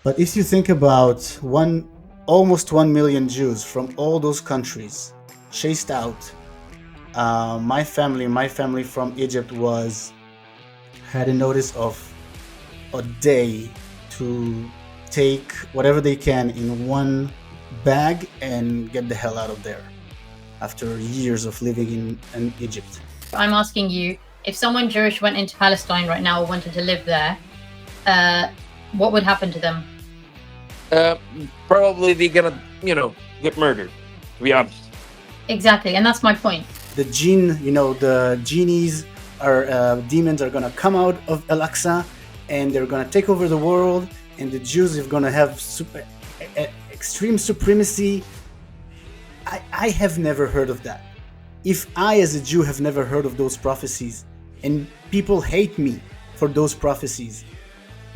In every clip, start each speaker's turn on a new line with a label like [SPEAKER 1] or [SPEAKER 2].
[SPEAKER 1] But if you think about almost 1 million Jews from all those countries chased out, my family from Egypt had a notice of a day to take whatever they can in one bag and get the hell out of there after years of living in Egypt.
[SPEAKER 2] I'm asking you, if someone Jewish went into Palestine right now or wanted to live there, what would happen to them?
[SPEAKER 3] Probably they're gonna, get murdered, to be honest.
[SPEAKER 2] Exactly, and that's my point.
[SPEAKER 1] The genies demons are gonna come out of Al-Aqsa and they're gonna take over the world, and the Jews are gonna have extreme supremacy. I have never heard of that. If I, as a Jew, have never heard of those prophecies, and people hate me for those prophecies,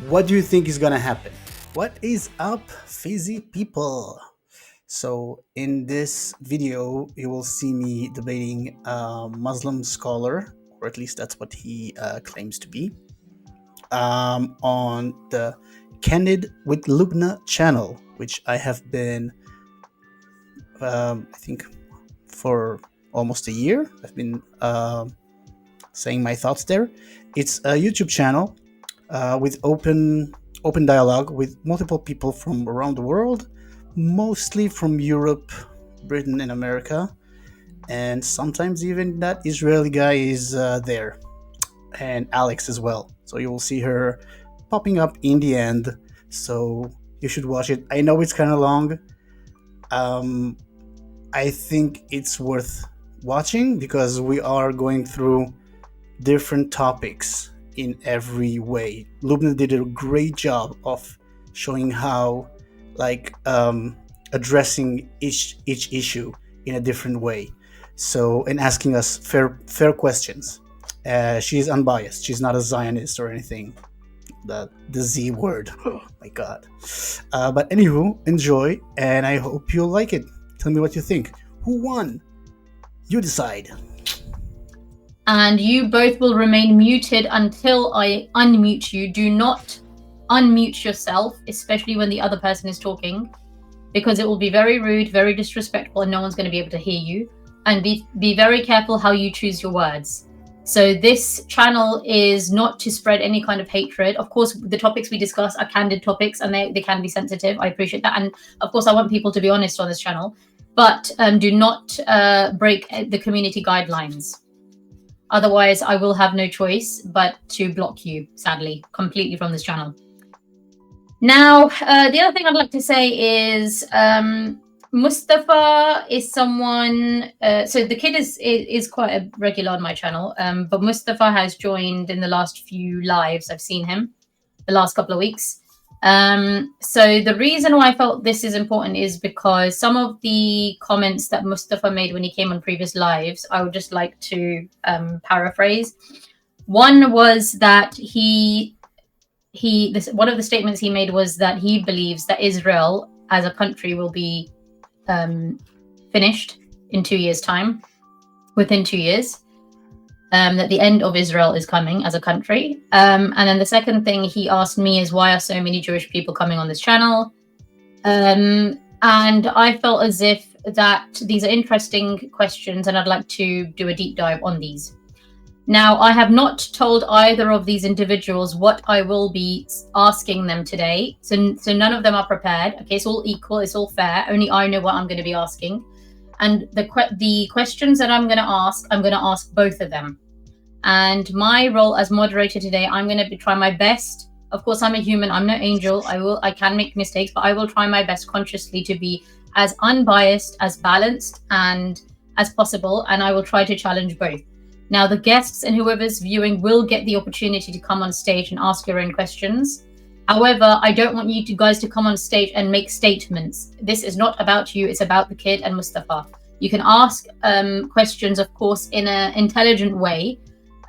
[SPEAKER 1] what do you think is gonna happen? What is up, Fizzy people? So in this video, you will see me debating a Muslim scholar, or at least that's what he claims to be, on the Candid with Lubna channel, which I have been, I think, for almost a year. I've been saying my thoughts there. It's a YouTube channel with open dialogue with multiple people from around the world, mostly from Europe, Britain, and America, and sometimes even that Israeli guy is there, and Alex as well. So you will see her popping up in the end. So you should watch it. I know it's kind of long. I think it's worth watching because we are going through different topics in every way. Lubna did a great job of showing how, addressing each issue in a different way. So, and asking us fair questions. She's unbiased. She's not a Zionist or anything. The Z word. Oh my God. But anywho, enjoy, and I hope you'll like it. Tell me what you think. Who won? You decide.
[SPEAKER 2] And you both will remain muted until I unmute you. Do not unmute yourself, especially when the other person is talking, because it will be very rude, very disrespectful, and no one's going to be able to hear you. And be very careful how you choose your words. So this channel is not to spread any kind of hatred. Of course, the topics we discuss are candid topics, and they can be sensitive. I appreciate that. And of course, I want people to be honest on this channel. But do not break the community guidelines. Otherwise, I will have no choice but to block you, sadly, completely from this channel. Now, the other thing I'd like to say is Mustafa is someone. So the kid is quite a regular on my channel, but Mustafa has joined in the last few lives. I've seen him the last couple of weeks. So the reason why I felt this is important is because some of the comments that Mustafa made when he came on previous lives, I would just like to paraphrase. One was that one of the statements he made was that he believes that Israel as a country will be finished in 2 years' time, within 2 years. That the end of Israel is coming as a country. And then the second thing he asked me is, why are so many Jewish people coming on this channel? And I felt as if that these are interesting questions, and I'd like to do a deep dive on these. Now, I have not told either of these individuals what I will be asking them today. So none of them are prepared. Okay, it's all equal, it's all fair. Only I know what I'm going to be asking. And the questions that I'm going to ask both of them. And my role as moderator today, I'm going to try my best. Of course, I'm a human. I'm no angel. I can make mistakes, but I will try my best consciously to be as unbiased, as balanced, and as possible. And I will try to challenge both. Now, the guests and whoever's viewing will get the opportunity to come on stage and ask your own questions. However, I don't want you guys to come on stage and make statements. This is not about you. It's about the kid and Mustafa. You can ask questions, of course, in an intelligent way,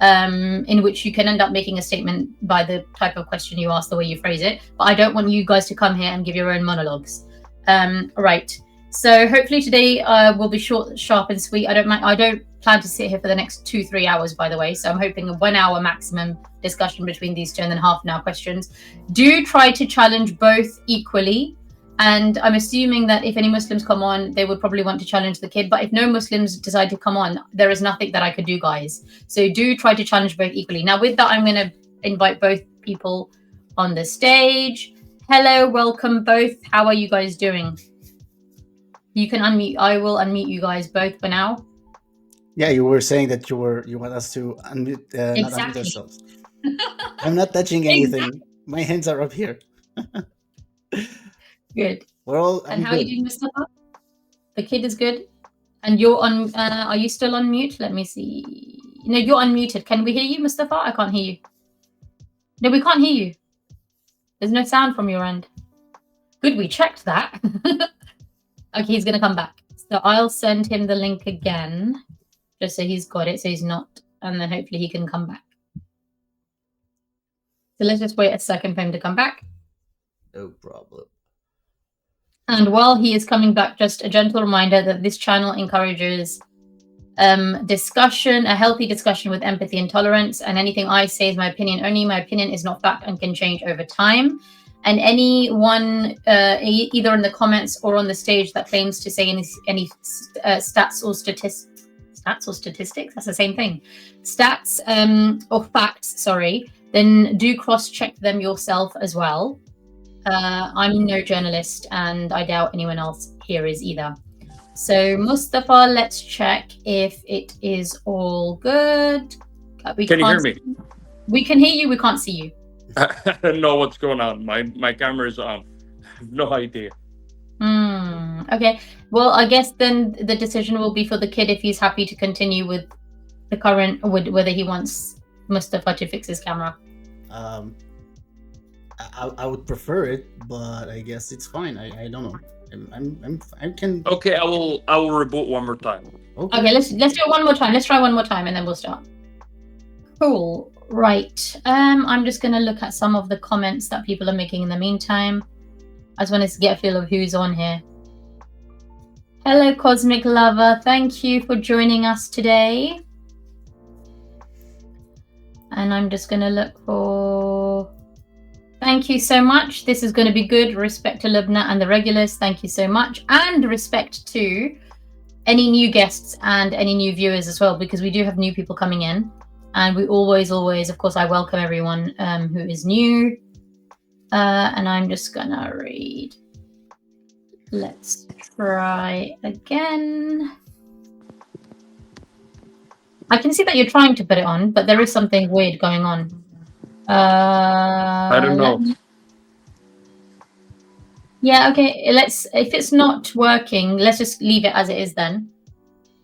[SPEAKER 2] in which you can end up making a statement by the type of question you ask, the way you phrase it. But I don't want you guys to come here and give your own monologues. Right. So hopefully today will be short, sharp, and sweet. I don't plan to sit here for the next 2-3 hours, by the way. So I'm hoping a 1 hour maximum discussion between these two, and then half an hour questions. Do try to challenge both equally. And I'm assuming that if any Muslims come on, they would probably want to challenge the kid. But if no Muslims decide to come on, there is nothing that I could do, guys. So do try to challenge both equally. Now, with that, I'm going to invite both people on the stage. Hello, welcome both. How are you guys doing? You can unmute. I will unmute you guys both for now.
[SPEAKER 1] Yeah, you were saying that you want us to unmute, not unmute
[SPEAKER 2] Exactly.
[SPEAKER 1] ourselves. I'm not touching anything. My hands are up here.
[SPEAKER 2] Good.
[SPEAKER 1] We're all.
[SPEAKER 2] And
[SPEAKER 1] I'm
[SPEAKER 2] how are
[SPEAKER 1] good.
[SPEAKER 2] you doing, Mustafa? The kid is good. And you're on. Are you still on mute? Let me see. No, you're unmuted. Can we hear you, Mustafa? I can't hear you. No, we can't hear you. There's no sound from your end. Good, we checked that. Okay, he's gonna come back. So I'll send him the link again, just so he's got it, so he's not, and then hopefully he can come back. So let's just wait a second for him to come back.
[SPEAKER 1] No problem.
[SPEAKER 2] And while he is coming back, just a gentle reminder that this channel encourages discussion, a healthy discussion with empathy and tolerance. And anything I say is my opinion only. My opinion is not fact and can change over time. And anyone, either in the comments or on the stage, that claims to say any stats or statistics, that's the same thing, stats or facts, sorry, then do cross-check them yourself as well. I'm no journalist, and I doubt anyone else here is either. So Mustafa, let's check if it is all good.
[SPEAKER 3] Can you hear me?
[SPEAKER 2] We can hear you. We can't see you.
[SPEAKER 3] I don't know what's going on. My camera is off. I have no idea.
[SPEAKER 2] Okay. Well, I guess then the decision will be for the kid if he's happy to continue with the current, whether he wants Mustafa to fix his camera.
[SPEAKER 1] I would prefer it, but I guess it's fine. I don't know. I can.
[SPEAKER 3] Okay, I will reboot one more time.
[SPEAKER 2] Okay, let's do it one more time. Let's try one more time, and then we'll start. Cool. Right. I'm just gonna look at some of the comments that people are making in the meantime. I just want to get a feel of who's on here. Hello, Cosmic Lover. Thank you for joining us today. And I'm just gonna look for. Thank you so much. This is going to be good. Respect to Lubna and the regulars. Thank you so much. And respect to any new guests and any new viewers as well, because we do have new people coming in. And we always, of course, I welcome everyone who is new. And I'm just going to read. Let's try again. I can see that you're trying to put it on, but there is something weird going on.
[SPEAKER 3] I don't know.
[SPEAKER 2] Yeah, okay. If it's not working, let's just leave it as it is then.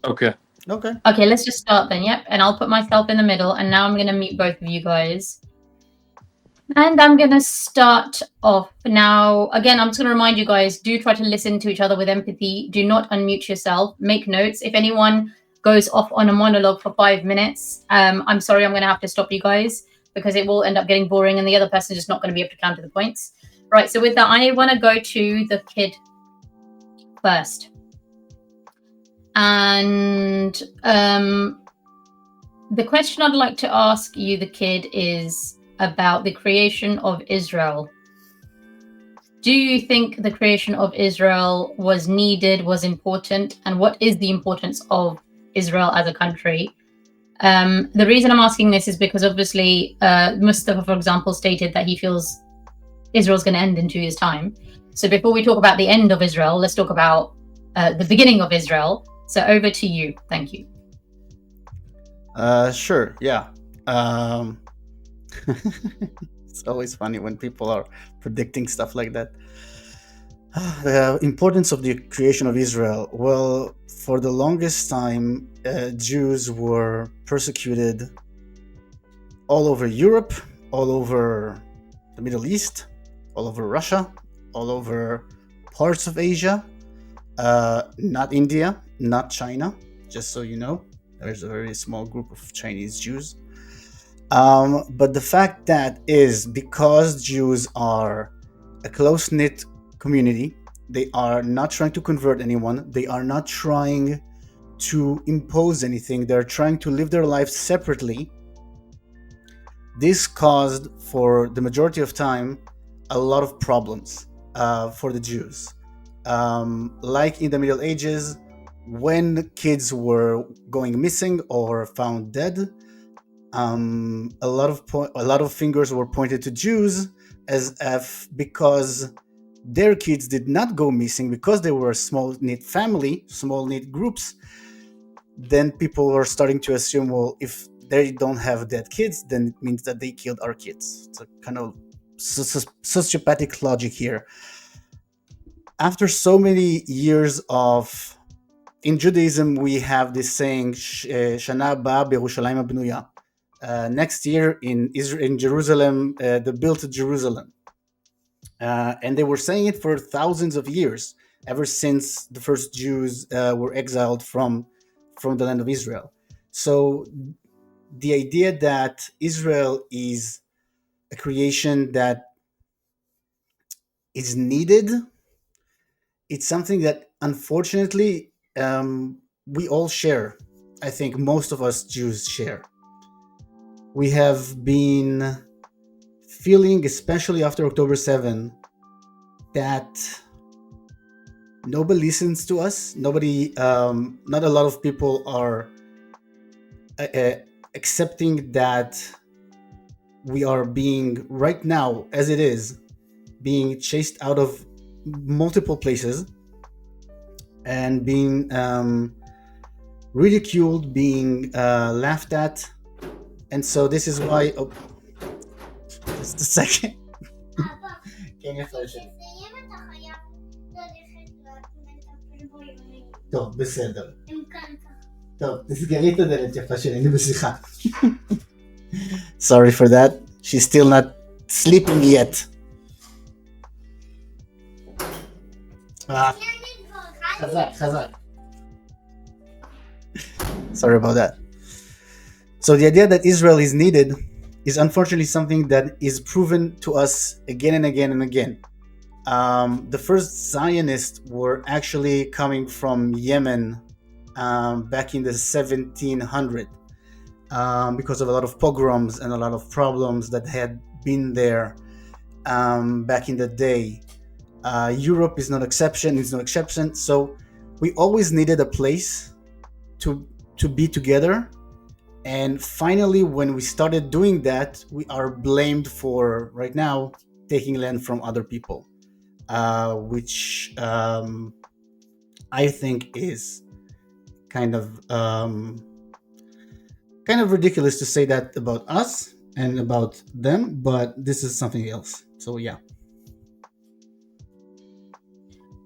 [SPEAKER 3] Okay.
[SPEAKER 2] Okay, let's just start then. Yep. And I'll put myself in the middle, and now I'm gonna mute both of you guys. And I'm gonna start off now. Again, I'm just gonna remind you guys, do try to listen to each other with empathy. Do not unmute yourself. Make notes. If anyone goes off on a monologue for 5 minutes, I'm sorry, I'm gonna have to stop you guys, because it will end up getting boring and the other person is just not going to be able to counter the points. Right, so with that, I want to go to the kid first. And the question I'd like to ask you, the kid, is about the creation of Israel. Do you think the creation of Israel was needed, was important? And what is the importance of Israel as a country? The reason I'm asking this is because obviously Mustafa, for example, stated that he feels Israel's going to end in 2 years' time. So before we talk about the end of Israel, let's talk about the beginning of Israel. So over to you. Thank you.
[SPEAKER 1] Sure. Yeah. It's always funny when people are predicting stuff like that. The importance of the creation of Israel. Well, for the longest time, Jews were persecuted all over Europe, all over the Middle East, all over Russia, all over parts of Asia, not India, not China, just so you know. There's a very small group of Chinese Jews. But the fact that is because Jews are a close-knit community, They are not trying to convert anyone. They are not trying to impose anything. They're trying to live their lives separately. This caused, for the majority of time, a lot of problems for the Jews. Like in the Middle Ages, when kids were going missing or found dead, a lot of fingers were pointed to Jews as if because their kids did not go missing because they were a small knit family, small knit groups, then people were starting to assume, well, if they don't have dead kids, then it means that they killed our kids. It's a kind of sociopathic logic here. After so many years of, in Judaism, we have this saying, Shana Ba B'Yerushalayim Abnuya. Next year in Jerusalem, the built Jerusalem. And they were saying it for thousands of years, ever since the first Jews were exiled from the land of Israel. So the idea that Israel is a creation that is needed, it's something that unfortunately we all share. I think most of us Jews share. We have been feeling, especially after October 7, that nobody listens to us. Nobody, not a lot of people are accepting that we are being, right now, as it is, being chased out of multiple places and being ridiculed, being laughed at. And so this is why... Oh, just a second. טוב, בסדר. טוב, תסגרי את הדלת יפה שלי, אני בשיחה. Sorry for that. She's still not sleeping yet. חזק. Sorry about that. So the idea that Israel is needed is unfortunately something that is proven to us again and again and again. The first Zionists were actually coming from Yemen back in the 1700s because of a lot of pogroms and a lot of problems that had been there back in the day. Europe is no exception. So we always needed a place to be together. And finally, when we started doing that, we are blamed for, right now, taking land from other people, which I think is kind of ridiculous to say that about us and about them, but this is something else. So yeah.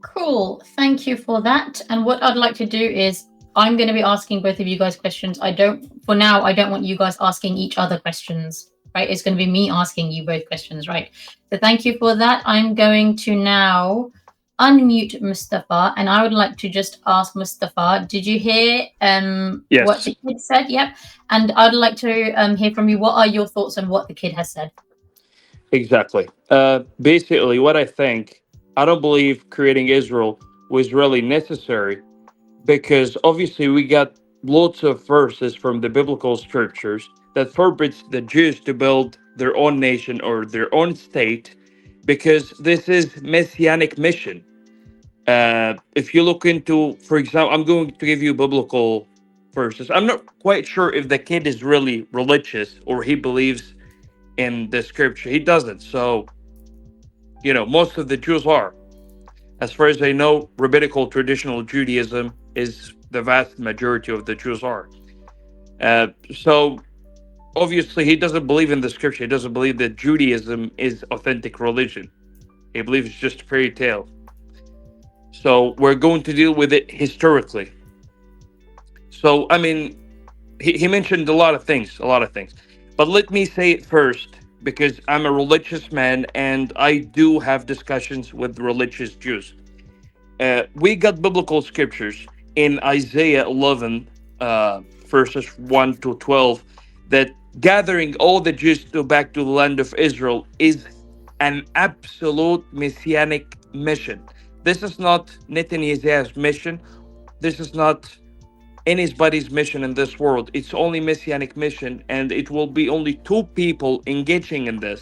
[SPEAKER 2] Cool. Thank you for that. And what I'd like to do is I'm going to be asking both of you guys questions. I don't want you guys asking each other questions, right? It's going to be me asking you both questions, right? So thank you for that. I'm going to now unmute Mustafa, and I would like to just ask Mustafa, did you hear
[SPEAKER 3] Yes.
[SPEAKER 2] what the kid said? Yep. And I'd like to hear from you, what are your thoughts on what the kid has said?
[SPEAKER 3] Exactly. Basically, what I think, I don't believe creating Israel was really necessary because obviously we got lots of verses from the biblical scriptures that forbids the Jews to build their own nation or their own state because this is messianic mission. If you look into, for example, I'm going to give you biblical verses. I'm not quite sure if the kid is really religious or he believes in the scripture. He doesn't. So, most of the Jews are. As far as I know, rabbinical traditional Judaism is the vast majority of the Jews are. So obviously he doesn't believe in the scripture. He doesn't believe that Judaism is authentic religion. He believes it's just a fairy tale. So we're going to deal with it historically. So, I mean, he mentioned a lot of things. But let me say it first, because I'm a religious man and I do have discussions with religious Jews. We got biblical scriptures in Isaiah 11, verses 1 to 12, that gathering all the Jews back to the land of Israel is an absolute messianic mission. This is not Netanyahu's mission. This is not anybody's mission in this world. It's only messianic mission, and it will be only two people engaging in this.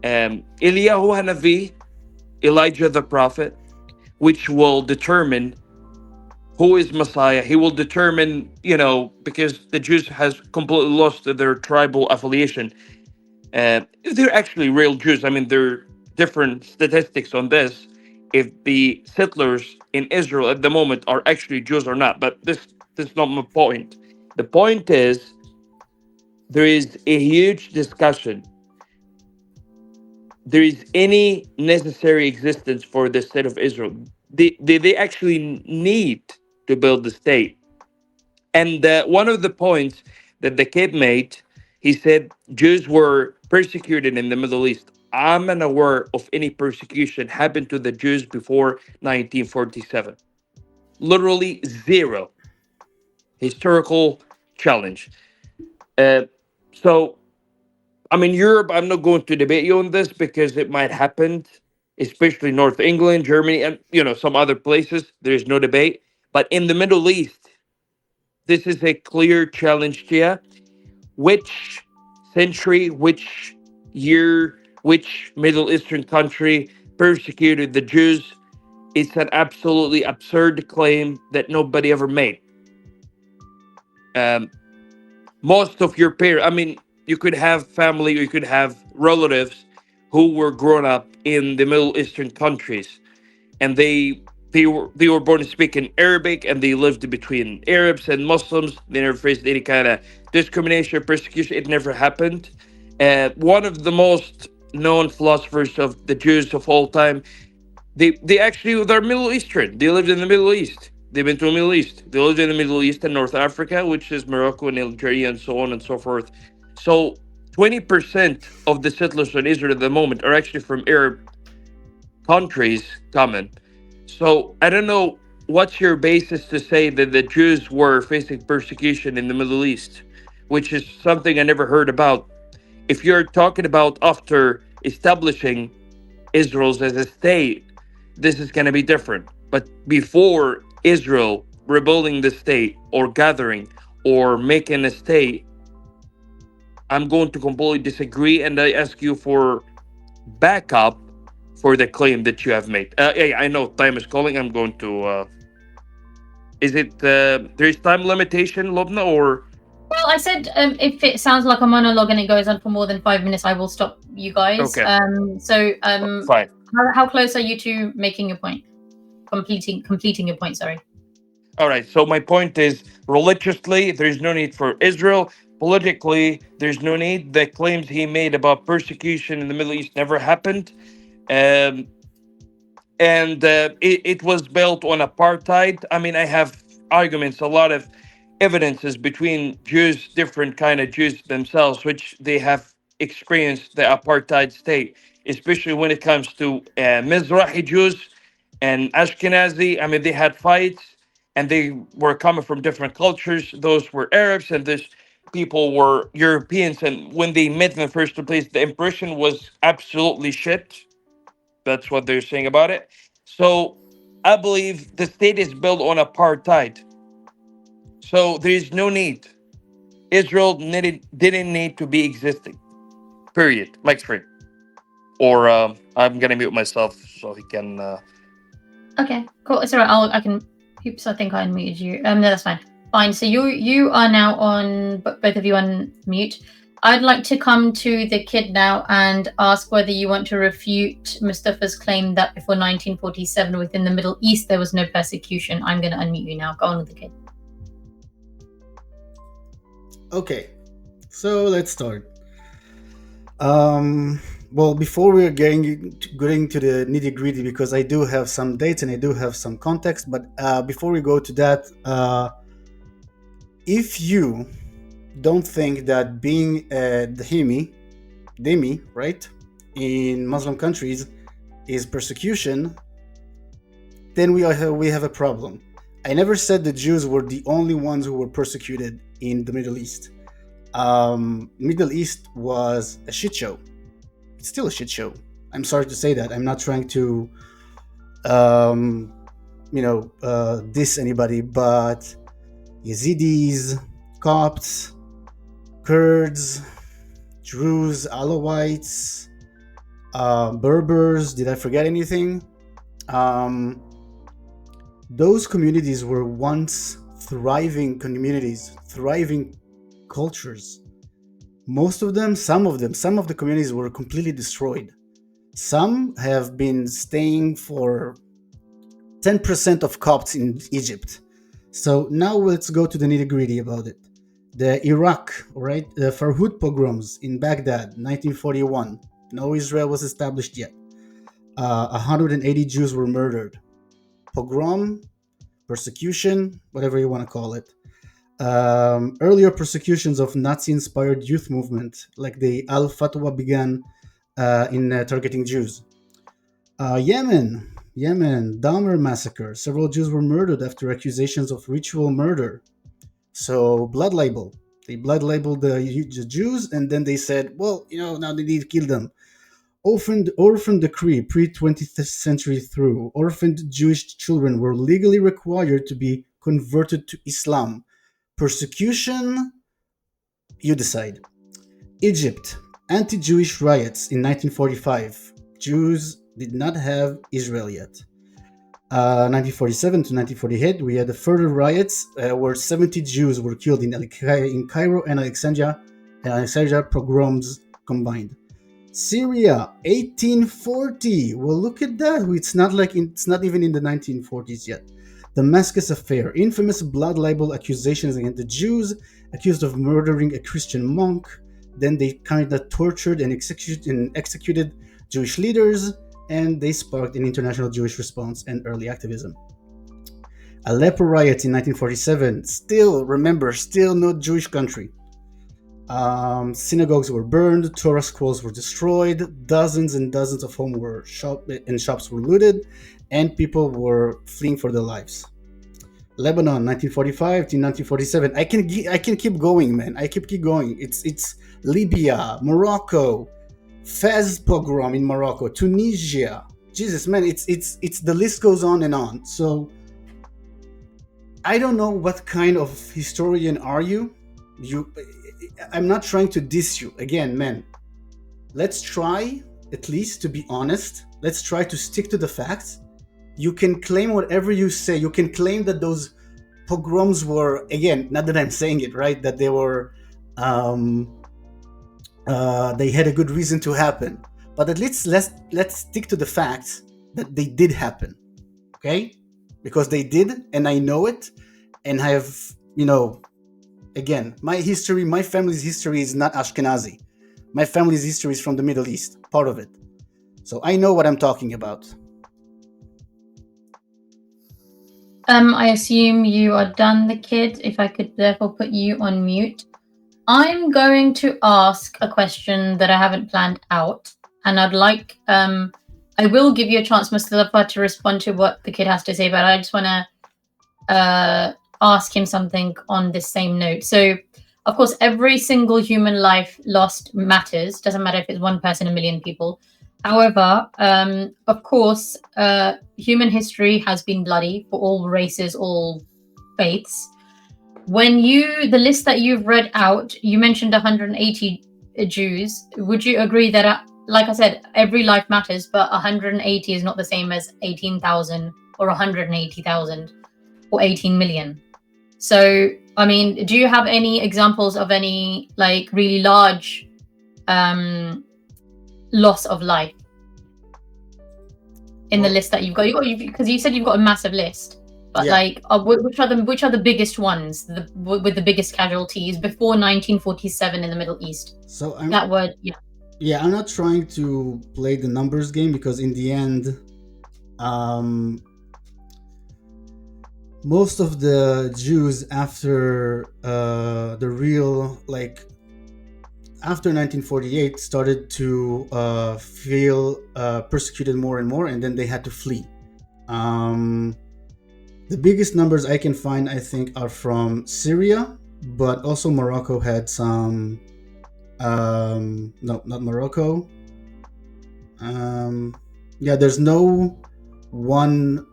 [SPEAKER 3] Eliyahu Hanavi, Elijah the prophet, which will determine who is Messiah. He will determine, because the Jews has completely lost their tribal affiliation. If they're actually real Jews, I mean, there are different statistics on this. If the settlers in Israel at the moment are actually Jews or not, but this is not my point. The point is there is a huge discussion. There is any necessary existence for the state of Israel. They actually need to build the state. And one of the points that the kid made, he said Jews were persecuted in the Middle East. I'm unaware of any persecution happened to the Jews before 1947. Literally zero. Historical challenge. Uh, so, I mean, Europe, I'm not going to debate you on this because it might happen, especially North England, Germany, and, some other places. There is no debate. But in the Middle East, this is a clear challenge to you. Which century, which year, which Middle Eastern country persecuted the Jews? It's an absolutely absurd claim that nobody ever made. Um, Most of your parents, I mean, you could have family, you could have relatives who were grown up in the Middle Eastern countries, and they were born speaking Arabic, and they lived between Arabs and Muslims. They never faced any kind of discrimination or persecution. It never happened. One of the most known philosophers of the Jews of all time, they actually they're Middle Eastern. They lived in the Middle East. They've been to the Middle East. They lived in the Middle East and North Africa, which is Morocco and Algeria and so on and so forth. So 20% of the settlers in Israel at the moment are actually from Arab countries common. So I don't know what's your basis to say that the Jews were facing persecution in the Middle East, which is something I never heard about. If you're talking about after establishing Israel as a state, this is going to be different. But before Israel rebuilding the state or gathering or making a state, I'm going to completely disagree, and I ask you for backup for the claim that you have made. Yeah, I know time is calling. I'm going to. Is it there is time limitation, Lubna, or?
[SPEAKER 2] Well, I said if it sounds like a monologue and it goes on for more than 5 minutes, I will stop you guys.
[SPEAKER 3] Okay.
[SPEAKER 2] Fine. How close are you to making your point? Completing your point, sorry.
[SPEAKER 3] All right. So my point is, religiously, there is no need for Israel. Politically, there's no need. The claims he made about persecution in the Middle East never happened. Um, and it was built on apartheid. I mean, I have arguments, a lot of evidences between Jews, different kind of Jews themselves, which they have experienced the apartheid state, especially when it comes to Mizrahi Jews and Ashkenazi. I mean, they had fights, and they were coming from different cultures. Those were Arabs, and this people were Europeans. And when they met in the first place, the impression was absolutely shit. That's what they're saying about it. So I believe the state is built on apartheid. So there is no need. Israel didn't need to be existing. Period. Mike's free. Or I'm gonna mute myself so he can.
[SPEAKER 2] Okay, cool. It's alright. I can. Oops, I think I unmuted you. No, that's fine. Fine. So you are now on. Both of you on mute. I'd like to come to the kid now and ask whether you want to refute Mustafa's claim that before 1947 within the Middle East there was no persecution. I'm going to unmute you now. Go on with the kid.
[SPEAKER 1] Okay, so let's start. Well, before we're getting to the nitty gritty, because I do have some dates and I do have some context, but before we go to that, if you don't think that being a dhimmi, right, in Muslim countries is persecution, then we have a problem. I never said the Jews were the only ones who were persecuted in the Middle East. Middle East was a shit show. It's still a shit show. I'm sorry to say that. I'm not trying to um, diss anybody, but Yazidis, Copts, Kurds, Druze, Alawites, Berbers. Did I forget anything? Um, those communities were once thriving communities, thriving cultures. Most of them, some of the communities were completely destroyed. Some have been staying for 10% of Copts in Egypt. So now let's go to the nitty gritty about it. The Iraq, right? The Farhud pogroms in Baghdad, 1941. No Israel was established yet. 180 Jews were murdered. Pogrom, persecution, whatever you want to call it. Earlier persecutions of Nazi-inspired youth movement, like the Al Fatwa, began in targeting Jews. Yemen, Dahmer massacre. Several Jews were murdered after accusations of ritual murder. So blood label. They blood labeled the Jews, and then they said, well, now they need to kill them. Orphan decree pre-20th century through. Orphaned Jewish children were legally required to be converted to Islam. Persecution, you decide. Egypt, anti-Jewish riots in 1945. Jews did not have Israel yet. 1947 to 1948, we had the further riots where 70 Jews were killed in Cairo and Alexandria pogroms combined. Syria, 1840. Well, look at that. It's not even in the 1940s yet. Damascus affair, infamous blood libel accusations against the Jews, accused of murdering a Christian monk. Then they kind of tortured and executed Jewish leaders, and they sparked an international Jewish response and early activism. Aleppo riots in 1947, still no Jewish country. Synagogues were burned, Torah scrolls were destroyed, dozens and dozens of homes were shops were looted, and people were fleeing for their lives. Lebanon, 1945 to 1947. I can keep going, man. I keep going. It's Libya, Morocco, Fez pogrom in Morocco, Tunisia. Jesus, man, it's the list goes on and on. So I don't know what kind of historian are you. I'm not trying to diss you. Again, man, let's try at least to be honest. Let's try to stick to the facts. You can claim whatever you say. You can claim that those pogroms were, again, not that I'm saying it, right, that they were, they had a good reason to happen. But at least let's stick to the facts that they did happen, okay? Because they did, and I know it, and I have, again, my family's history is not Ashkenazi. My family's history is from the Middle East, part of it. So I know what I'm talking about.
[SPEAKER 2] I assume you are done, the kid. If I could therefore put you on mute. I'm going to ask a question that I haven't planned out, and I'd like, I will give you a chance, Mustafa, to respond to what the kid has to say, but I just want to ask him something on this same note. So, of course, every single human life lost matters. Doesn't matter if it's one person, a million people. However, of course, human history has been bloody for all races, all faiths. When the list that you've read out, you mentioned 180 Jews. Would you agree that, like I said, every life matters, but 180 is not the same as 18,000 or 180,000 or 18 million? So, I mean, do you have any examples of any really large loss of life in the list that you've got? Because you said you've got a massive list, but which are the biggest ones with the biggest casualties before 1947 in the Middle East?
[SPEAKER 1] So
[SPEAKER 2] I'm
[SPEAKER 1] not trying to play the numbers game, because in the end, most of the Jews after the real after 1948 started to feel persecuted more and more, and then they had to flee. The biggest numbers I can find, I think, are from Syria, but also Morocco had some. No, not Morocco. There's no one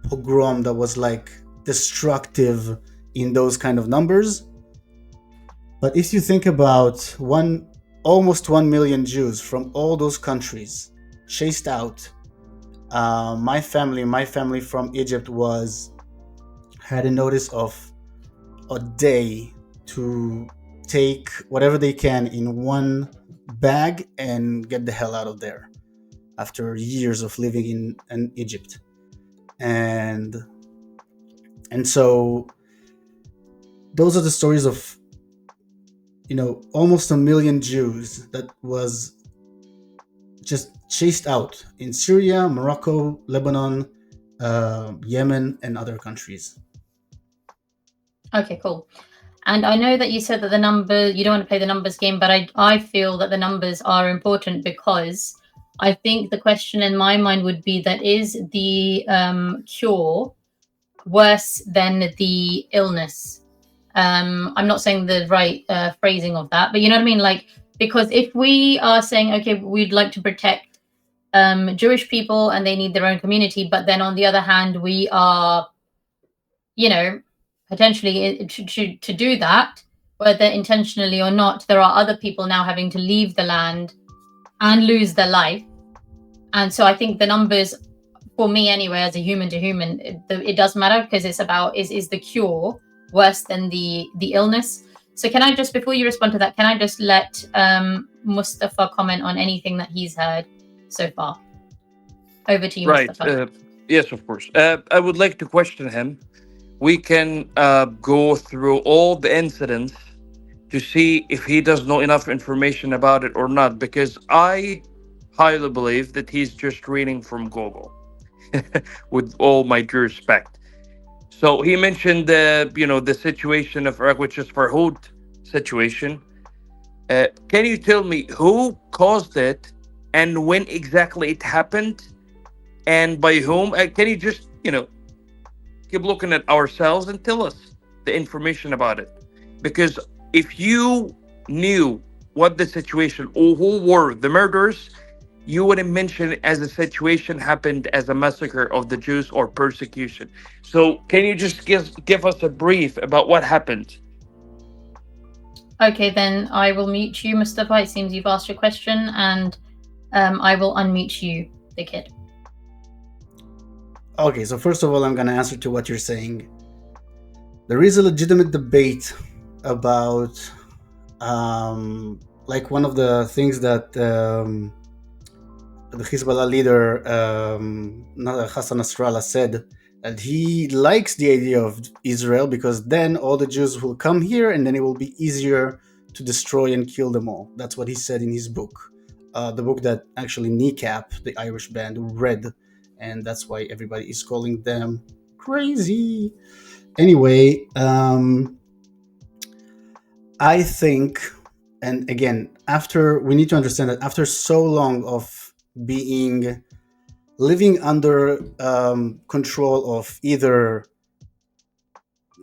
[SPEAKER 1] pogrom that was like destructive in those kind of numbers. But if you think about almost 1 million Jews from all those countries chased out, my family from Egypt had a notice of a day to take whatever they can in one bag and get the hell out of there after years of living in Egypt. And so those are the stories of almost 1 million Jews that was just chased out in Syria, Morocco, Lebanon, Yemen, and other countries.
[SPEAKER 2] Okay, cool. And I know that you said that you don't want to play the numbers game, but I feel that the numbers are important, because I think the question in my mind would be that is the cure worse than the illness? I'm not saying the right phrasing of that, but you know what I mean? Like, because if we are saying, okay, we'd like to protect Jewish people and they need their own community, but then on the other hand, we are, potentially to do that, whether intentionally or not, there are other people now having to leave the land and lose their life. And so I think the numbers, for me anyway, as a human to human, it does matter, because it's about is the cure worse than the illness? So can I just, before you respond to that, can I just let Mustafa comment on anything that he's heard so far? Over to you,
[SPEAKER 3] Right.
[SPEAKER 2] Mustafa.
[SPEAKER 3] Yes, of course. I would like to question him. We can go through all the incidents to see if he does know enough information about it or not, because I highly believe that he's just reading from Google, with all my due respect. So he mentioned the situation of Iraq, which is Farhud situation. Can you tell me who caused it and when exactly it happened and by whom? Can you just keep looking at ourselves and tell us the information about it? Because if you knew what the situation or who were the murderers, you wouldn't mention it as a situation happened as a massacre of the Jews or persecution. So can you just give us a brief about what happened?
[SPEAKER 2] Okay, then I will mute you, Mustafa. It seems you've asked your question, and I will unmute you, the kid.
[SPEAKER 1] Okay, so first of all, I'm going to answer to what you're saying. There is a legitimate debate about, like, one of the things that the Hezbollah leader, Hassan Nasrallah, said, that he likes the idea of Israel because then all the Jews will come here and then it will be easier to destroy and kill them all. That's what he said in his book. The book that actually Kneecap, the Irish band, read, and that's why everybody is calling them crazy. Anyway, I think, and again, we need to understand that after so long of living under control of either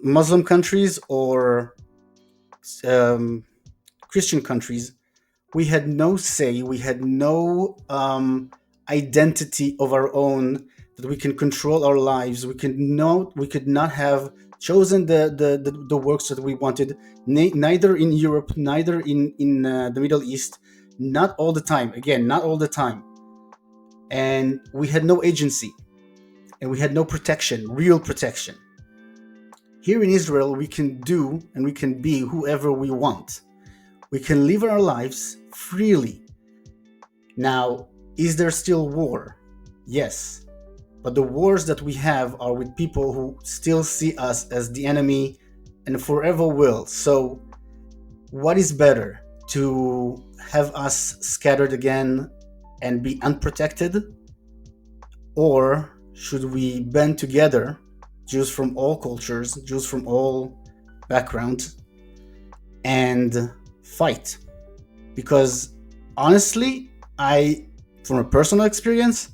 [SPEAKER 1] Muslim countries or Christian countries, we had no say, we had no identity of our own, that we can control our lives. We could not have chosen the works that we wanted, neither in Europe, neither in the Middle East, not all the time. Again, not all the time. And we had no agency, and we had no protection, real protection. Here in Israel, we can do and we can be whoever we want. We can live our lives freely. Now, is there still war? Yes. But the wars that we have are with people who still see us as the enemy and forever will. So, what is better? To have us scattered again and be unprotected? Or should we band together, Jews from all cultures, Jews from all backgrounds, and fight? Because honestly, from a personal experience,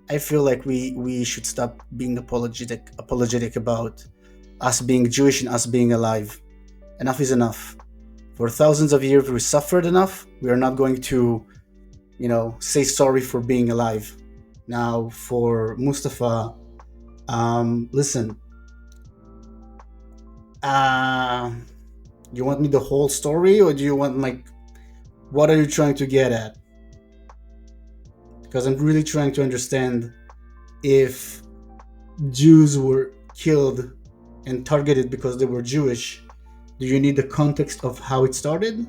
[SPEAKER 1] I feel like we should stop being apologetic about us being Jewish and us being alive. Enough is enough. For thousands of years, we suffered enough. We are not going to, say sorry for being alive. Now, for Mustafa, listen, you want me the whole story, or do you want, like, what are you trying to get at? Because I'm really trying to understand if Jews were killed and targeted because they were Jewish. Do you need the context of how it started?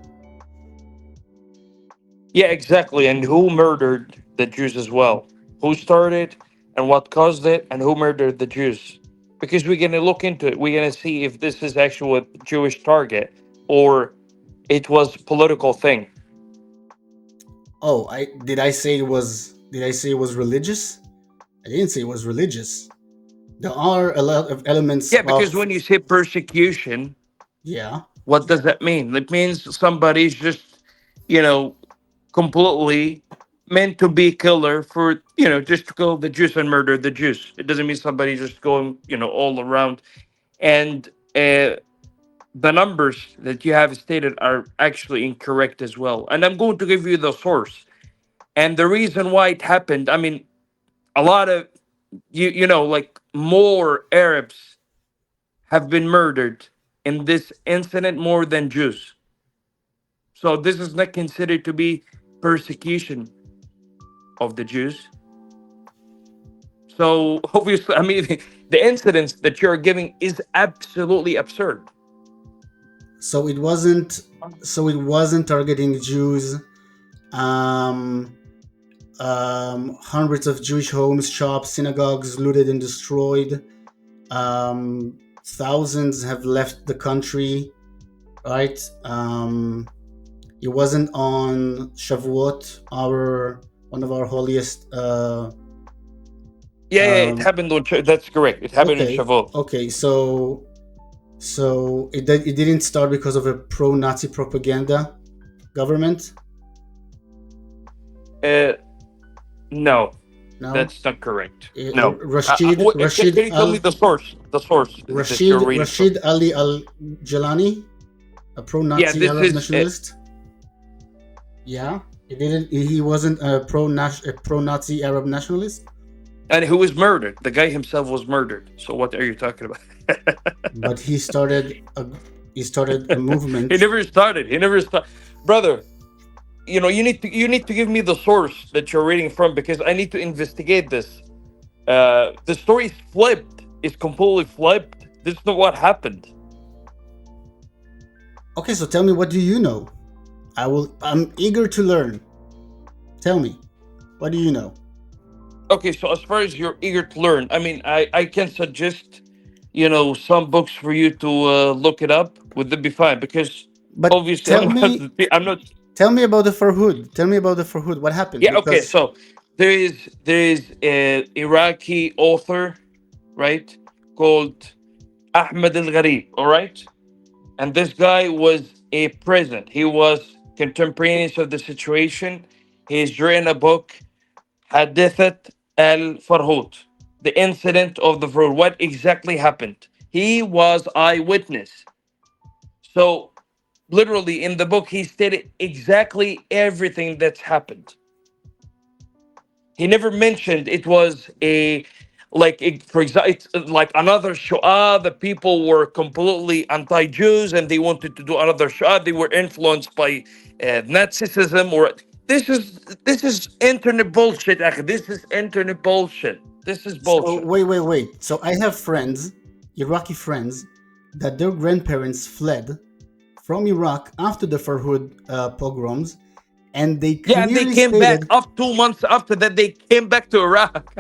[SPEAKER 3] Yeah, exactly. And who murdered the Jews as well? Who started and what caused it and who murdered the Jews? Because we're going to look into it. We're going to see if this is actually a Jewish target or it was political thing.
[SPEAKER 1] Oh, did I say it was religious? I didn't say it was religious. There are a lot of elements
[SPEAKER 3] Yeah,
[SPEAKER 1] of,
[SPEAKER 3] because when you say persecution,
[SPEAKER 1] yeah.
[SPEAKER 3] what does that mean? It means somebody's just, you know, completely meant to be killer for, just to kill the Jews and murder the Jews. It doesn't mean somebody just going, all around. And the numbers that you have stated are actually incorrect as well. And I'm going to give you the source and the reason why it happened. I mean, a lot of like more Arabs have been murdered in this incident more than Jews. So this is not considered to be persecution of the Jews. So obviously, I mean, the incidents that you're giving is absolutely absurd.
[SPEAKER 1] So it wasn't. So it wasn't targeting Jews. Um, Hundreds of Jewish homes, shops, synagogues looted and destroyed. Thousands have left the country. Right. It wasn't on Shavuot, our one of our holiest.
[SPEAKER 3] Yeah, it happened on. That's correct. It happened in
[SPEAKER 1] Okay.
[SPEAKER 3] Shavuot.
[SPEAKER 1] Okay. So it didn't start because of a pro-Nazi propaganda government.
[SPEAKER 3] Uh, no,
[SPEAKER 1] No.
[SPEAKER 3] that's not correct. No.
[SPEAKER 1] Rashid
[SPEAKER 3] Can you tell me
[SPEAKER 1] al
[SPEAKER 3] the source? The source that you're reading from?
[SPEAKER 1] Rashid Ali al Jalani, a
[SPEAKER 3] Yeah,
[SPEAKER 1] pro-Nazi
[SPEAKER 3] this
[SPEAKER 1] Arab
[SPEAKER 3] is.
[SPEAKER 1] nationalist. Yeah, he didn't. He wasn't a pro-Nazi Arab nationalist.
[SPEAKER 3] And who was murdered? The guy himself was murdered. So what are you talking about?
[SPEAKER 1] But he started a
[SPEAKER 3] He
[SPEAKER 1] movement.
[SPEAKER 3] never started. He never started, brother. You need to give me the source that you're reading from because I need to investigate this. The story is flipped. It's completely flipped. This is not what happened.
[SPEAKER 1] Okay, so tell me, what do you know? I'm eager to learn. Tell me, what do you know?
[SPEAKER 3] Okay, so as far as you're eager to learn, I mean, I can suggest, some books for you to look it up. Would that be fine? Because
[SPEAKER 1] But
[SPEAKER 3] obviously, I'm not.
[SPEAKER 1] tell me about the Farhud. Tell me about the Farhud. What happened?
[SPEAKER 3] Yeah. Okay.
[SPEAKER 1] Because
[SPEAKER 3] So there is an Iraqi author, right, called Ahmed Al Gharib. All right, and this guy was a president. He was contemporaneous of the situation. He's written a book, Hadithat Al Farhud, the incident of the Farhud. What exactly happened? He was eyewitness. So literally in the book, he stated exactly everything that's happened. He never mentioned it was for example, it's like another Shoah. The people were completely anti-Jews and they wanted to do another Shoah. They were influenced by Nazism or this is internet bullshit. Akhi. This is internet bullshit. This is
[SPEAKER 1] so
[SPEAKER 3] bullshit.
[SPEAKER 1] wait. So I have friends, Iraqi friends, that their grandparents fled from Iraq after the Farhud pogroms, and they
[SPEAKER 3] Yeah, and they
[SPEAKER 1] clearly
[SPEAKER 3] came back
[SPEAKER 1] stated,
[SPEAKER 3] up 2 months after that. They came back to Iraq.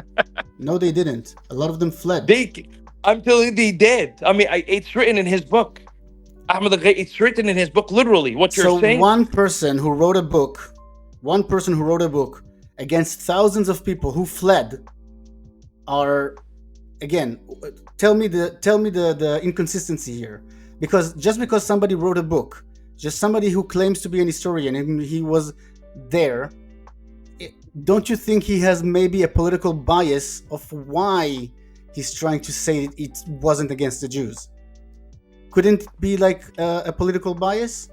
[SPEAKER 1] no, they didn't. A lot of them fled.
[SPEAKER 3] they, I'm telling you, they did. I mean, it's written in his book. Ahmed Al-Ghai, it's written in his book, literally. What you're
[SPEAKER 1] So
[SPEAKER 3] saying?
[SPEAKER 1] one person who wrote a book against thousands of people who fled, are, again, tell me the inconsistency here. Because just because somebody wrote a book, just somebody who claims to be an historian and he was there, don't you think he has maybe a political bias of why he's trying to say it wasn't against the Jews? Couldn't it be like a political bias?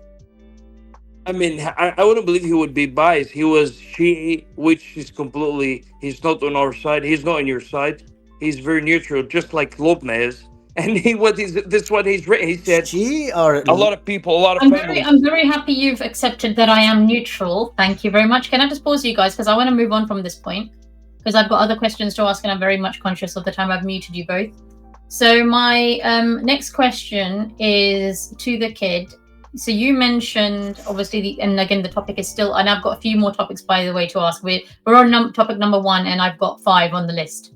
[SPEAKER 3] I mean, I wouldn't believe he would be biased. He was Shi'i, which is completely, he's not on our side. He's not on your side. He's very neutral, just like Lubna is. And this is what he's written. He said,
[SPEAKER 1] She or
[SPEAKER 3] a lot of people, a lot of
[SPEAKER 2] I'm
[SPEAKER 3] families.
[SPEAKER 2] very happy you've accepted that I am neutral. Thank you very much. Can I just pause you guys because I want to move on from this point because I've got other questions to ask and I'm very much conscious of the time. I've muted you both. So my next question is to the kid. So you mentioned obviously, and again the topic is still, and I've got a few more topics by the way to ask. We're on topic number 1, and I've got 5 on the list.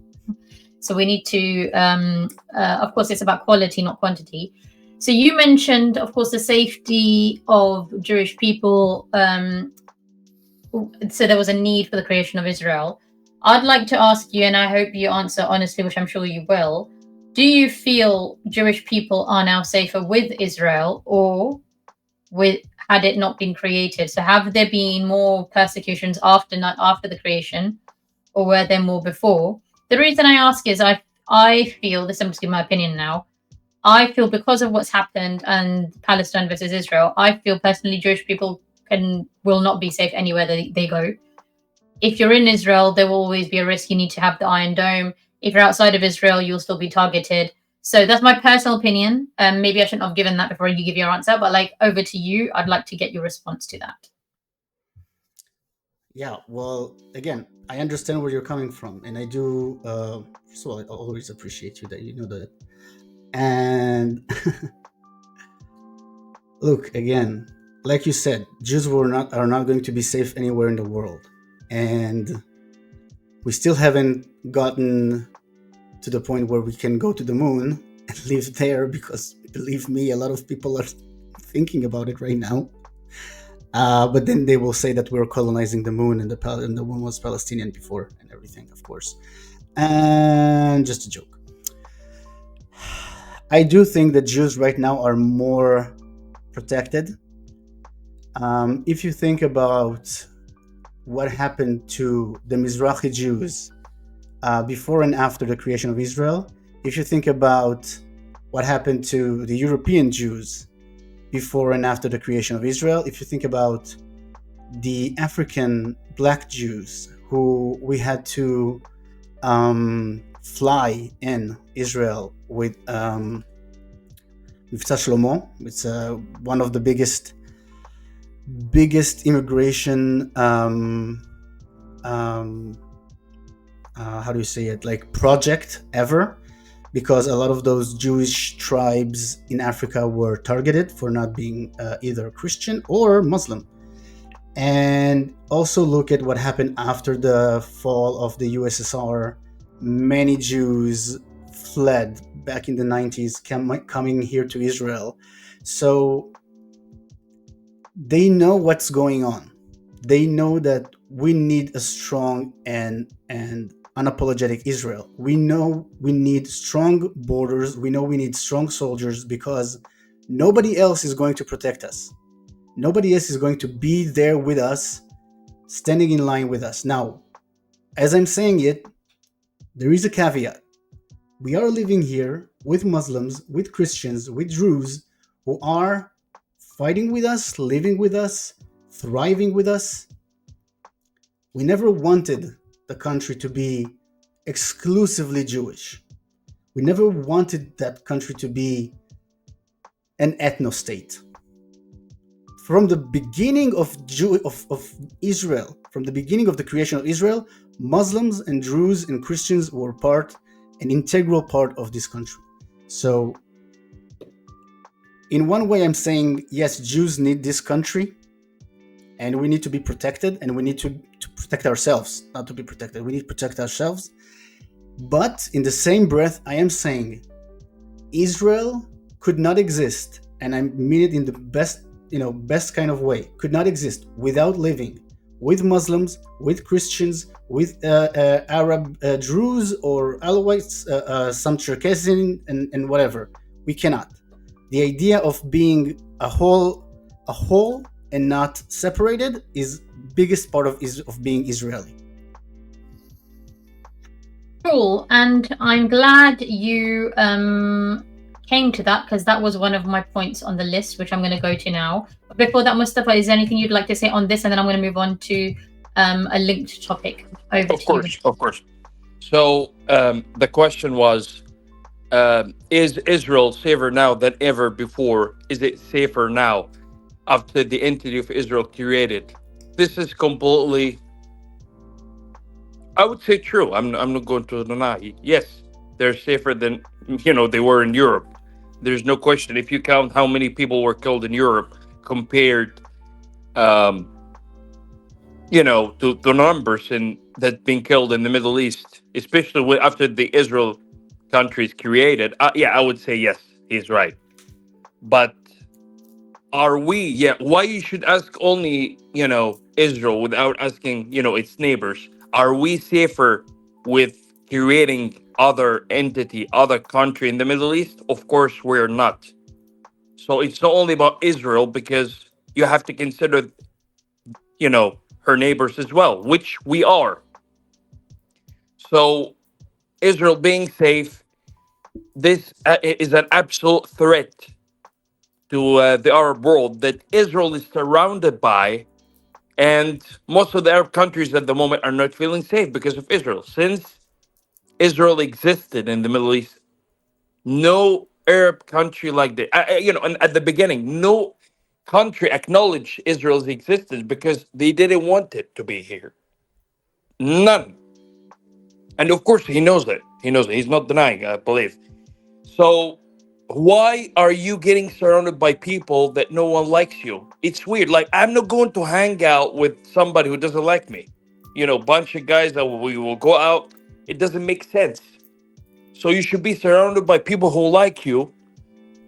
[SPEAKER 2] So we need to, of course, it's about quality, not quantity. So you mentioned, of course, the safety of Jewish people. So there was a need for the creation of Israel. I'd like to ask you, and I hope you answer honestly, which I'm sure you will. Do you feel Jewish people are now safer with Israel or had it not been created? So have there been more persecutions after the creation, or were there more before? The reason I ask is I feel, this I'm just giving my opinion now, I feel because of what's happened and Palestine versus Israel, I feel personally Jewish people will not be safe anywhere they go. If you're in Israel, there will always be a risk. You need to have the Iron Dome. If you're outside of Israel, you'll still be targeted. So that's my personal opinion. Maybe I shouldn't have given that before you give your answer, but like over to you. I'd like to get your response to that.
[SPEAKER 1] Yeah, well, again, I understand where you're coming from, and I do. First of all, I always appreciate you that you know that. And look, again, like you said, Jews are not going to be safe anywhere in the world, and we still haven't gotten to the point where we can go to the moon and live there. Because believe me, a lot of people are thinking about it right now. But then they will say that we're colonizing the moon and the moon was Palestinian before and everything, of course. And just a joke. I do think that Jews right now are more protected. If you think about what happened to the Mizrahi Jews before and after the creation of Israel, if you think about what happened to the European Jews before and after the creation of Israel, if you think about the African black Jews who we had to fly in Israel with Shlomo, it's one of the biggest immigration how do you say it, like project ever, because a lot of those Jewish tribes in Africa were targeted for not being either Christian or Muslim. And also look at what happened after the fall of the USSR. Many Jews fled back in the 90s, coming here to Israel. So they know what's going on. They know that we need a strong and unapologetic Israel. We know we need strong borders. We know we need strong soldiers, because nobody else is going to protect us. Nobody else is going to be there with us, standing in line with us. Now, as I'm saying it, there is a caveat. We are living here with Muslims, with Christians, with Druze, who are fighting with us, living with us, thriving with us. We never wanted the country to be exclusively Jewish. We never wanted that country to be an ethno-state. From the beginning of Israel, from the beginning of the creation of Israel, Muslims and Druze and Christians were an integral part of this country. So in one way, I'm saying, yes, Jews need this country, and we need to be protected, and we need to protect ourselves, not to be protected. We need to protect ourselves. But in the same breath, I am saying Israel could not exist, and I mean it in the best kind of way, could not exist without living with Muslims, with Christians, with Arab Druze or Alawites, some Cherkessian and whatever. We cannot. The idea of being a whole and not separated is biggest part of being Israeli.
[SPEAKER 2] Cool, and I'm glad you came to that because that was one of my points on the list, which I'm going to go to now. But before that, Mustafa, is there anything you'd like to say on this? And then I'm going to move on to a linked topic. Over to you.
[SPEAKER 3] Of course. So the question was, is Israel safer now than ever before? Is it safer now after the entity of Israel created? This is completely, I would say, true. I'm not going to deny. Yes, they're safer than they were in Europe. There's no question. If you count how many people were killed in Europe compared, um, to the numbers that been killed in the Middle East, especially after the Israel countries created. Yeah, I would say yes, he's right. But are we? Yeah, why you should ask only Israel without asking its neighbors? Are we safer with creating other entity, other country in the Middle East? Of course, we're not. So it's not only about Israel, because you have to consider her neighbors as well, which we are. So Israel being safe, this is an absolute threat to the Arab world that Israel is surrounded by, and most of the Arab countries at the moment are not feeling safe because of Israel. Since Israel existed in the Middle East, no Arab country like that, and at the beginning, no country acknowledged Israel's existence because they didn't want it to be here. None. And of course, he knows that. He knows it. He's not denying, I believe. So why are you getting surrounded by people that no one likes you? It's weird. Like, I'm not going to hang out with somebody who doesn't like me. Bunch of guys that we will go out. It doesn't make sense. So you should be surrounded by people who like you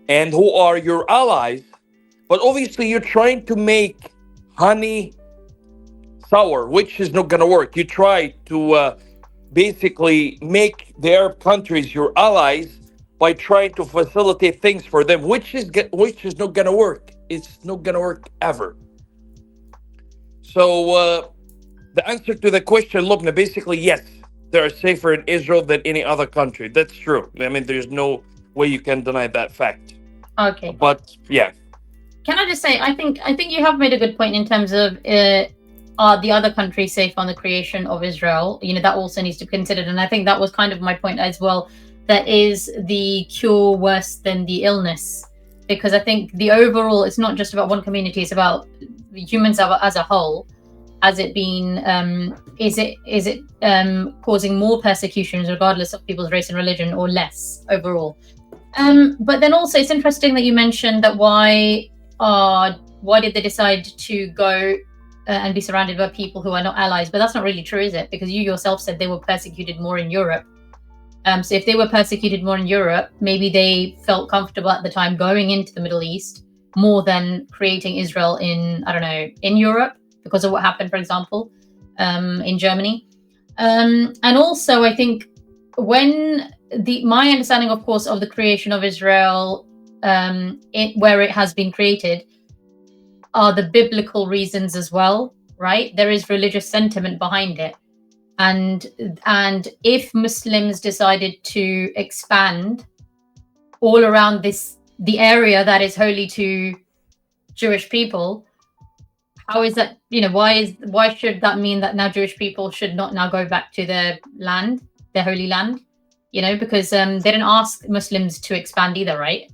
[SPEAKER 3] and who are your allies. But obviously, you're trying to make honey sour, which is not going to work. You try to basically make the Arab countries your allies by trying to facilitate things for them, which is not gonna work. It's not gonna work ever. So the answer to the question, Lubna, basically yes, they are safer in Israel than any other country. That's true. I mean, there's no way you can deny that fact.
[SPEAKER 2] Okay.
[SPEAKER 3] But yeah.
[SPEAKER 2] Can I just say, I think you have made a good point in terms of are the other countries safe on the creation of Israel? That also needs to be considered. And I think that was kind of my point as well. That is the cure worse than the illness? Because I think the overall, it's not just about one community, it's about humans as a whole. Has it been, is it causing more persecutions regardless of people's race and religion, or less overall? But then also it's interesting that you mentioned that why did they decide to go and be surrounded by people who are not allies? But that's not really true, is it? Because you yourself said they were persecuted more in Europe. So if they were persecuted more in Europe, maybe they felt comfortable at the time going into the Middle East more than creating Israel in Europe, because of what happened, for example, in Germany. And also, I think my understanding, of course, of the creation of Israel, where it has been created, are the biblical reasons as well, right? There is religious sentiment behind it. And if Muslims decided to expand all around the area that is holy to Jewish people, how is that? Why should that mean that now Jewish people should not now go back to their land, their holy land? Because they didn't ask Muslims to expand either, right?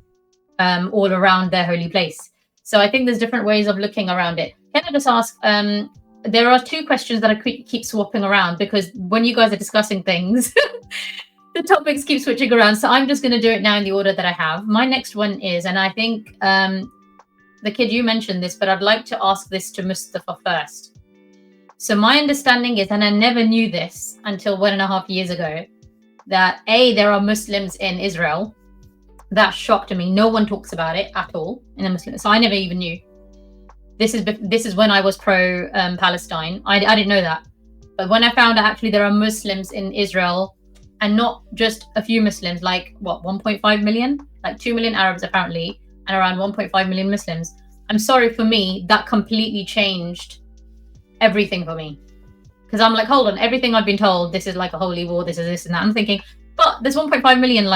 [SPEAKER 2] All around their holy place. So I think there's different ways of looking around it. Can I just ask? There are two questions that I keep swapping around, because when you guys are discussing things, the topics keep switching around. So I'm just going to do it now in the order that I have. My next one is, and I think the kid, you mentioned this, but I'd like to ask this to Mustafa first. So my understanding is, and I never knew this until 1.5 years ago, that there are Muslims in Israel. That shocked me. No one talks about it at all in the Muslim. So I never even knew. This is when I was pro Palestine. I didn't know that. But when I found out actually there are Muslims in Israel, and not just a few Muslims, like 1.5 million, like 2 million Arabs apparently, and around 1.5 million Muslims. I'm sorry, for me, that completely changed everything for me. Because I'm like, hold on, everything I've been told, this is like a holy war, this is this and that. I'm thinking, but there's 1.5 million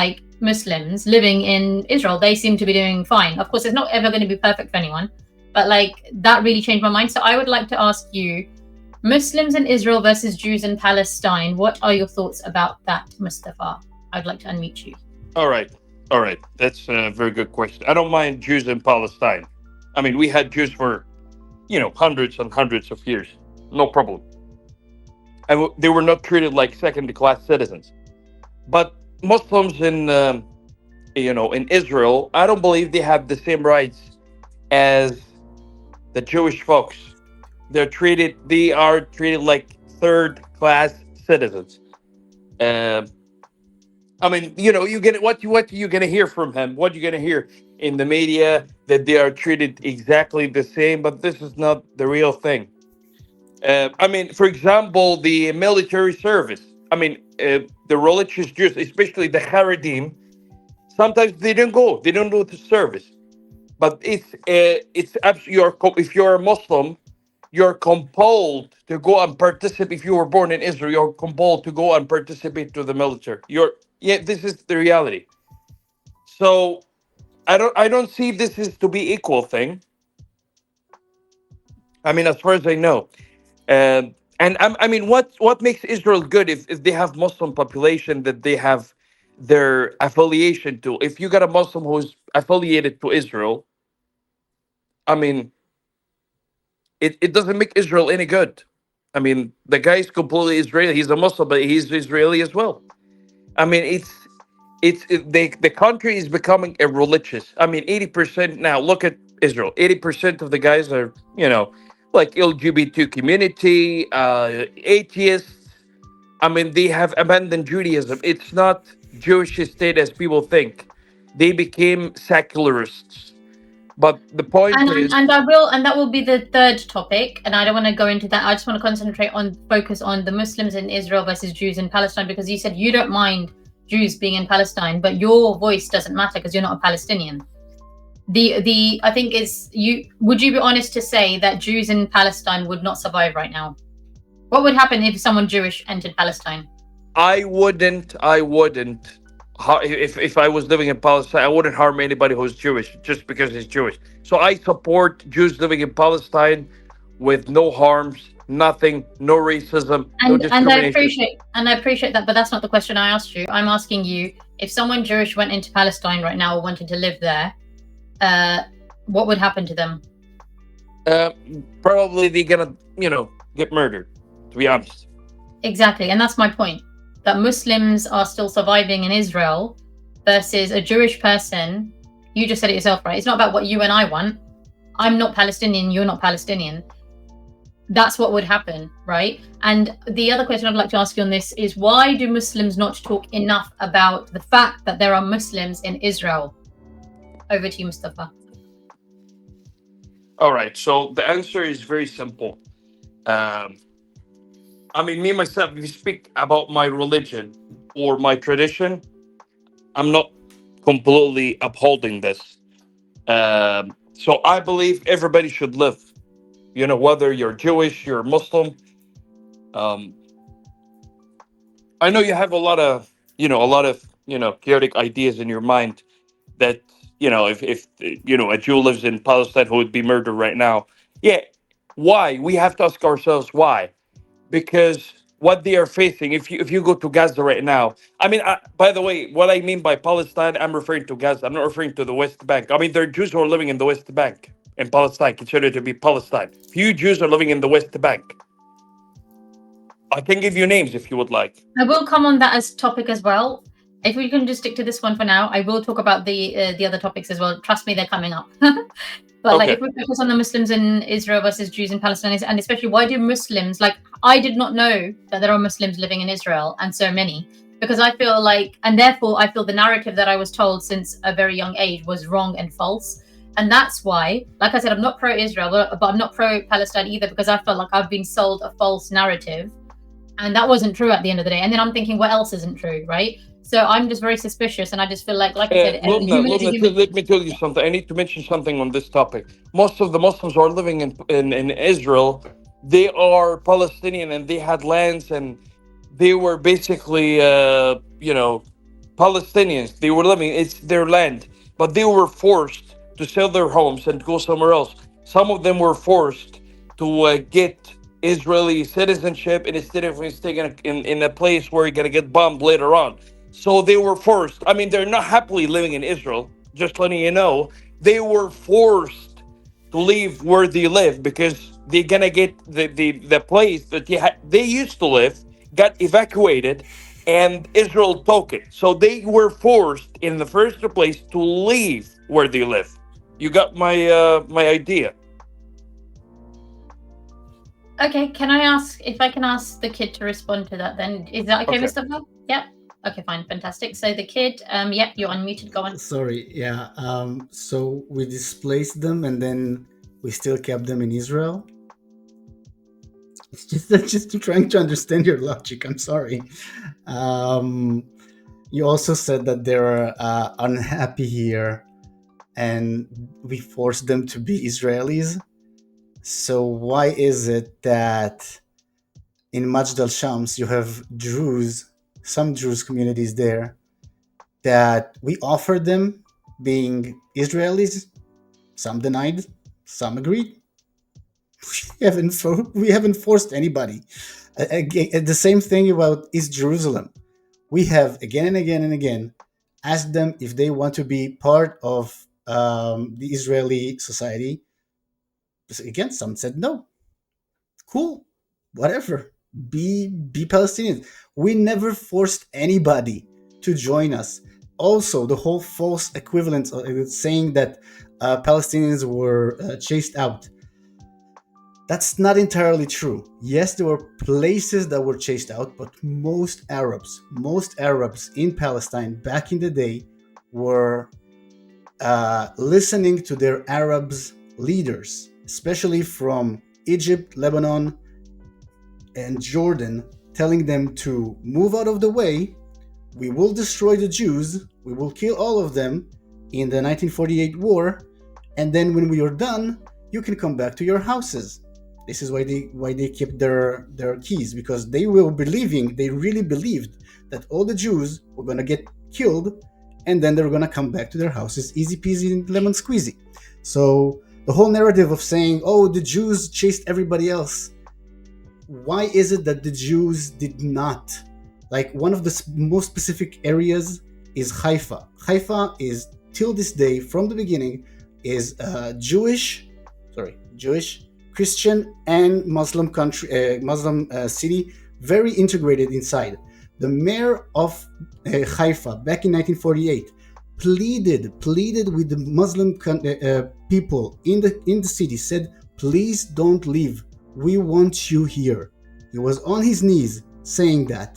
[SPEAKER 2] Muslims living in Israel. They seem to be doing fine. Of course, it's not ever going to be perfect for anyone, but like that really changed my mind. So I would like to ask you, Muslims in Israel versus Jews in Palestine. What are your thoughts about that, Mustafa? I'd like to unmute you.
[SPEAKER 3] All right. All right. That's a very good question. I don't mind Jews in Palestine. I mean, we had Jews for, hundreds and hundreds of years. No problem. And they were not treated like second-class citizens. But Muslims in Israel, I don't believe they have the same rights as the Jewish folks. They are treated like third-class citizens. Um, I mean, you get what you're gonna hear from him. What you're gonna hear in the media that they are treated exactly the same, but this is not the real thing. I mean, for example, the military service. I mean, the religious Jews, especially the Haredim, sometimes they don't go. They don't do the service. But if you're a Muslim, you're compelled to go and participate. If you were born in Israel, you're compelled to go and participate to the military. This is the reality. So I don't see this is to be equal thing. I mean, as far as I know, I mean, what makes Israel good if they have Muslim population that they have their affiliation to? If you got a Muslim who's affiliated to Israel, I mean, it doesn't make Israel any good. I mean, the guy is completely Israeli. He's a Muslim, but he's Israeli as well. I mean, the country is becoming a religious. I mean, 80% now. Look at Israel. 80% of the guys are like LGBT community, atheists. I mean, they have abandoned Judaism. It's not Jewish state as people think. They became secularists. But the point is,
[SPEAKER 2] And that will be the third topic. And I don't want to go into that. I just want to focus on the Muslims in Israel versus Jews in Palestine, because you said you don't mind Jews being in Palestine, but your voice doesn't matter because you're not a Palestinian. I think would you be honest to say that Jews in Palestine would not survive right now? What would happen if someone Jewish entered Palestine?
[SPEAKER 3] I wouldn't. If I was living in Palestine, I wouldn't harm anybody who's Jewish just because he's Jewish. So I support Jews living in Palestine with no harms, nothing, no racism, no discrimination.
[SPEAKER 2] And I appreciate that, but that's not the question I asked you. I'm asking you, if someone Jewish went into Palestine right now or wanted to live there, what would happen to them?
[SPEAKER 3] Probably they're gonna, get murdered, to be honest.
[SPEAKER 2] Exactly, and that's my point. That Muslims are still surviving in Israel versus a Jewish person. You just said it yourself, right? It's not about what you and I want. I'm not Palestinian, you're not Palestinian. That's what would happen, right? And the other question I'd like to ask you on this is, why do Muslims not talk enough about the fact that there are Muslims in Israel? Over to you, Mustafa.
[SPEAKER 3] All right, so the answer is very simple. I mean, me myself, if you speak about my religion or my tradition, I'm not completely upholding this. So I believe everybody should live. Whether you're Jewish, you're Muslim. Um, I know you have chaotic ideas in your mind that if a Jew lives in Palestine who would be murdered right now. Yeah, why? We have to ask ourselves why. Because what they are facing, if you go to Gaza right now, I mean, by the way, what I mean by Palestine, I'm referring to Gaza. I'm not referring to the West Bank. I mean, there are Jews who are living in the West Bank in Palestine, considered to be Palestine. Few Jews are living in the West Bank. I can give you names if you would like.
[SPEAKER 2] I will come on that as topic as well. If we can just stick to this one for now, I will talk about the other topics as well. Trust me, they're coming up. But
[SPEAKER 3] Okay.
[SPEAKER 2] if we focus on the Muslims in Israel versus Jews in Palestine, and especially why do Muslims, I did not know that there are Muslims living in Israel, and so many, because I feel and therefore I feel the narrative that I was told since a very young age was wrong and false. And that's why, like I said, I'm not pro-Israel, but I'm not pro-Palestine either, because I felt like I've been sold a false narrative. And that wasn't true at the end of the day. And then I'm thinking, what else isn't true, right? So I'm just very suspicious, and I just feel like I said,
[SPEAKER 3] Lubna, let me tell you something. I need to mention something on this topic. Most of the Muslims who are living in Israel, they are Palestinian, and they had lands, and they were basically, Palestinians, they were living, it's their land, but they were forced to sell their homes and go somewhere else. Some of them were forced to get Israeli citizenship, and instead of staying in a place where you're going to get bombed later on. So they were forced. I mean, they're not happily living in Israel, just letting you know. They were forced to leave where they live because they're gonna get the place that they used to live got evacuated, and Israel took it. So they were forced in the first place to leave where they live. You got my idea.
[SPEAKER 2] Okay, can I ask if I can ask the kid to respond to that then? Is that okay,
[SPEAKER 3] Okay.
[SPEAKER 2] Mustafa? Yeah. Okay, fine, fantastic. So the kid, yeah, you're unmuted. Go on.
[SPEAKER 1] Sorry, yeah. So we displaced them, and then we still kept them in Israel. It's just trying to understand your logic. I'm sorry. Um, you also said that they're unhappy here, and we forced them to be Israelis. So why is it that in Majd al-Shams you have Druze, some Druze communities there, that we offered them being Israelis? Some denied, some agreed. We haven't forced anybody. Again, the same thing about East Jerusalem. We have again and again and again asked them if they want to be part of the Israeli society. Again, some said no. Cool, whatever. Be Palestinians. We never forced anybody to join us. Also, the whole false equivalence of saying that Palestinians were chased out. That's not entirely true. Yes, there were places that were chased out, but most Arabs in Palestine back in the day were listening to their Arabs leaders, especially from Egypt, Lebanon, and Jordan, telling them to move out of the way. We will destroy the Jews. We will kill all of them in the 1948 war, and then when we are done, you can come back to your houses. This is why they keep their keys, because they really believed that all the Jews were gonna get killed, and then they're gonna come back to their houses, easy peasy lemon squeezy. So the whole narrative of saying, "Oh, the Jews chased everybody else," why is it that the Jews did not? Like, one of the most specific areas is Haifa. Haifa is, till this day, from the beginning, is Jewish, Christian, and Muslim country, Muslim city, very integrated inside. The mayor of Haifa back in 1948 pleaded with the Muslim people in the city, said, "Please don't leave. We want you here." He was on his knees saying that,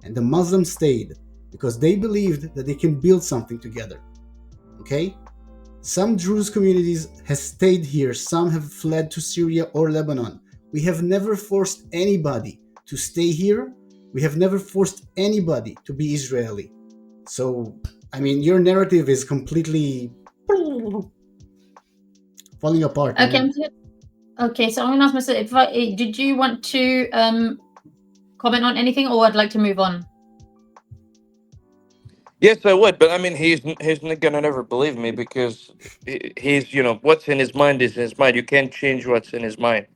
[SPEAKER 1] and the Muslims stayed because they believed that they can build something together. Okay? Some Druze communities have stayed here, some have fled to Syria or Lebanon. We have never forced anybody to stay here. We have never forced anybody to be Israeli. So, I mean, your narrative is completely falling apart.
[SPEAKER 2] Okay,
[SPEAKER 1] Man.
[SPEAKER 2] okay. So I'm going to ask myself, did you want to comment on anything, or I'd like to move on?
[SPEAKER 3] Yes, I would, but I mean, he's not gonna never believe me because he's what's in his mind is in his mind. You can't change what's in his mind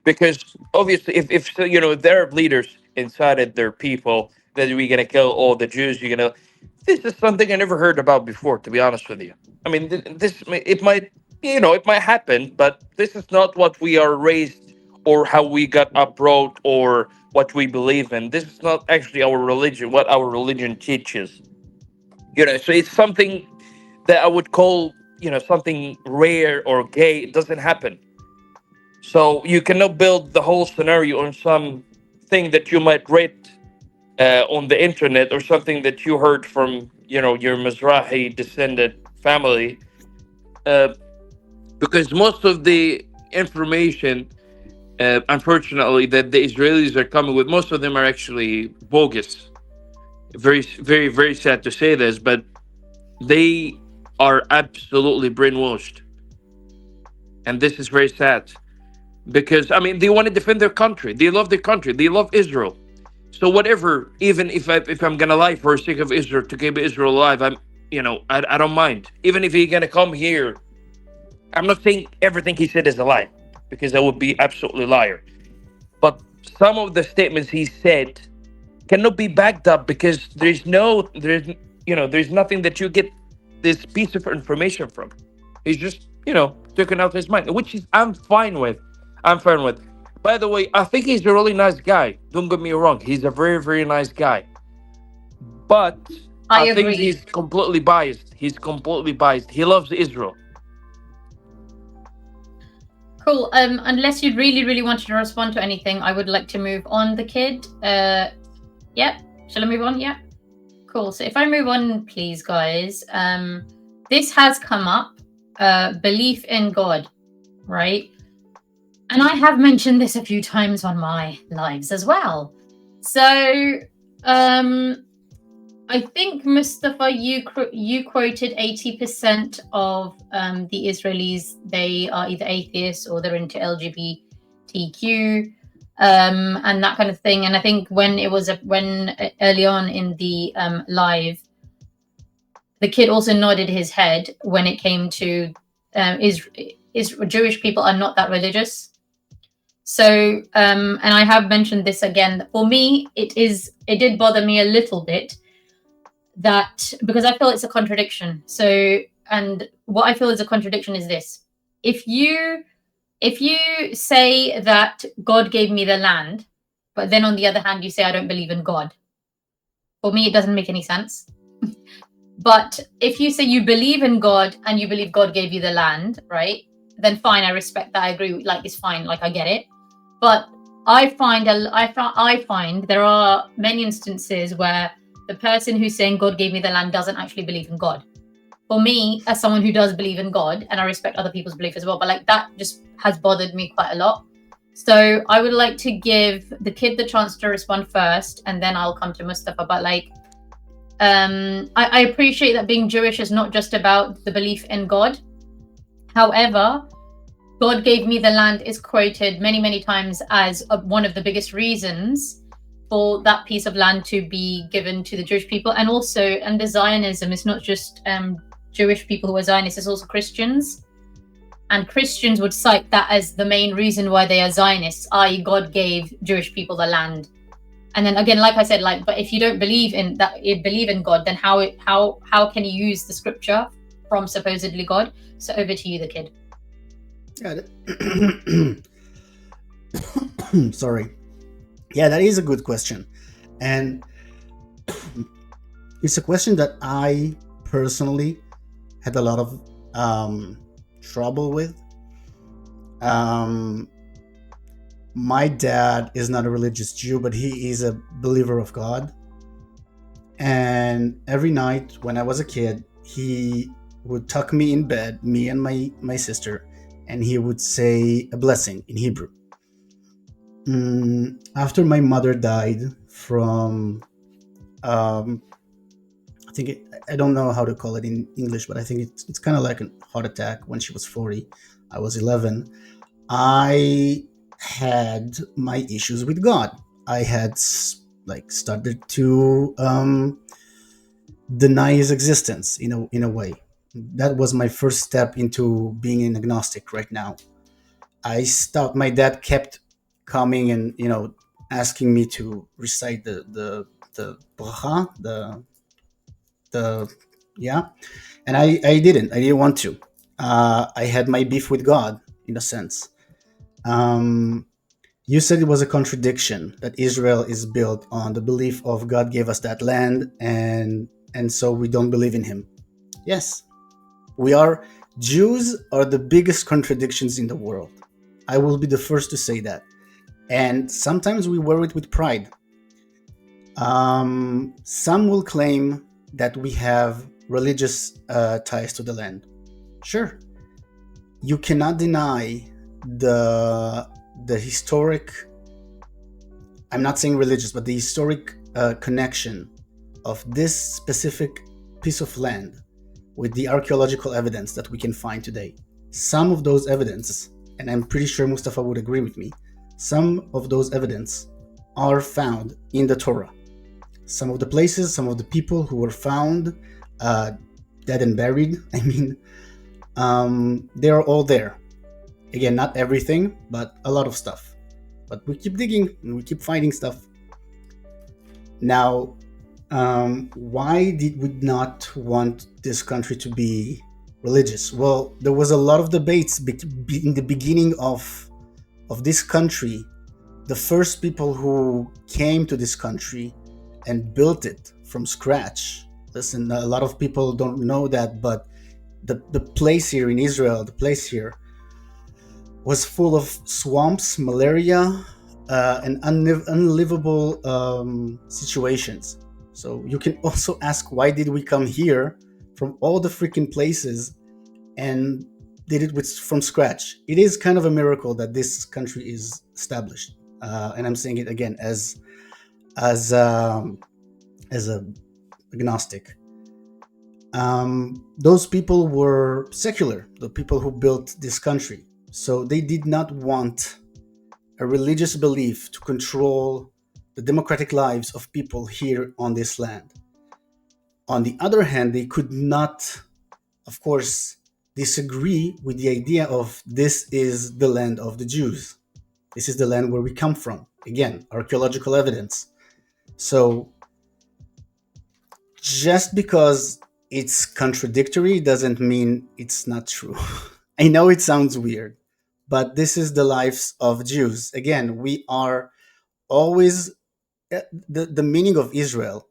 [SPEAKER 3] because obviously, if so, if there are leaders inside of their people that we're gonna kill all the Jews, this is something I never heard about before. To be honest with you, I mean, it might it might happen, but this is not what we are raised or how we got abroad or what we believe in. This is not actually our religion. What our religion teaches. So it's something that I would call something rare or gay. It doesn't happen. So you cannot build the whole scenario on some thing that you might read on the internet or something that you heard from your Mizrahi descended family, uh, because most of the information, unfortunately, that the Israelis are coming with, most of them are actually bogus. Very, very, very sad to say this, but they are absolutely brainwashed, and this is very sad because I mean they want to defend their country. They love their country. They love Israel. So whatever, even if I'm gonna lie for the sake of Israel to keep Israel alive, I don't mind. Even if he's gonna come here, I'm not saying everything he said is a lie, because that would be absolutely liar. But some of the statements he said cannot be backed up, because there's nothing that you get this piece of information from. He's just taking out his mind, which is I'm fine with. I'm fine with. By the way, I think he's a really nice guy. Don't get me wrong. He's a very, very nice guy. But
[SPEAKER 2] I
[SPEAKER 3] I think
[SPEAKER 2] agree.
[SPEAKER 3] he's completely biased. He's completely biased. He loves Israel.
[SPEAKER 2] Cool. Unless you really, really wanted to respond to anything, I would like to move on. The kid. Yep. Shall I move on? Yep. Cool. So if I move on, please, guys. This has come up. Belief in God, right? And I have mentioned this a few times on my lives as well. So, I think, Mustafa, you quoted 80% of the Israelis, they are either atheists or they're into LGBTQ and that kind of thing. And I think when early on in the live, the kid also nodded his head when it came to Jewish people are not that religious. So, and I have mentioned this again. For me, it did bother me a little bit, that because I feel it's a contradiction. So, and what I feel is a contradiction is this: if you say that God gave me the land, but then on the other hand you say I don't believe in God, for me it doesn't make any sense. But if you say you believe in God and you believe God gave you the land, right, then fine, I respect that. I agree. Like, it's fine. Like, I get it. But I find there are many instances where the person who's saying God gave me the land doesn't actually believe in God. For me, as someone who does believe in God, and I respect other people's belief as well, but like that just has bothered me quite a lot. So I would like to give the kid the chance to respond first, and then I'll come to Mustafa. But like, I appreciate that being Jewish is not just about the belief in God. However, God gave me the land is quoted many, many times as one of the biggest reasons for that piece of land to be given to the Jewish people. And also under Zionism, it's not just Jewish people who are Zionists, it's also Christians. And Christians would cite that as the main reason why they are Zionists, i.e. God gave Jewish people the land. And then again, like I said, like, but if you don't believe in that, you believe in God, then how can you use the scripture from supposedly God? So over to you, the kid.
[SPEAKER 1] Yeah, sorry. Yeah, that is a good question, and it's a question that I personally had a lot of trouble with. My dad is not a religious Jew, but he is a believer of God. And every night when I was a kid, he would tuck me in bed, me and my sister, and he would say a blessing in Hebrew. After my mother died from, I don't know how to call it in English, but I think it's kind of like a heart attack when she was 40. I was 11. I had my issues with God. I had started to deny his existence in a way. That was my first step into being an agnostic. Right now, I stopped. My dad kept coming and asking me to recite the bracha, the yeah, and I didn't want to. I had my beef with God in a sense. You said it was a contradiction that Israel is built on the belief of God gave us that land, and so we don't believe in him. Yes, we are. Jews are the biggest contradictions in the world. I will be the first to say that. And sometimes we wear it with pride. Some will claim that we have religious ties to the land. Sure. You cannot deny the historic, I'm not saying religious, but the historic connection of this specific piece of land with the archaeological evidence that we can find today. Some of those evidence, and I'm pretty sure Mustafa would agree with me, some of those evidence are found in the Torah. Some of the places, some of the people who were found dead and buried, I mean, they are all there. Again, not everything, but a lot of stuff. But we keep digging and we keep finding stuff. Now, why did we not want this country to be religious? Well, there was a lot of debates in the beginning of this country. The first people who came to this country and built it from scratch. Listen, a lot of people don't know that, but the place here in Israel, the place here, was full of swamps, malaria, and unlivable situations. So you can also ask, why did we come here from all the freaking places and did it from scratch? It is kind of a miracle that this country is established, and I'm saying it again as a agnostic. Those people were secular, the people who built this country. So they did not want a religious belief to control the democratic lives of people here on this land. On the other hand, they could not, of course, disagree with the idea of this is the land of the Jews. This is the land where we come from. Again, archaeological evidence. So just because it's contradictory doesn't mean it's not true. I know it sounds weird, but this is the lives of Jews. Again, we are always the meaning of Israel.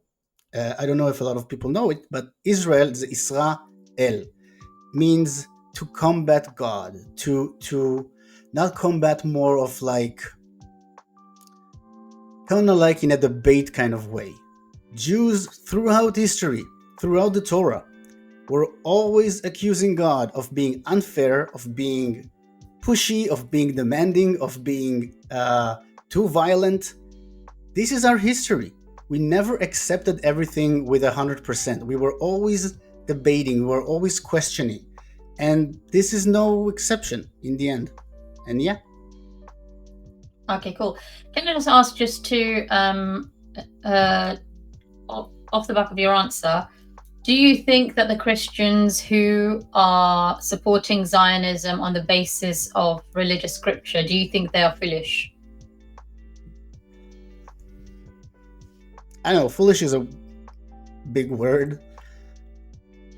[SPEAKER 1] I don't know if a lot of people know it, but Israel, the Israel, means to combat God, to not combat more of like, kind of like in a debate kind of way. Jews throughout history, throughout the Torah, were always accusing God of being unfair, of being pushy, of being demanding, of being too violent. This is our history. We never accepted everything with 100%. We were always debating, we were always questioning. And this is no exception in the end. And yeah.
[SPEAKER 2] Okay, cool. Can I just ask, just to off the back of your answer, do you think that the Christians who are supporting Zionism on the basis of religious scripture, do you think they are foolish?
[SPEAKER 1] I know, foolish is a big word.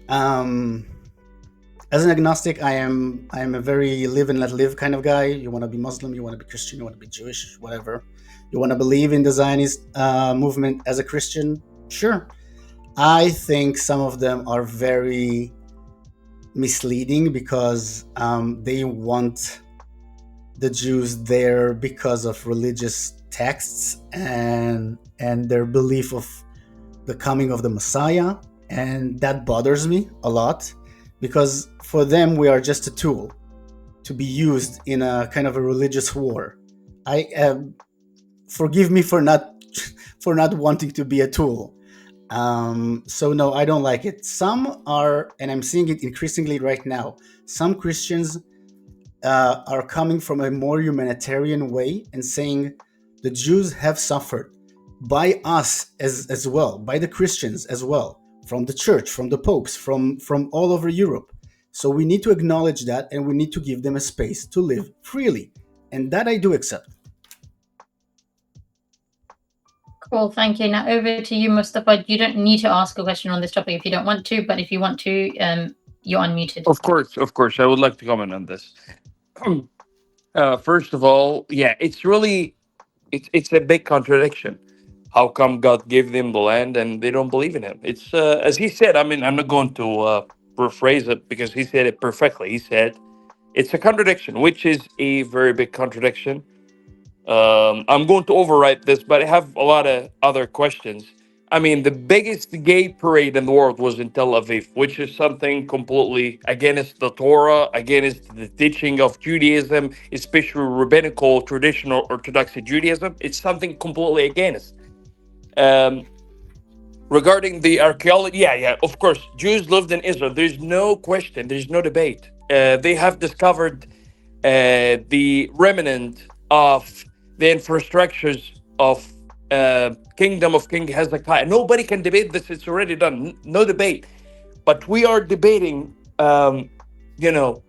[SPEAKER 1] As an agnostic, I am a very live and let live kind of guy. You want to be Muslim, you want to be Christian, you want to be Jewish, whatever. You want to believe in the Zionist movement as a Christian? Sure. I think some of them are very misleading because they want the Jews there because of religious texts and their belief of the coming of the Messiah, and that bothers me a lot because for them we are just a tool to be used in a kind of a religious war. Forgive me for not wanting to be a tool. So no, I don't like it. Some are, and I'm seeing it increasingly right now, some Christians are coming from a more humanitarian way and saying the Jews have suffered by us as well, by the Christians as well, from the church, from the popes, from all over Europe. So we need to acknowledge that, and we need to give them a space to live freely, and that I do accept.
[SPEAKER 2] Cool, thank you. Now over to you, Mustafa. You don't need to ask a question on this topic if you don't want to, but if you want to, you're unmuted.
[SPEAKER 3] Of course, I would like to comment on this. First of all, yeah, it's a big contradiction. How come God gave them the land and they don't believe in Him? It's as He said. I mean, I'm not going to rephrase it because He said it perfectly. He said it's a contradiction, which is a very big contradiction. I'm going to overwrite this, but I have a lot of other questions. I mean, the biggest gay parade in the world was in Tel Aviv, which is something completely against the Torah, against the teaching of Judaism, especially rabbinical, traditional Orthodox Judaism. It's something completely against. Um, Regarding the archaeology, yeah, of course, Jews lived in Israel. There's no question, there's no debate. They have discovered the remnant of the infrastructures of kingdom of King Hezekiah. Nobody can debate this. It's already done. No debate. But we are debating, you know,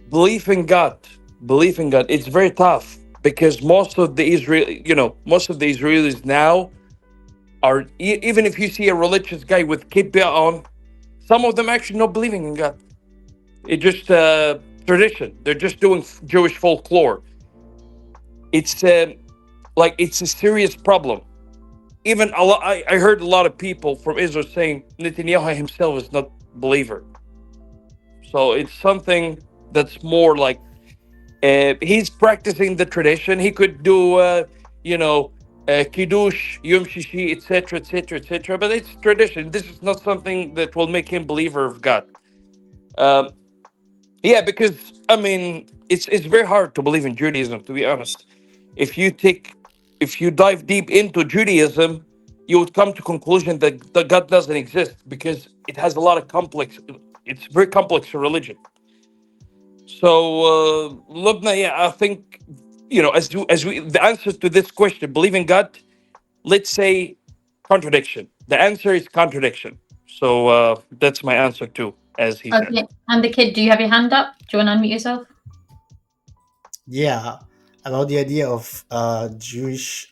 [SPEAKER 3] belief in God. Belief in God. It's very tough because most of the Israelis now are, even if you see a religious guy with kippah on, some of them actually not believing in God. It's just tradition. They're just doing Jewish folklore. It's it's a serious problem. Even a lot, I heard a lot of people from Israel saying Netanyahu himself is not believer. So it's something that's more like he's practicing the tradition. He could do, kiddush, yom shishi, etc., etc., etc. But it's tradition. This is not something that will make him believer of God. Um, yeah, because I mean, it's very hard to believe in Judaism, to be honest. If you take, if you dive deep into Judaism, you would come to conclusion that God doesn't exist because it has a lot of complex. It's very complex religion. So, Lubna, yeah, I think as we the answer to this question, believe in God. Let's say contradiction. The answer is contradiction. So that's my answer too, as he said.
[SPEAKER 2] Okay. And the kid, do you have your hand up? Do you want to unmute yourself?
[SPEAKER 1] Yeah, about the idea of Jewish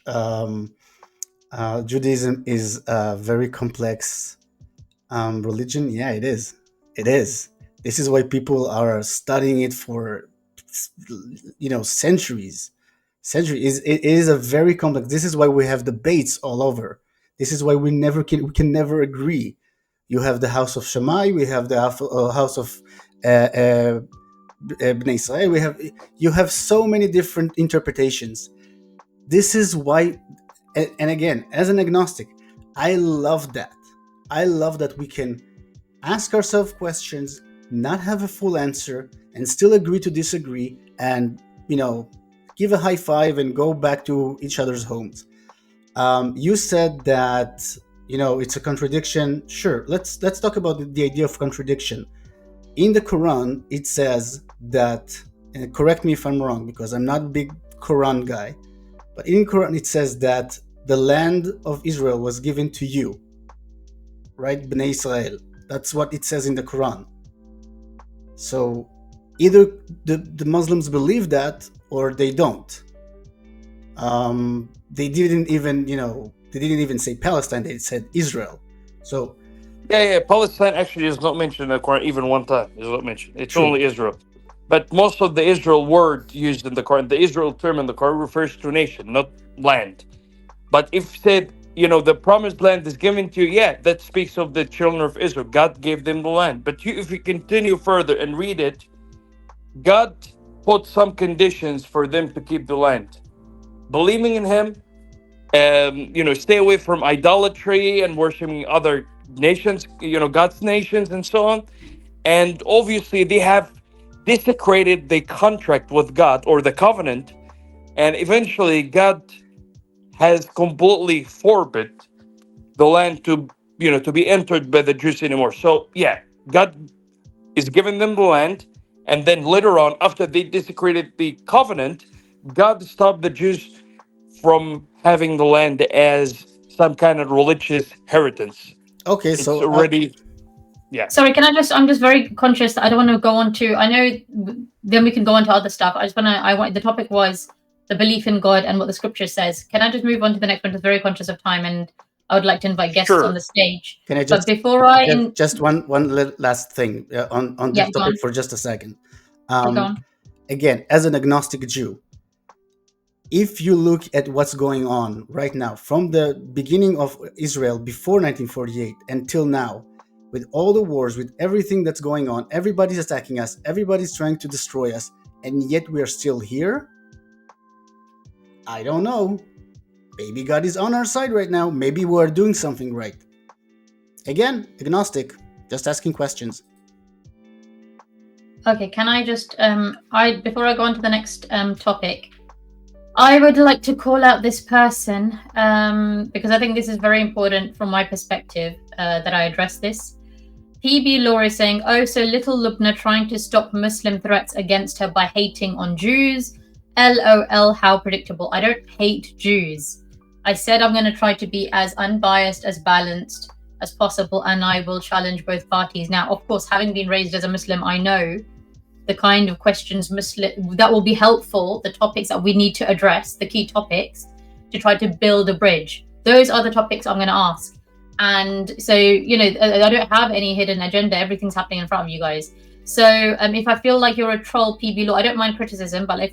[SPEAKER 1] Judaism is a very complex religion. Yeah, it is. It is. This is why people are studying it for centuries. Centuries. It is a very complex. This is why we have debates all over. This is why we can never agree. You have the house of Shammai. We have the house of Bnei Israel. You have so many different interpretations. This is why, and again, as an agnostic, I love that. I love that we can ask ourselves questions, not have a full answer, and still agree to disagree, and give a high five and go back to each other's homes. You said that it's a contradiction. Sure, let's talk about the idea of contradiction. In the Quran, it says that, and correct me if I'm wrong because I'm not a big Quran guy, but in Quran it says that the land of Israel was given to you, right? Bnei Israel. That's what it says in the Quran. So either the Muslims believe that or they don't. They didn't even say Palestine. They said Israel. So
[SPEAKER 3] Yeah. Palestine actually is not mentioned in the Quran even one time. It's not mentioned. It's
[SPEAKER 1] true.
[SPEAKER 3] only Israel. But most of the Israel word used in the Quran, the Israel term in the Quran refers to nation, not land. But if said, the promised land is given to you, yeah, that speaks of the children of Israel. God gave them the land. But if you continue further and read it, God put some conditions for them to keep the land. Believing in Him, stay away from idolatry and worshiping other nations, God's nations and so on. And obviously, they have desecrated the contract with God or the covenant. And eventually, God has completely forbid the land to be entered by the Jews anymore. So yeah, God is giving them the land, and then later on, after they desecrated the covenant, God stopped the Jews from having the land as some kind of religious inheritance.
[SPEAKER 1] Okay,
[SPEAKER 3] It's
[SPEAKER 1] so
[SPEAKER 3] already, yeah.
[SPEAKER 2] Sorry, I'm just very conscious that I don't want to go on to, I know then we can go on to other stuff. The topic was the belief in God and what the scripture says. Can I just move on to the next one? I'm just very conscious of time and I would like to invite guests
[SPEAKER 3] Sure.
[SPEAKER 2] on the stage.
[SPEAKER 1] can I just
[SPEAKER 2] But before I...
[SPEAKER 1] just one last thing on this topic for just a second.
[SPEAKER 2] Go on.
[SPEAKER 1] Again, as an agnostic Jew, if you look at what's going on right now, from the beginning of Israel before 1948 until now, with all the wars, with everything that's going on, everybody's attacking us, everybody's trying to destroy us, and yet we are still here? I don't know. Maybe God is on our side right now. Maybe we are doing something right. Again, agnostic, just asking questions.
[SPEAKER 2] Okay, can I just before I go on to the next topic, I would like to call out this person because I think this is very important from my perspective that I address this. PB Law is saying, oh, so little Lubna trying to stop Muslim threats against her by hating on Jews. LOL, how predictable. I don't hate Jews. I said I'm going to try to be as unbiased, as balanced as possible, and I will challenge both parties. Now, of course, having been raised as a Muslim, I know the kind of questions that will be helpful, the topics that we need to address, the key topics, to try to build a bridge. Those are the topics I'm going to ask. And so, I don't have any hidden agenda. Everything's happening in front of you guys. So if I feel like you're a troll, PB Law, I don't mind criticism, but if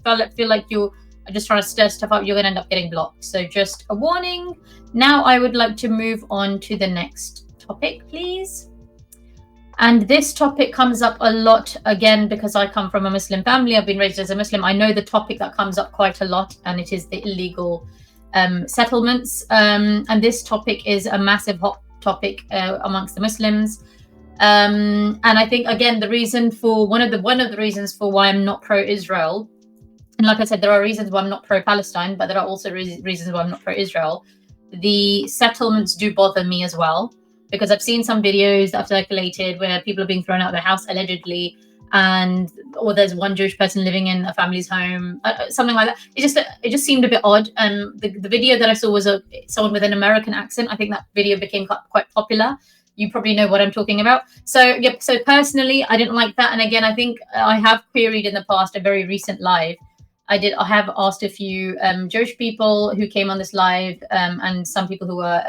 [SPEAKER 2] I feel like you are just trying to stir stuff up, you're going to end up getting blocked. So just a warning. Now I would like to move on to the next topic, please. And this topic comes up a lot, again, because I come from a Muslim family. I've been raised as a Muslim. I know the topic that comes up quite a lot, and it is the illegal settlements. And this topic is a massive hot topic amongst the Muslims. And I think, again, one of the reasons for why I'm not pro-Israel, and like I said, there are reasons why I'm not pro-Palestine, but there are also reasons why I'm not pro-Israel. The settlements do bother me as well, because I've seen some videos that have circulated where people are being thrown out of their house allegedly, or there's one Jewish person living in a family's home, something like that. It just seemed a bit odd. And the video that I saw was someone with an American accent. I think that video became quite popular. You probably know what I'm talking about. So personally, I didn't like that. And again, I think I have queried in the past, a very recent live. I have asked a few Jewish people who came on this live, and some people who were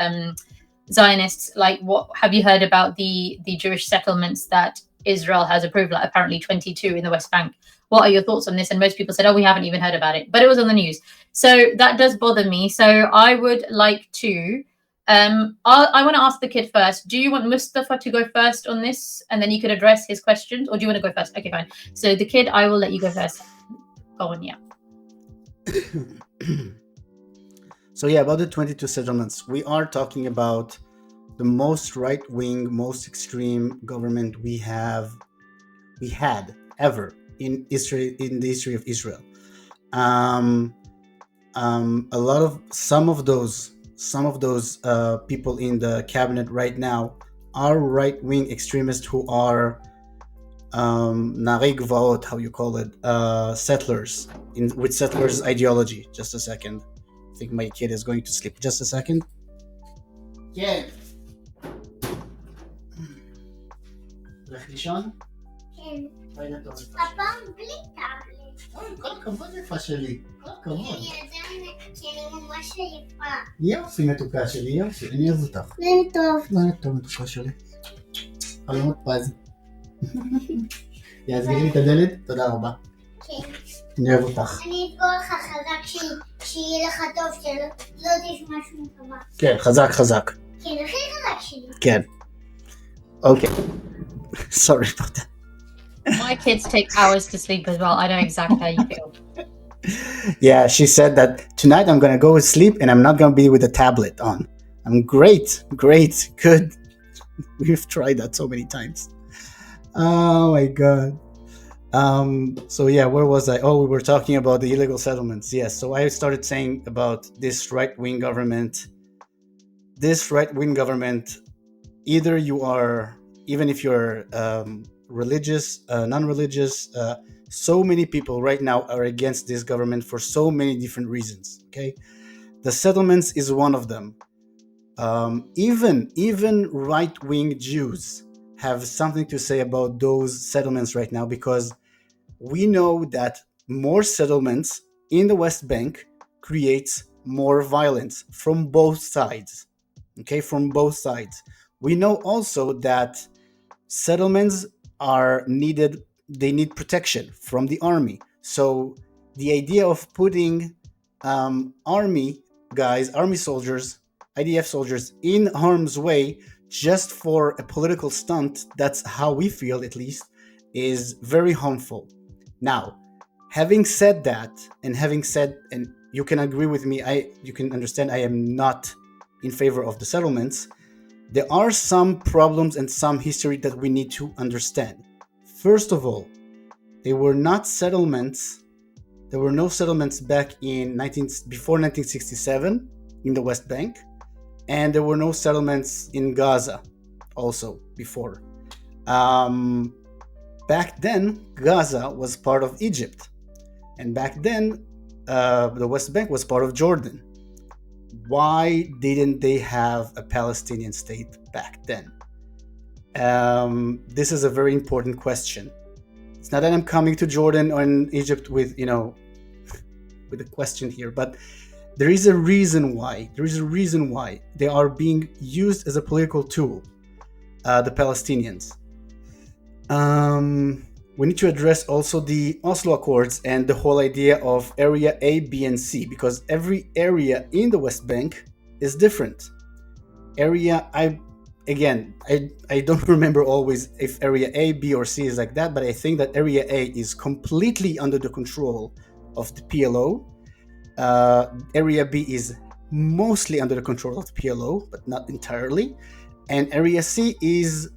[SPEAKER 2] Zionists, like, what have you heard about the Jewish settlements that Israel has approved, like apparently 22 in the West Bank? What are your thoughts on this? And most people said, oh, we haven't even heard about it, but it was on the news. So that does bother me. So I would like to, I want to ask the kid first. Do you want Mustafa to go first on this, and then you could address his questions, or do you want to go first? Okay, fine. So the kid, I will let you go first. Go on, yeah.
[SPEAKER 1] So yeah, about the 22 settlements, we are talking about the most right-wing, most extreme government we had ever in Israel, in the history of Israel. Some of those people in the cabinet right now are right-wing extremists who are Nari Gvaot, how you call it, settlers with settlers ideology. Just a second. I think my kid is going to sleep. Just a second. Yeah. הולך לישון?
[SPEAKER 4] כן.
[SPEAKER 1] בואי נתור יפה שלי.
[SPEAKER 4] הפעם בלי טאבלט.
[SPEAKER 1] אוי, כל הכבוד יפה שלי. כל הכבוד.
[SPEAKER 4] אני עדיין, כי אני ממש עייפה.
[SPEAKER 1] יופי מתוקה שלי, יופי. אני אוהב אותך.
[SPEAKER 4] לילה טוב.
[SPEAKER 1] לילה טוב מתוקה שלי. חלומות פז. אז סגרי לי את הדלת, תודה רבה.
[SPEAKER 4] כן.
[SPEAKER 1] אני אוהב אותך.
[SPEAKER 4] אני אתגור לך חזק שיהיה לך טוב, שלא תשמע שום דבר.
[SPEAKER 1] כן, חזק חזק.
[SPEAKER 4] כן, הכי חזק שלי.
[SPEAKER 1] כן. אוקיי. Sorry about that.
[SPEAKER 2] My kids take hours to sleep as well. I know exactly how you feel.
[SPEAKER 1] Yeah, she said that tonight I'm going to go to sleep and I'm not going to be with the tablet on. I'm great, good. We've tried that so many times. Oh my God. So yeah, where was I? Oh, we were talking about the illegal settlements. Yes. So I started saying about this right-wing government. This right-wing government, either you are, even if you're religious, non-religious, so many people right now are against this government for so many different reasons. Okay, the settlements is one of them. Even right-wing Jews have something to say about those settlements right now, because we know that more settlements in the West Bank creates more violence from both sides. Okay, from both sides. We know also that settlements are needed, they need protection from the army. So the idea of putting army soldiers, IDF soldiers in harm's way just for a political stunt, that's how we feel at least, is very harmful. Now, having said that, and you can agree with me, you can understand I am not in favor of the settlements. There are some problems and some history that we need to understand. First of all, they were not settlements. There were no settlements back before 1967 in the West Bank, and there were no settlements in Gaza also before. Back then, Gaza was part of Egypt, and back then, the West Bank was part of Jordan. why didn't they have a Palestinian state back then? This is a very important question. It's not that I'm coming to Jordan or in Egypt with, with a question here, but there is a reason why. There is a reason why they are being used as a political tool, the Palestinians. We need to address also the Oslo Accords and the whole idea of Area A, B, and C, because every area in the West Bank is different. I don't remember always if Area A, B, or C is like that, but I think that Area A is completely under the control of the PLO. Area B is mostly under the control of the PLO, but not entirely. And Area C is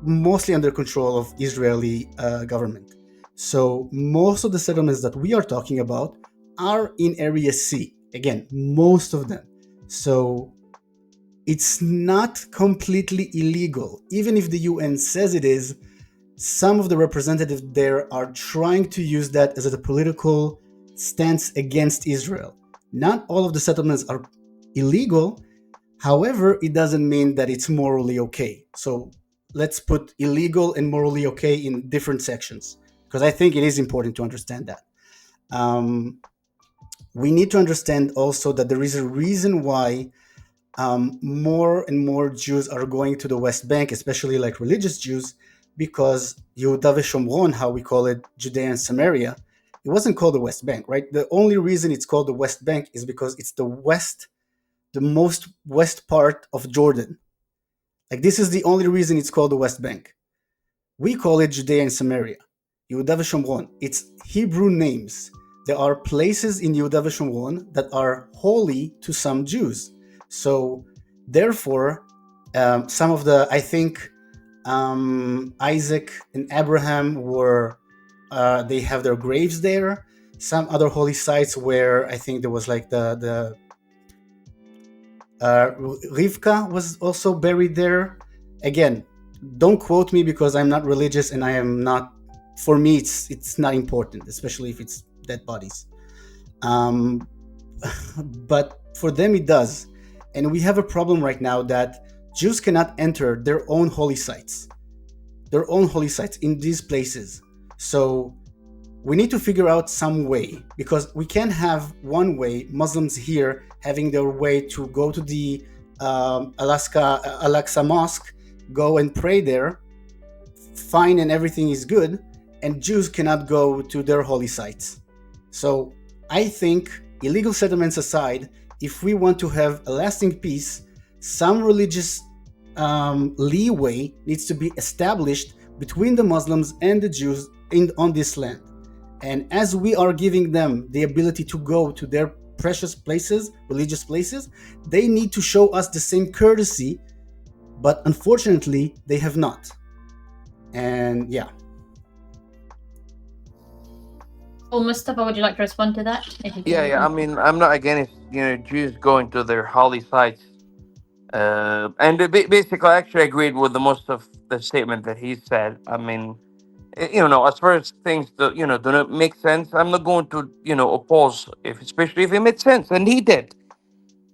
[SPEAKER 1] mostly under control of Israeli government. So most of the settlements that we are talking about are in Area C. Again, most of them. So it's not completely illegal. Even if the UN says it is, some of the representatives there are trying to use that as a political stance against Israel. Not all of the settlements are illegal. However, it doesn't mean that it's morally okay. So let's put illegal and morally okay in different sections, because I think it is important to understand that. We need to understand also that there is a reason why more and more Jews are going to the West Bank, especially like religious Jews, because Yehuda v'Shomron, how we call it, Judea and Samaria, it wasn't called the West Bank, right? The only reason it's called the West Bank is because it's the most west part of Jordan. Like, this is the only reason it's called the West Bank. We call it Judea and Samaria, Yehuda v'Shomron. It's Hebrew names. There are places in Yehuda v'Shomron that are holy to some Jews. So, therefore, some of the, I think, Isaac and Abraham were, they have their graves there. Some other holy sites where I think there was like the Rivka was also buried there. Again, don't quote me because I'm not religious and I am not. For me, it's not important, especially if it's dead bodies. But for them, it does. And we have a problem right now that Jews cannot enter their own holy sites in these places. So we need to figure out some way, because we can't have one way Muslims here having their way to go to the Al-Aqsa Mosque, go and pray there, fine, and everything is good, and Jews cannot go to their holy sites. So I think, illegal settlements aside, if we want to have a lasting peace, some religious leeway needs to be established between the Muslims and the Jews on this land. And as we are giving them the ability to go to their precious places, religious places, they need to show us the same courtesy, but unfortunately, they have not. And yeah.
[SPEAKER 2] Well, Mustafa, would you like to respond to that?
[SPEAKER 3] Yeah. I mean, I'm not against Jews going to their holy sites. And basically, I actually agreed with the most of the statement that he said. I mean, as far as things that do not make sense, I'm not going to oppose, if especially if it made sense, and he did.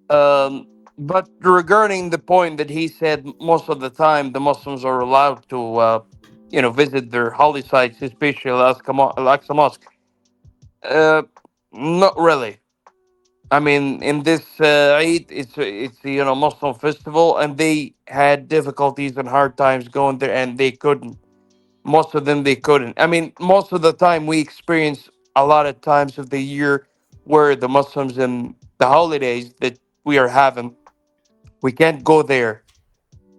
[SPEAKER 3] But regarding the point that he said, most of the time the Muslims are allowed to visit their holy sites, especially Al-Aqsa Mosque. Uh, Not really. I mean, in this Eid, it's Muslim festival, and they had difficulties and hard times going there, and they couldn't. Most of them they couldn't. I mean, most of the time we experience a lot of times of the year where the Muslims in the holidays that we are having, we can't go there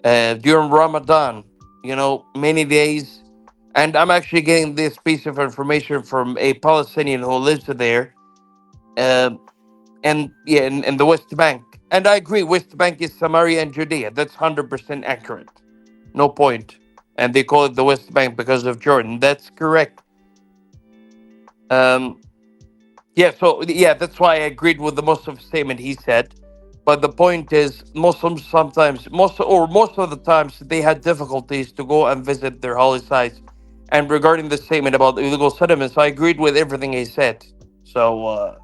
[SPEAKER 3] during Ramadan. Many days, and I'm actually getting this piece of information from a Palestinian who lives there. Uh, and yeah, in the West Bank. And I agree, West Bank is Samaria and Judea. That's 100% accurate. No point. And they call it the West Bank because of Jordan. That's correct. Um, yeah, that's why I agreed with the Muslim statement he said. But the point is, Muslims sometimes, most of the times, they had difficulties to go and visit their holy sites. And regarding the statement about illegal settlements, I agreed with everything he said. So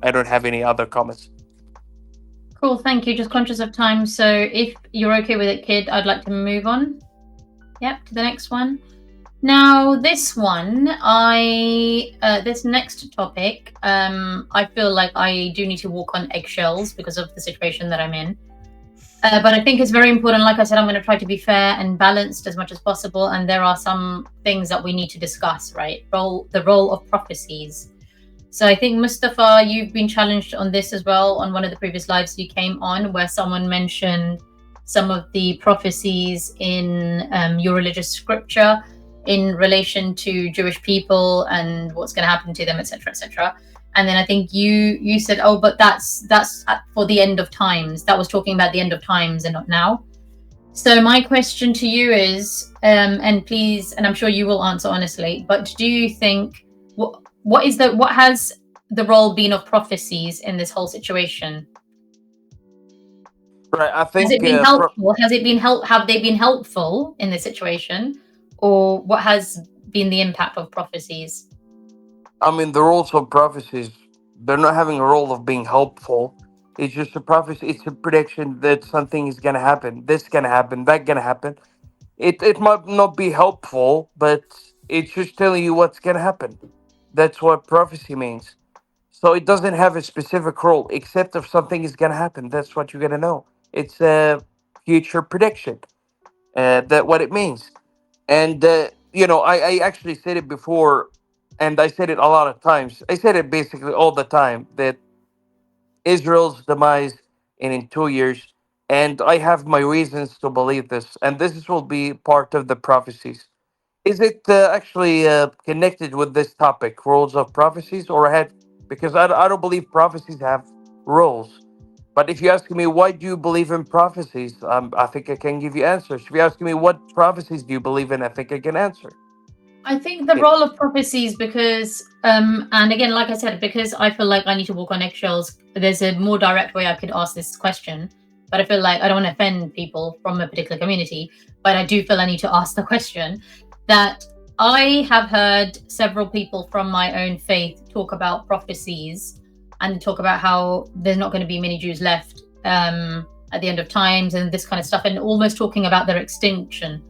[SPEAKER 3] I don't have any other comments.
[SPEAKER 2] Cool, thank you. Just conscious of time, so if you're okay with it, Kid, I'd like to move on. Yep, to the next one. Now, this one, this next topic, I feel like I do need to walk on eggshells because of the situation that I'm in. But I think it's very important. Like I said, I'm going to try to be fair and balanced as much as possible. And there are some things that we need to discuss, right? The role of prophecies. So I think, Mustafa, you've been challenged on this as well on one of the previous lives you came on, where someone mentioned some of the prophecies in your religious scripture in relation to Jewish people and what's going to happen to them, etc., etc. And then I think you said, oh, but that's for the end of times. That was talking about the end of times and not now. So my question to you is, and please, and I'm sure you will answer honestly, but do you think what has the role been of prophecies in this whole situation?
[SPEAKER 3] Right. I
[SPEAKER 2] Has it
[SPEAKER 3] think
[SPEAKER 2] been helpful? Have they been helpful in this situation, or what has been the impact of prophecies?
[SPEAKER 3] I mean, the roles of prophecies, they're not having a role of being helpful. It's just a prophecy. It's a prediction that something is going to happen. This going to happen. That going to happen. It might not be helpful, but it's just telling you what's going to happen. That's what prophecy means. So it doesn't have a specific role, except if something is going to happen. That's what you're going to know. It's a future prediction. That what it means. And I actually said it before, and I said it a lot of times. I said it basically all the time that Israel's demise in 2 years, and I have my reasons to believe this, and this will be part of the prophecies. Is it actually connected with this topic, roles of prophecies, or ahead? Because I don't believe prophecies have roles. But if you ask me, why do you believe in prophecies? I think I can give you answers. If you ask me, what prophecies do you believe in? I think I can answer.
[SPEAKER 2] I think the
[SPEAKER 3] It,
[SPEAKER 2] role of prophecies, because and again, like I said, because I feel like I need to walk on eggshells, there's a more direct way I could ask this question, but I feel like I don't want to offend people from a particular community, but I do feel I need to ask the question that I have heard several people from my own faith talk about prophecies and talk about how there's not going to be many Jews left at the end of times and this kind of stuff, and almost talking about their extinction,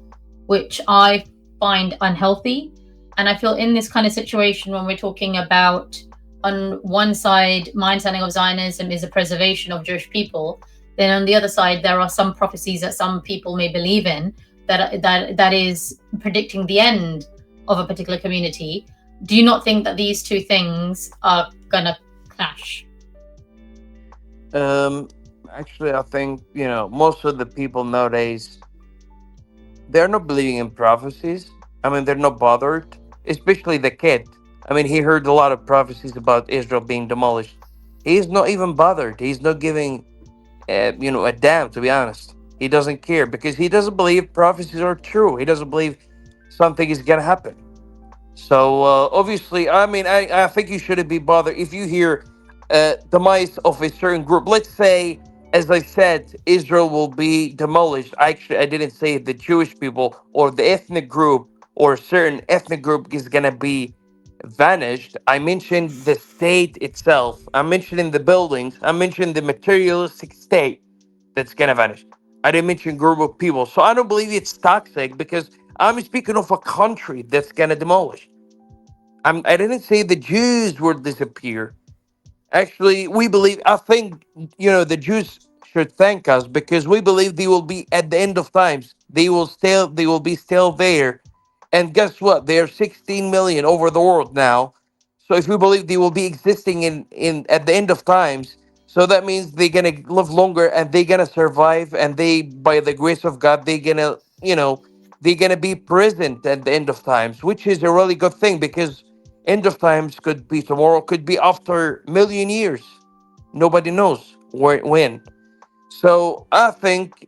[SPEAKER 2] which I find unhealthy. And I feel in this kind of situation, when we're talking about, on one side, my understanding of Zionism is a preservation of Jewish people, then on the other side, there are some prophecies that some people may believe in that is predicting the end of a particular community. Do you not think that these two things are gonna clash?
[SPEAKER 3] um, Actually, I think most of the people nowadays, they're not believing in prophecies. I mean, they're not bothered, especially the kid. I mean, he heard a lot of prophecies about Israel being demolished. He's not even bothered. He's not giving, a damn, to be honest. He doesn't care because he doesn't believe prophecies are true. He doesn't believe something is going to happen. So obviously, I mean, I think you shouldn't be bothered if you hear demise of a certain group. Let's say, as I said, Israel will be demolished. Actually, I didn't say the Jewish people or the ethnic group or a certain ethnic group is gonna be vanished. I mentioned the state itself. I'm mentioning the buildings. I mentioned the materialistic state that's gonna vanish. I didn't mention group of people. So I don't believe it's toxic because I'm speaking of a country that's gonna demolish. I didn't say the Jews will disappear. Actually, we believe. I think the Jews should thank us because we believe they will be at the end of times. They will still. They will be still there. And guess what? They are 16 million over the world now. So if we believe they will be existing in at the end of times, so that means they're gonna live longer and they're gonna survive. And they, by the grace of God, they're gonna be present at the end of times, which is a really good thing because end of times could be tomorrow, could be after million years. Nobody knows when. So I think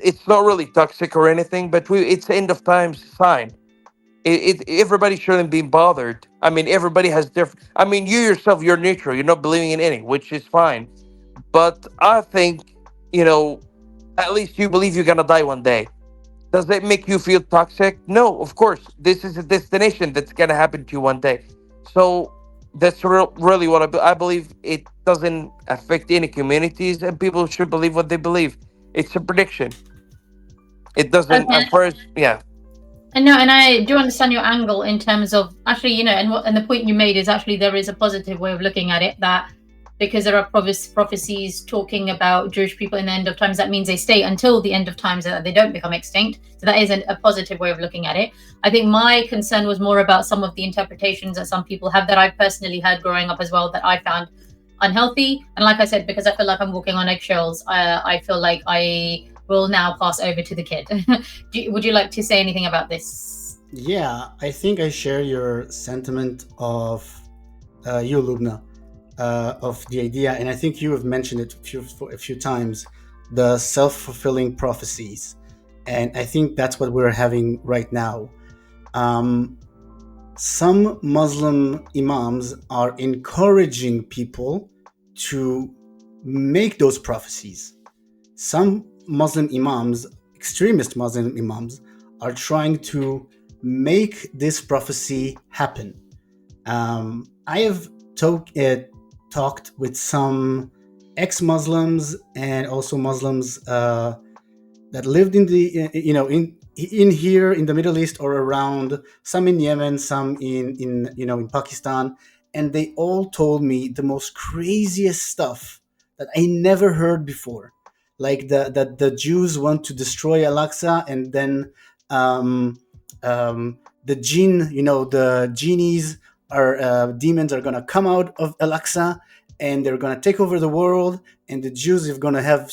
[SPEAKER 3] it's not really toxic or anything, but it's end of times sign. Everybody shouldn't be bothered. I mean, everybody has different. I mean, you yourself, you're neutral. You're not believing in any, which is fine. But I think, you know, at least you believe you're gonna die one day. Does that make you feel toxic? No, of course. This is a destination that's gonna happen to you one day. So That's really what I believe. It doesn't affect any communities, and people should believe what they believe. It's a prediction. It doesn't
[SPEAKER 2] Okay.
[SPEAKER 3] at first. Yeah.
[SPEAKER 2] And no, and I do understand your angle in terms of actually, and the point you made is actually there is a positive way of looking at it, that because there are prophecies talking about Jewish people in the end of times, that means they stay until the end of times, that they don't become extinct. So that is a positive way of looking at it. I think my concern was more about some of the interpretations that some people have, that I personally heard growing up as well, that I found unhealthy. And like I said, because I feel like I'm walking on eggshells, I feel like I will now pass over to the kid. Would you like to say anything about this?
[SPEAKER 1] Yeah, I think I share your sentiment of you, Lubna, of the idea, and I think you have mentioned it a few times, the self-fulfilling prophecies, and I think that's what we're having right now. Some Muslim imams are encouraging people to make those prophecies. Some Muslim imams, extremist Muslim imams, are trying to make this prophecy happen. I have talked with some ex-Muslims and also Muslims that lived in the in here in the Middle East or around, some in Yemen, some in Pakistan, and they all told me the most craziest stuff that I never heard before, like that the Jews want to destroy Al-Aqsa, and then the the genies are demons are gonna come out of Al-Aqsa, and they're gonna take over the world, and the Jews are gonna have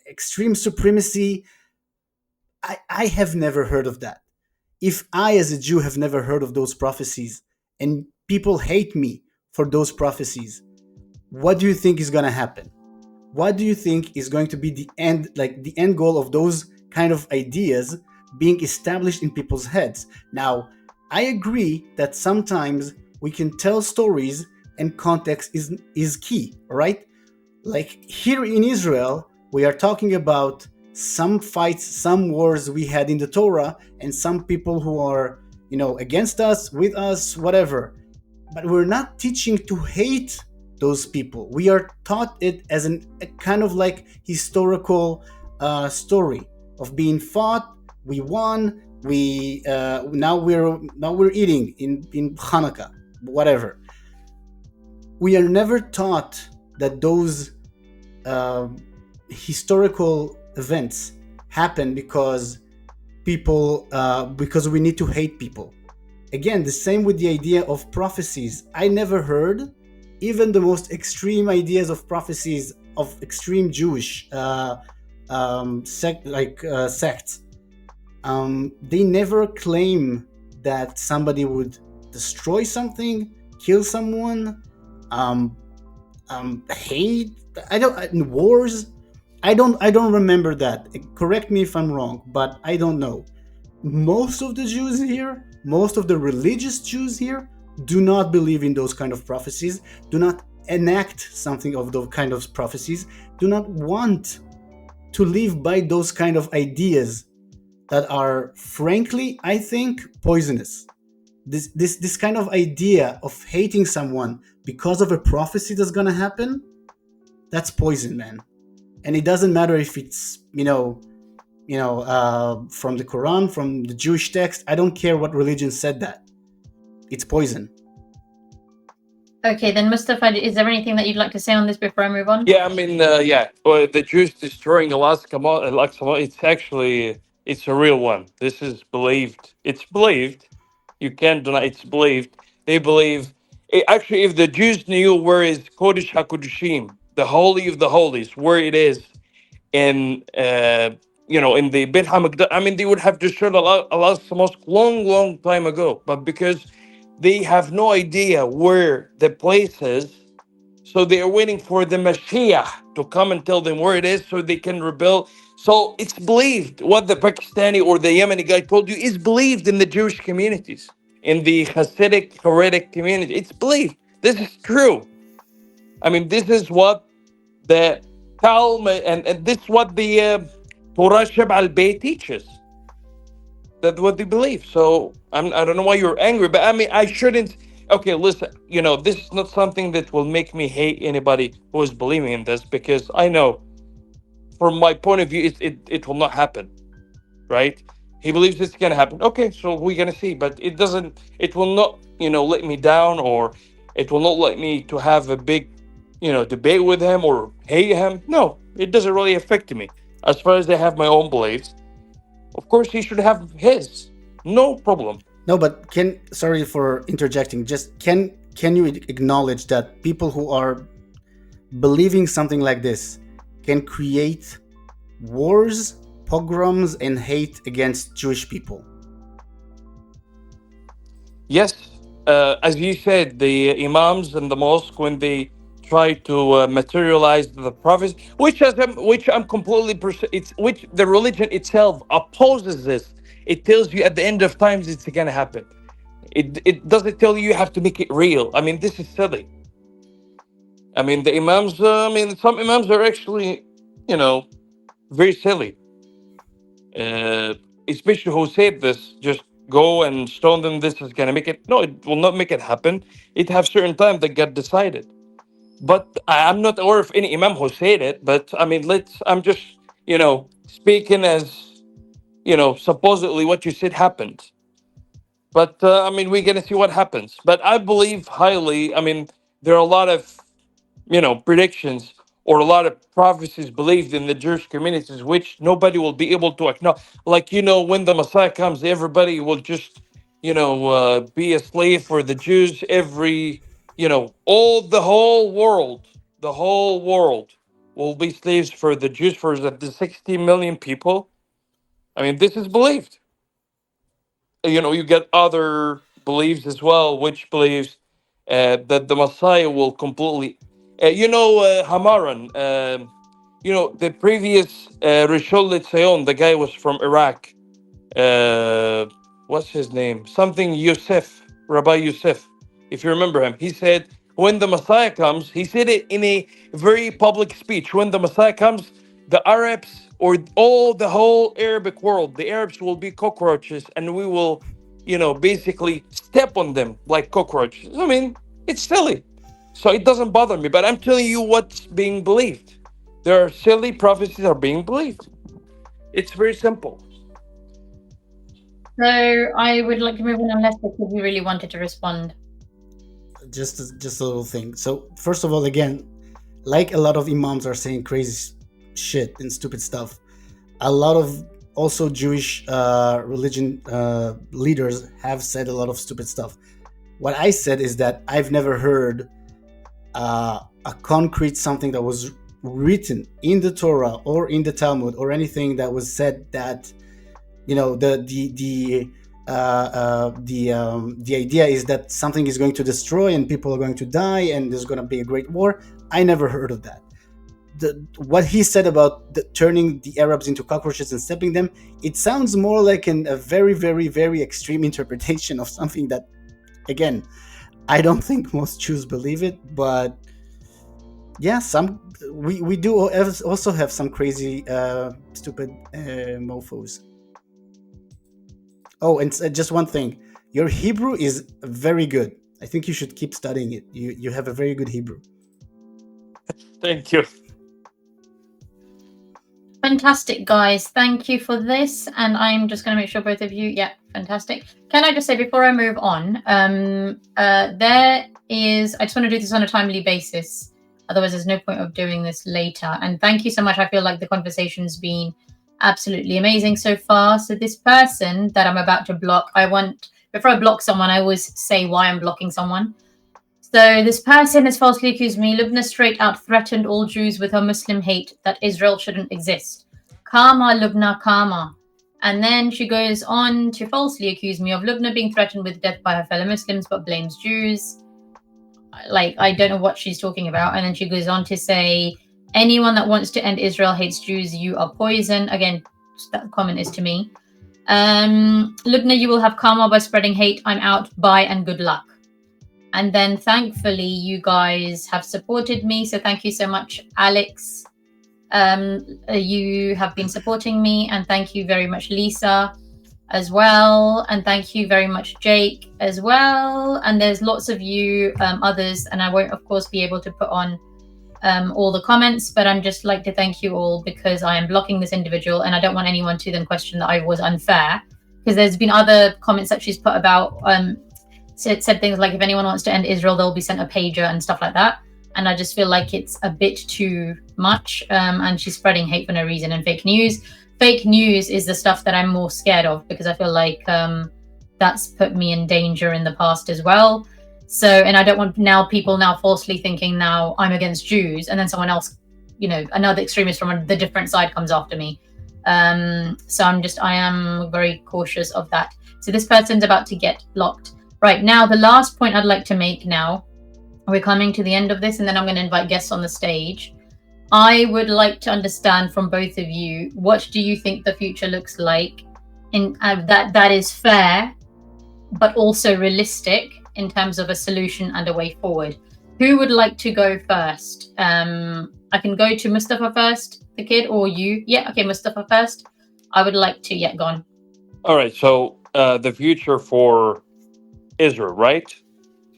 [SPEAKER 1] extreme supremacy. I have never heard of that. If I, as a Jew, have never heard of those prophecies, and people hate me for those prophecies, what do you think is going to happen? What do you think is going to be the end, like the end goal of those kind of ideas being established in people's heads? Now, I agree that sometimes we can tell stories and context is key, right? Like here in Israel, we are talking about some fights, some wars we had in the Torah, and some people who are, against us, with us, whatever. But we're not teaching to hate those people. We are taught it as a kind of like historical story of being fought. We won. We now we're eating in Hanukkah, whatever. We are never taught that those uh, historical events happen because because we need to hate people. Again, the same with the idea of prophecies. I never heard even the most extreme ideas of prophecies of extreme Jewish sects. They never claim that somebody would destroy something, kill someone, um, hate. I don't wars. I don't remember that. Correct me if I'm wrong, but I don't know. Most of the Jews here, most of the religious Jews here, do not believe in those kind of prophecies. Do not enact something of those kind of prophecies. Do not want to live by those kind of ideas that are, frankly, I think, poisonous. This kind of idea of hating someone because of a prophecy that's gonna happen, that's poison, man. And it doesn't matter if it's from the Quran, from the Jewish text. I don't care what religion said that. It's poison.
[SPEAKER 2] Okay, then Mustafa, is there anything that you'd like to say on this before I move on?
[SPEAKER 3] Yeah, I mean, yeah, well, the Jews destroying Alaska, it's actually it's a real one. This is believed. It's believed. You can't deny it's believed. They believe. Actually, if the Jews knew where is Kodesh Hakodeshim, the holy of the holies, where it is in in the Beit Hamikdash, I mean, they would have destroyed Alaska Mosque long time ago. But because they have no idea where the place is, so they are waiting for the Mashiach to come and tell them where it is so they can rebel. So it's believed. What the Pakistani or the Yemeni guy told you is believed in the Jewish communities, in the Hasidic, Haredic community. It's believed. This is true. I mean, this is what the Talmud and this is what the Torah Sheb al Bayt teaches. That's what they believe. So I don't know why you're angry, but I mean, I shouldn't. okay, listen, this is not something that will make me hate anybody who is believing in this, because I know from my point of view, it will not happen, right? He believes it's gonna happen. Okay, so we're gonna see, but it doesn't. It will not, let me down, or it will not let me to have a big, debate with him or hate him. No, it doesn't really affect me. As far as I have my own beliefs, of course he should have his. No problem.
[SPEAKER 1] No, but sorry for interjecting. Just can you acknowledge that people who are believing something like this can create wars, pogroms, and hate against Jewish people?
[SPEAKER 3] Yes, as you said, the imams and the mosque, when they try to materialize the prophets, which I'm completely it's which the religion itself opposes this. It tells you at the end of times it's gonna happen. It doesn't tell you have to make it real. I mean, this is silly. I mean, the imams. Some imams are actually, you know, very silly. Uh, Especially who said this, just go and stone them. This is gonna make it. No, it will not make it happen. It have certain time that get decided. But I'm not aware of any imam who said it. But I mean, I'm just, speaking as, supposedly what you said happened. But I mean, we're gonna see what happens. But I believe highly. I mean, there are a lot of, predictions or a lot of prophecies believed in the Jewish communities, which nobody will be able to acknowledge. Like, when the Messiah comes, everybody will just, be a slave for the Jews. The whole world will be slaves for the Jews, for the 60 million people. I mean, this is believed. You get other beliefs as well, which believes that the Messiah will completely, Hamaran, the previous Rishon LeZion, the guy was from Iraq. Uh, what's his name? Something Yosef, Rabbi Yosef, if you remember him. He said, when the Messiah comes, he said it in a very public speech. When the Messiah comes, the Arabs, or the whole Arabic world, the Arabs will be cockroaches, and we will, basically step on them like cockroaches. I mean, it's silly. So it doesn't bother me, but I'm telling you what's being believed. There are silly prophecies are being believed. It's very simple.
[SPEAKER 2] So I would like to move on unless you really wanted to respond.
[SPEAKER 1] Just a little thing. So first of all, again, like a lot of imams are saying crazy shit and stupid stuff, a lot of also Jewish religion leaders have said a lot of stupid stuff. What I said is that I've never heard a concrete something that was written in the Torah or in the Talmud or anything that was said that, the idea is that something is going to destroy and people are going to die and there's going to be a great war. I never heard of that. What he said about turning the Arabs into cockroaches and stepping them, it sounds more like a very, very, very extreme interpretation of something that, again, I don't think most Jews believe it. But yeah, we do also have some crazy, stupid mofos. Oh, and just one thing, your Hebrew is very good. I think you should keep studying it. You have a very good Hebrew.
[SPEAKER 3] Thank you.
[SPEAKER 2] Fantastic, guys. Thank you for this. And I'm just going to make sure both of you, yeah, fantastic. Can I just say before I move on, I just want to do this on a timely basis. Otherwise, there's no point of doing this later. And thank you so much. I feel like the conversation's been absolutely amazing so far. So this person that I'm about to block, before I block someone, I always say why I'm blocking someone. So this person has falsely accused me. Lubna straight out threatened all Jews with her Muslim hate that Israel shouldn't exist. Karma, Lubna, karma. And then she goes on to falsely accuse me of Lubna being threatened with death by her fellow Muslims, but blames Jews. Like, I don't know what she's talking about. And then she goes on to say, anyone that wants to end Israel hates Jews. You are poison. Again, that comment is to me. Lubna, you will have karma by spreading hate. I'm out. Bye and good luck. And then thankfully you guys have supported me. So thank you so much, Alex. You have been supporting me. And thank you very much, Lisa. as well. And thank you very much, Jake, as well. And there's lots of you others, and I won't, of course, be able to put on all the comments, but I'm just like to thank you all because I am blocking this individual and I don't want anyone to then question that I was unfair, because there's been other comments that she's put about said things like, if anyone wants to end Israel, they'll be sent a pager and stuff like that. And I just feel like it's a bit too much, and she's spreading hate for no reason and fake news. Fake news is the stuff that I'm more scared of, because I feel like that's put me in danger in the past as well. So, and I don't want people now falsely thinking now I'm against Jews, and then someone else, another extremist from the different side comes after me. So I am very cautious of that. So this person's about to get blocked. Right, now the last point I'd like to make now, we're coming to the end of this, and then I'm going to invite guests on the stage. I would like to understand from both of you, what do you think the future looks like in that is fair, but also realistic in terms of a solution and a way forward? Who would like to go first? I can go to Mustafa first, the kid, or you. Yeah, okay, Mustafa first. I would like to, go on.
[SPEAKER 3] All right. So the future for Israel, right?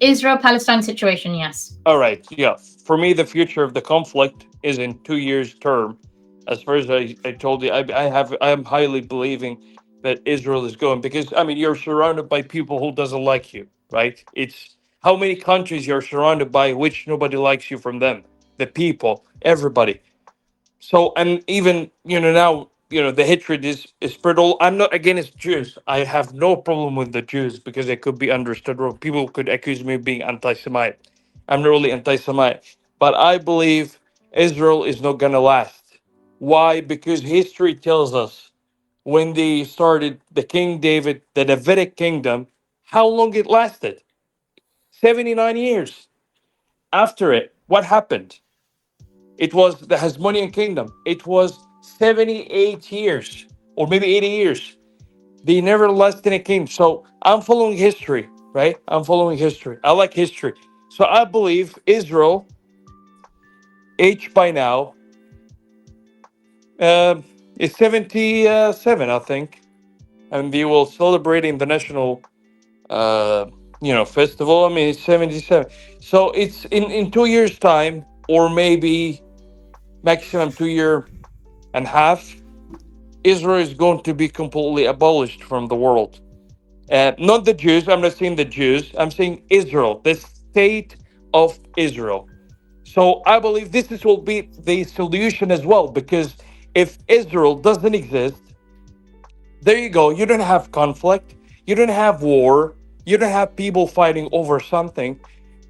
[SPEAKER 2] Israel-Palestine situation, yes.
[SPEAKER 3] All right. Yeah. For me, the future of the conflict is in 2 years' term. As far as I told you, I am highly believing that Israel is going, because I mean you're surrounded by people who doesn't like you, right? It's how many countries you're surrounded by which nobody likes you from them, the people, everybody. So, and even now the hatred is spread all. I'm not against Jews. I have no problem with the Jews because it could be understood wrong. People could accuse me of being anti-Semite. I'm not really anti-Semite, but I believe Israel is not gonna last. Why? Because history tells us when they started the King David, the Davidic kingdom, how long it lasted. 79 years. After it, what happened? It was the Hasmonean kingdom. It was 78 years or maybe 80 years. They never lasted a king. So I'm following history, right? I'm following history. I like history. So I believe Israel, age by now, is 77, I think. And they will celebrate in the national, festival. I mean, it's 77. So it's in 2 years' time, or maybe maximum 2 year and half, Israel is going to be completely abolished from the world. Not the Jews. I'm not saying the Jews. I'm saying Israel, the state of Israel. So I believe will be the solution as well, because if Israel doesn't exist, there you go. You don't have conflict. You don't have war. You don't have people fighting over something,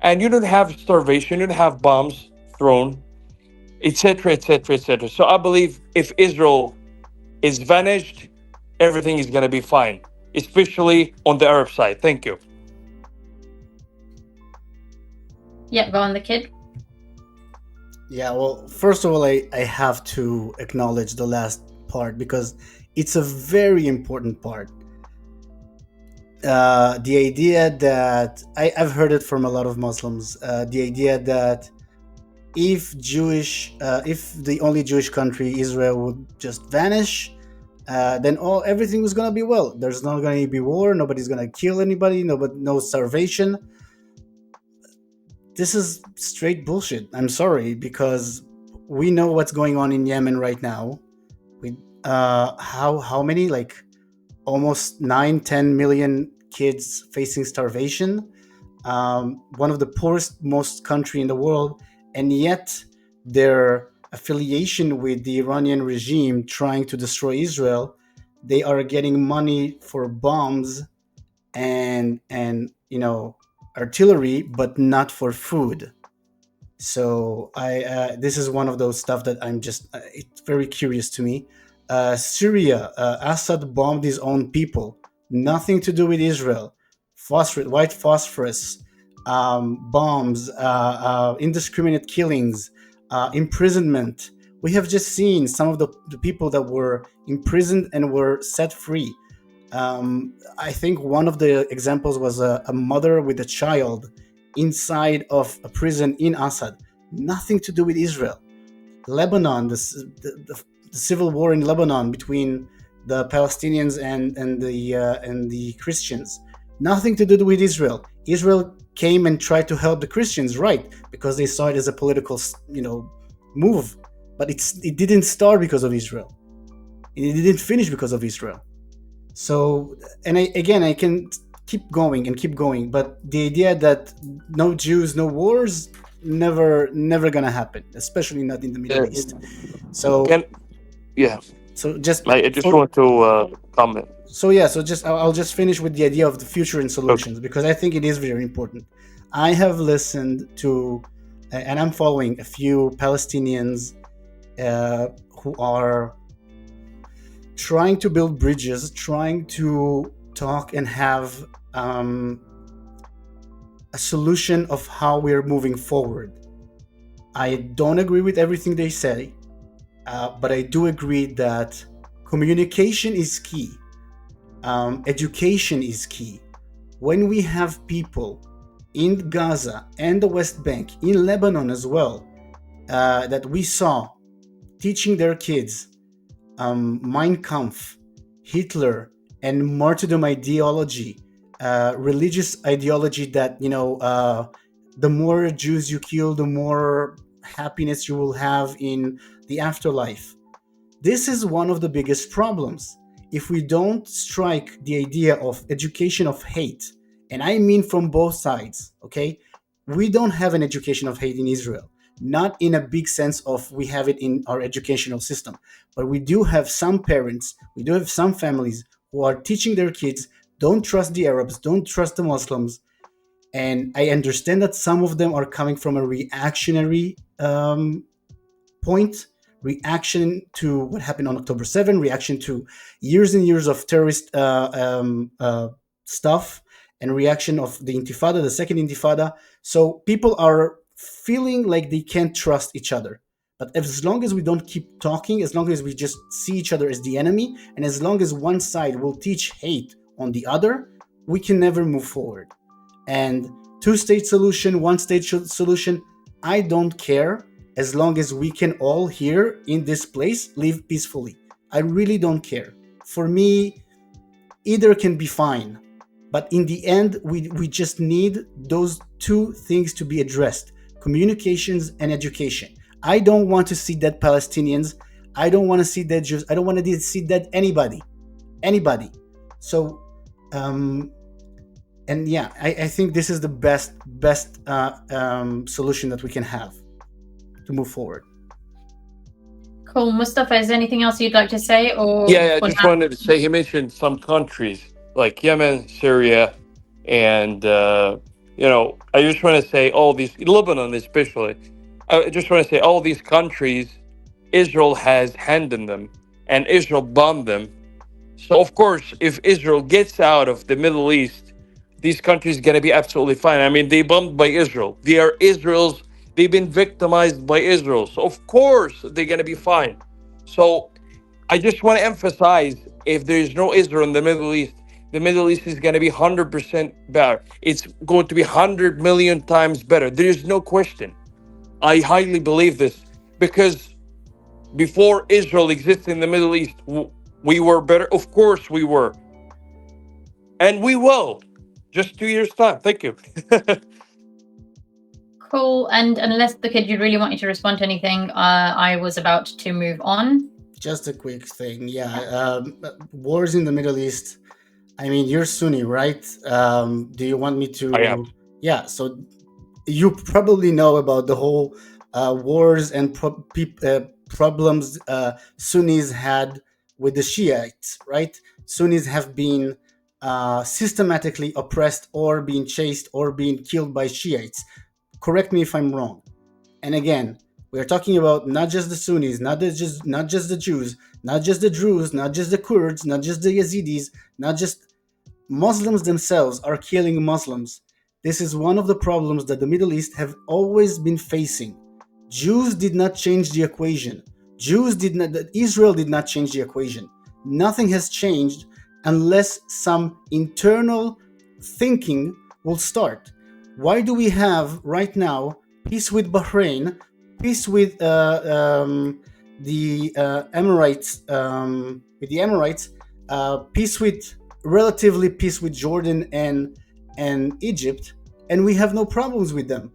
[SPEAKER 3] and you don't have starvation. You don't have bombs thrown, etc., etc., etc. So I believe if Israel is vanished, everything is going to be fine, especially on the Arab side. Thank you.
[SPEAKER 2] Yeah, go on, the kid.
[SPEAKER 1] Yeah, well, first of all, I have to acknowledge the last part because it's a very important part. The idea that I've heard it from a lot of Muslims, the idea that if the only Jewish country, Israel, would just vanish, then everything was gonna be well. There's not gonna be war. Nobody's gonna kill anybody. No starvation. This is straight bullshit. I'm sorry, because we know what's going on in Yemen right now. We how many, like almost 9-10 million kids facing starvation. One of the poorest most country in the world, and yet their affiliation with the Iranian regime trying to destroy Israel, they are getting money for bombs and artillery, but not for food. So this is one of those stuff that I'm just it's very curious to me. Syria, Assad bombed his own people. Nothing to do with Israel. White phosphorus, bombs, indiscriminate killings, imprisonment. We have just seen some of the people that were imprisoned and were set free. I think one of the examples was a mother with a child inside of a prison in Assad. Nothing to do with Israel. Lebanon, the civil war in Lebanon between the Palestinians and the Christians. Nothing to do with Israel. Israel came and tried to help the Christians, right? Because they saw it as a political, move. But it didn't start because of Israel. It didn't finish because of Israel. So, and I can keep going and keep going, but the idea that no Jews, no wars, never gonna happen, especially not in the Middle East. So,
[SPEAKER 3] Can yeah.
[SPEAKER 1] so just
[SPEAKER 3] I just want to comment.
[SPEAKER 1] so yeah, so just I'll just finish with the idea of the future and solutions,
[SPEAKER 3] Okay.
[SPEAKER 1] because I think it is very important. I have listened to, and I'm following a few Palestinians who are trying to build bridges, trying to talk and have a solution of how we're moving forward. I don't agree with everything they say, but I do agree that communication is key. Education is key. When we have people in Gaza and the West Bank, in Lebanon as well, that we saw teaching their kids Mein Kampf, Hitler, and martyrdom ideology, religious ideology that, the more Jews you kill, the more happiness you will have in the afterlife. This is one of the biggest problems. If we don't strike the idea of education of hate, and I mean from both sides, okay? We don't have an education of hate in Israel. Not in a big sense of we have it in our educational system, but we do have some parents, we do have some families who are teaching their kids, don't trust the Arabs, don't trust the Muslims. And I understand that some of them are coming from a reactionary point, reaction to what happened on October 7, reaction to years and years of terrorist stuff, and reaction of the Intifada, the second Intifada. So people are feeling like they can't trust each other. But as long as we don't keep talking, as long as we just see each other as the enemy, and as long as one side will teach hate on the other, we can never move forward. And two-state solution, one-state solution, I don't care, as long as we can all here in this place live peacefully. I really don't care. For me, either can be fine. But in the end, we just need those two things to be addressed: communications and education. I don't want to see dead Palestinians. I don't want to see dead Jews. I don't want to see dead anybody. So, and yeah, I think this is the best solution that we can have to move forward.
[SPEAKER 2] Cool. Mustafa, is there anything else you'd like to say? Or
[SPEAKER 3] Yeah, I just wanted to say he mentioned some countries like Yemen, Syria, and I just want to say all these, Lebanon especially. I just want to say all these countries, Israel has hand in them, and Israel bombed them. So of course, if Israel gets out of the Middle East, these countries are gonna be absolutely fine. I mean, they bombed by Israel. They are Israel's. They've been victimized by Israel. So of course they're gonna be fine. So I just want to emphasize, if there is no Israel in the Middle East is going to be 100% better. It's going to be 100 million times better. There is no question. I highly believe this, because before Israel existed in the Middle East, we were better. Of course we were. And we will. Just 2 years' time. Thank you.
[SPEAKER 2] cool. And unless the kid you really want you to respond to anything, I was about to move on.
[SPEAKER 1] Just a quick thing, yeah. Wars in the Middle East. I mean, you're Sunni, right? Do you want me to?
[SPEAKER 3] I am.
[SPEAKER 1] Yeah. So you probably know about the whole wars and problems Sunnis had with the Shiites, right? Sunnis have been systematically oppressed, or being chased, or being killed by Shiites. Correct me if I'm wrong. And again, we are talking about not just the Sunnis, not just the Jews, not just the Druze, not just the Kurds, not just the Yazidis, not just Muslims themselves are killing Muslims. This is one of the problems that the Middle East have always been facing. Jews did not change the equation. Israel did not change the equation. Nothing has changed unless some internal thinking will start. Why do we have right now peace with Bahrain, peace with the Emirates, with the Emirates, peace with relatively peace with Jordan and Egypt, and we have no problems with them.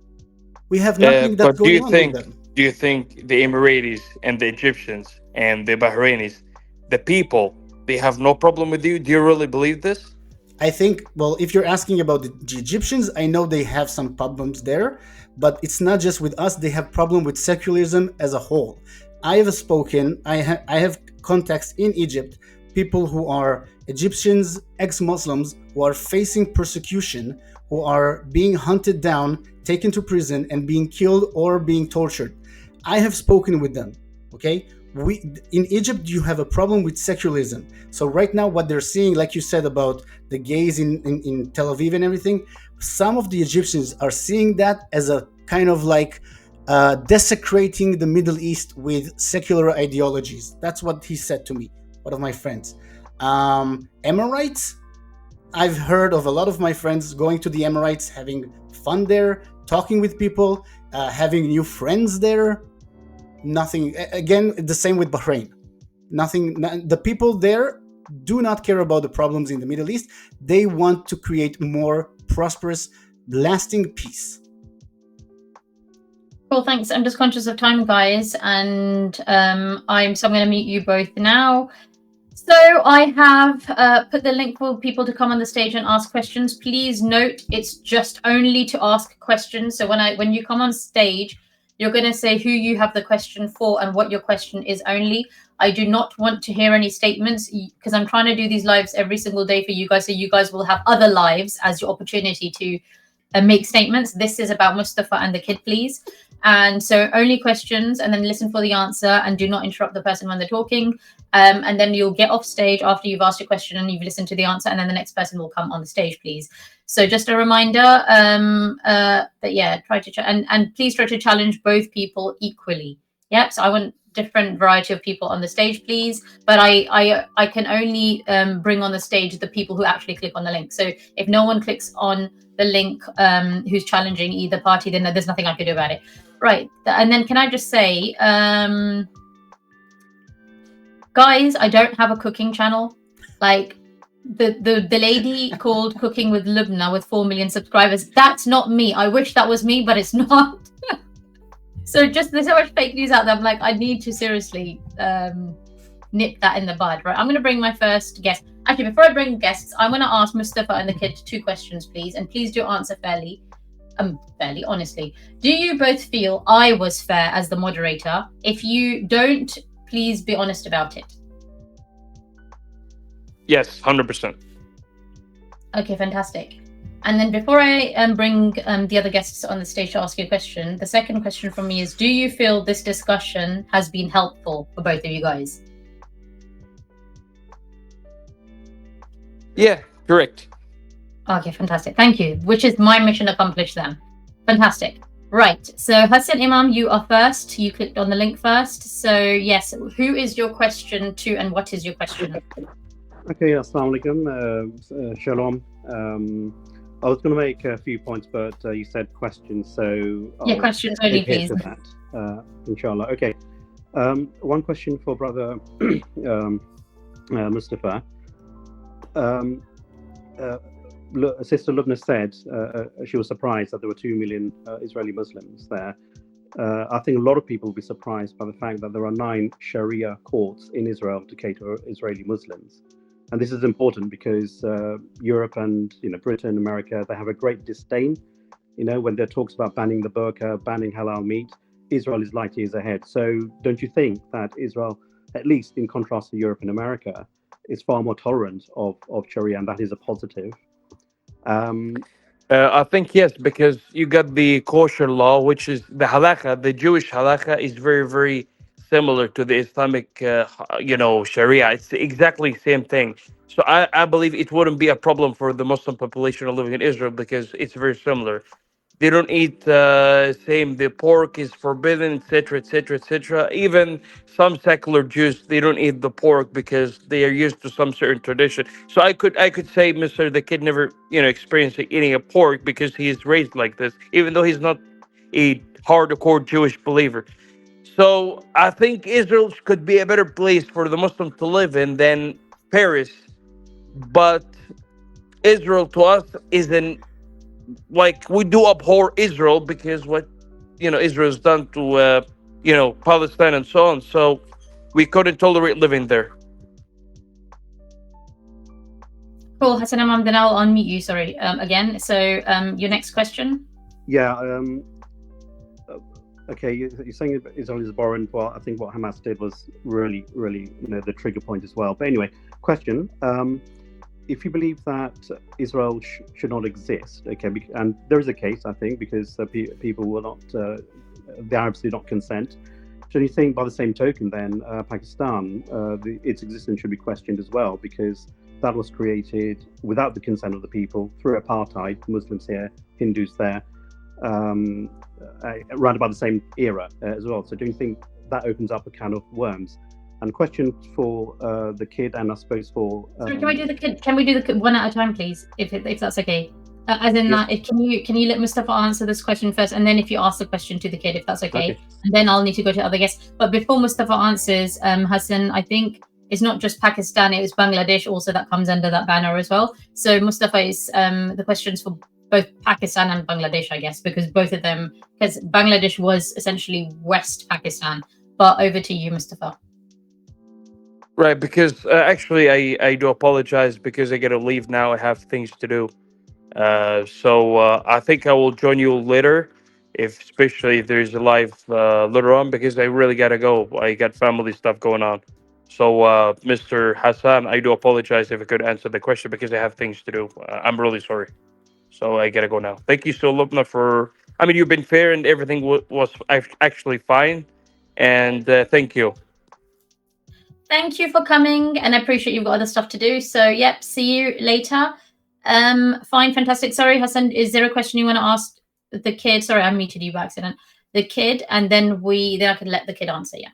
[SPEAKER 1] We have nothing that's
[SPEAKER 3] But
[SPEAKER 1] going on with them.
[SPEAKER 3] do you think the Emiratis and the Egyptians and the Bahrainis, the people, they have no problem with you? Do you really believe this?
[SPEAKER 1] I think, well, if you're asking about the Egyptians, I know they have some problems there, but it's not just with us. They have problem with secularism as a whole. I have spoken, I have contacts in Egypt, people who are Egyptians, ex-Muslims, who are facing persecution, who are being hunted down, taken to prison, and being killed or being tortured. I have spoken with them, okay? We in Egypt you have a problem with secularism. So right now what they're seeing, like you said about the gays in Tel Aviv and everything, some of the Egyptians are seeing that as a kind of like desecrating the Middle East with secular ideologies. That's what he said to me, one of my friends. Emirates, I've heard of a lot of my friends going to the Emirates, having fun there, talking with people, having new friends there. Nothing, again, the same with Bahrain. Nothing, the people there do not care about the problems in the Middle East. They want to create more prosperous, lasting peace.
[SPEAKER 2] Cool, thanks. I'm just conscious of time, guys, and I'm going to mute you both now. So I have put the link for people to come on the stage and ask questions. Please note, it's just only to ask questions. So when you come on stage, you're going to say who you have the question for and what your question is only. I do not want to hear any statements because I'm trying to do these lives every single day for you guys, so you guys will have other lives as your opportunity to make statements. This is about Mustafa and the kid, please. And so only questions, and then listen for the answer, and do not interrupt the person when they're talking. And then you'll get off stage after you've asked your question and you've listened to the answer, and then the next person will come on the stage, please. So just a reminder that, yeah, try to and please try to challenge both people equally. Yep. So I want different variety of people on the stage, please. But I can only bring on the stage the people who actually click on the link. So if no one clicks on the link who's challenging either party, then there's nothing I can do about it. Right. And then can I just say, guys, I don't have a cooking channel. Like the lady called Cooking with Lubna with 4 million subscribers. That's not me. I wish that was me, but it's not. So just there's so much fake news out there. I'm like, I need to seriously nip that in the bud. Right. I'm going to bring my first guest. Actually, before I bring guests, I'm going to ask Mustafa and the kid 2 questions, please. And please do answer fairly honestly. Do you both feel I was fair as the moderator? If you don't, please be honest about it.
[SPEAKER 3] Yes, 100%.
[SPEAKER 2] Okay, fantastic. And then before I bring the other guests on the stage to ask you a question, the second question from me is, do you feel this discussion has been helpful for both of you guys?
[SPEAKER 3] Yeah, correct.
[SPEAKER 2] Okay, fantastic. Thank you. Which is my mission accomplished then. Fantastic. Right. So Hassan Imam, you are first. You clicked on the link first. So yes, who is your question to and what is your question?
[SPEAKER 5] Okay, assalamu alaikum. Shalom. I was going to make a few points, but you said questions, so
[SPEAKER 2] yeah, questions only, please.
[SPEAKER 5] That, inshallah. Okay. One question for brother Mustafa. Sister Lubna said she was surprised that there were 2 million Israeli Muslims there. I think a lot of people will be surprised by the fact that there are 9 Sharia courts in Israel to cater Israeli Muslims. And this is important because Europe and Britain, America, they have a great disdain. When there are talks about banning the burqa, banning halal meat, Israel is light years ahead. So don't you think that Israel, at least in contrast to Europe and America, is far more tolerant of Sharia, and that is a positive?
[SPEAKER 3] I think yes, because you got the kosher law, which is the halakha. The Jewish halakha is very, very similar to the Islamic, Sharia. It's exactly the same thing. So I believe it wouldn't be a problem for the Muslim population living in Israel because it's very similar. They don't eat same. The pork is forbidden, etc., etc., etc. Even some secular Jews, they don't eat the pork because they are used to some certain tradition. So I could say, Mister, the kid never experienced eating a pork because he is raised like this, even though he's not a hardcore Jewish believer. So I think Israel could be a better place for the Muslim to live in than Paris. But Israel to us isn't like we do abhor Israel because what Israel's done to Palestine and so on. So we couldn't tolerate living there.
[SPEAKER 2] Cool, Hassan Imam, then I'll unmute you, sorry, again. So your next question?
[SPEAKER 5] Yeah. Okay, you're saying Israel is abhorrent. Well, I think what Hamas did was really, really, the trigger point as well. But anyway, question. If you believe that Israel should not exist, okay, and there is a case, I think, because people will not, the Arabs did not consent. So you think by the same token then Pakistan, its existence should be questioned as well, because that was created without the consent of the people through apartheid, Muslims here, Hindus there, around about the same era as well. So do you think that opens up a can of worms? And question for the kid, and I suppose for
[SPEAKER 2] sorry, can we do the kid? Can we do the kid one at a time, please, if that's okay? As in
[SPEAKER 5] yes.
[SPEAKER 2] that, can you let Mustafa answer this question first, and then if you ask the question to the kid, if that's okay, and then I'll need to go to other guests. But before Mustafa answers, Hassan, I think it's not just Pakistan; it was Bangladesh also that comes under that banner as well. So Mustafa is the questions for both Pakistan and Bangladesh, I guess, because both of them, because Bangladesh was essentially West Pakistan. But over to you, Mustafa.
[SPEAKER 3] Right, because actually I do apologize because I gotta leave now. I have things to do. So I think I will join you later, especially if there's a live later on, because I really gotta go. I got family stuff going on. So Mr. Hassan, I do apologize if I could answer the question because I have things to do. I'm really sorry. So I gotta go now. Thank you so Lubna for. I mean, you've been fair and everything was actually fine, and thank you.
[SPEAKER 2] Thank you for coming, and I appreciate you've got other stuff to do. So, yep, see you later. Fine, fantastic. Sorry, Hassan, is there a question you want to ask the kid? Sorry, I muted you by accident. The kid, and then I can let the kid answer. Yeah.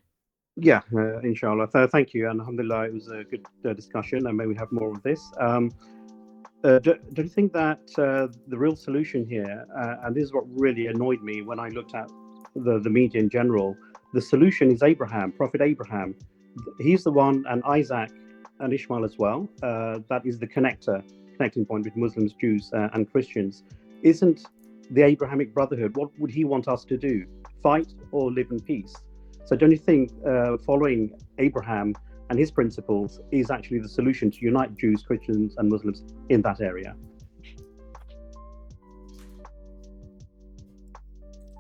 [SPEAKER 5] Yeah, inshallah. Thank you, and alhamdulillah, it was a good discussion, and may we have more of this. Do you think that the real solution here, and this is what really annoyed me when I looked at the media in general, the solution is Abraham, Prophet Abraham. He's the one, and Isaac and Ishmael as well. That is the connecting point with Muslims, Jews, and Christians. Isn't the Abrahamic Brotherhood, what would he want us to do? Fight or live in peace? So don't you think following Abraham and his principles is actually the solution to unite Jews, Christians, and Muslims in that area?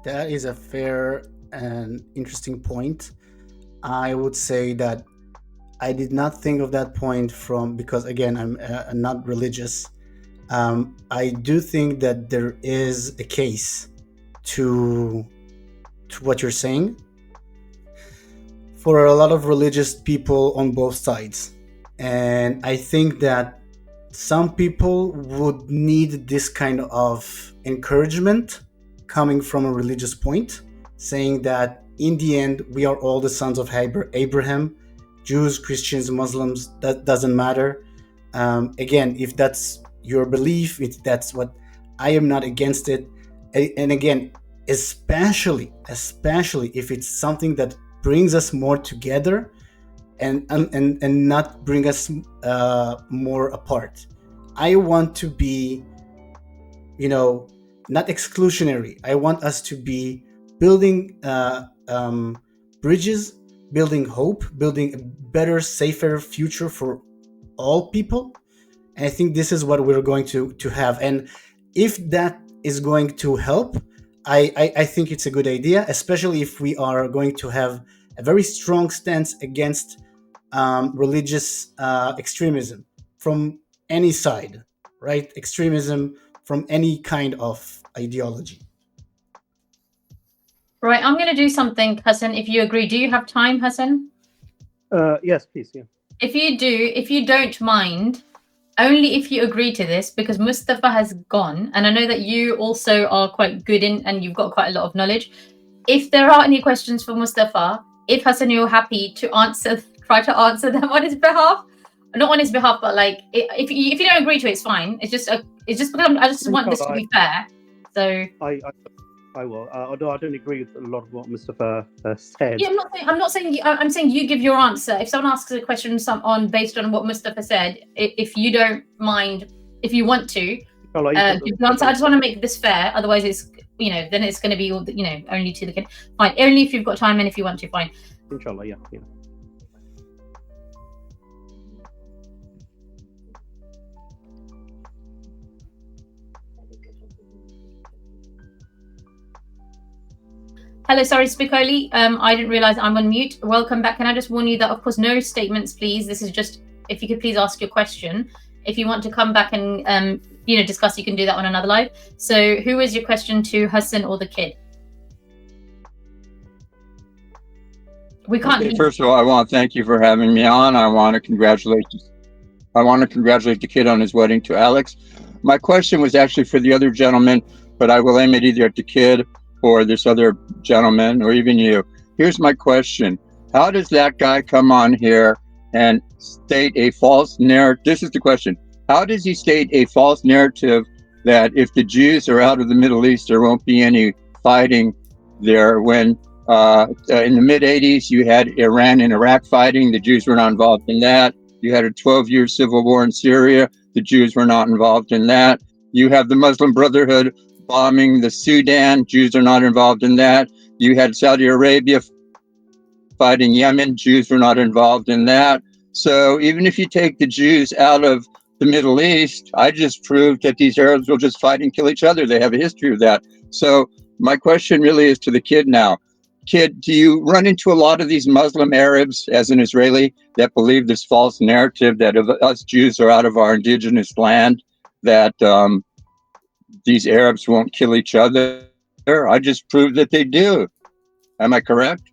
[SPEAKER 1] That is a fair and interesting point. I would say that I did not think of that point because again, I'm not religious. I do think that there is a case to what you're saying for a lot of religious people on both sides. And I think that some people would need this kind of encouragement coming from a religious point, saying that in the end, we are all the sons of Abraham, Jews, Christians, Muslims, that doesn't matter. Again, if that's your belief, if that's what, I am not against it. And again, especially if it's something that brings us more together and not bring us more apart. I want to be, not exclusionary. I want us to be building bridges, building hope, building a better, safer future for all people. And I think this is what we're going to have. And if that is going to help, I think it's a good idea, especially if we are going to have a very strong stance against religious extremism from any side, right? Extremism from any kind of ideology.
[SPEAKER 2] Right, I'm going to do something, Hassan, if you agree. Do you have time, Hassan?
[SPEAKER 5] Yes, please, yeah.
[SPEAKER 2] If you don't mind, only if you agree to this, because Mustafa has gone, and I know that you also are quite good and you've got quite a lot of knowledge. If there are any questions for Mustafa, if Hassan, you're happy to try to answer them on his behalf, not on his behalf, but like if you don't agree to it, it's fine. It's just because I just want this to be fair. So
[SPEAKER 5] I will. Although I don't agree with a lot of what Mustafa said.
[SPEAKER 2] Yeah, I'm not saying. I'm saying you give your answer. If someone asks a question based on what Mustafa said, if you don't mind, if you want to, give the answer. I just want to make this fair. Otherwise, it's then it's going to be all only to the kid. Fine. Only if you've got time and if you want to. Fine.
[SPEAKER 5] Inshallah, yeah.
[SPEAKER 2] Hello, sorry, Spicoli. I didn't realize I'm on mute. Welcome back. Can I just warn you that, of course, no statements, please. This is just, if you could please ask your question. If you want to come back and, discuss, you can do that on another live. So who is your question to, Hassan or the kid? We can't.
[SPEAKER 6] Okay, first of all, I want to thank you for having me on. I want to congratulate the kid on his wedding to Alex. My question was actually for the other gentleman, but I will aim it either at the kid or this other gentleman, or even you. Here's my question. How does that guy come on here and state a false narrative? This is the question. How does he state a false narrative that if the Jews are out of the Middle East, there won't be any fighting there, when in the mid-'80s, you had Iran and Iraq fighting. The Jews were not involved in that. You had a 12-year civil war in Syria. The Jews were not involved in that. You have the Muslim Brotherhood bombing the Sudan. Jews are not involved in that. You had Saudi Arabia fighting Yemen. Jews were not involved in that. So even if you take the Jews out of the Middle East, I just proved that these Arabs will just fight and kill each other. They have a history of that. So my question really is to the kid now. Kid, do you run into a lot of these Muslim Arabs as an Israeli that believe this false narrative that if us Jews are out of our indigenous land, that these Arabs won't kill each other? I just proved that they do. Am I correct?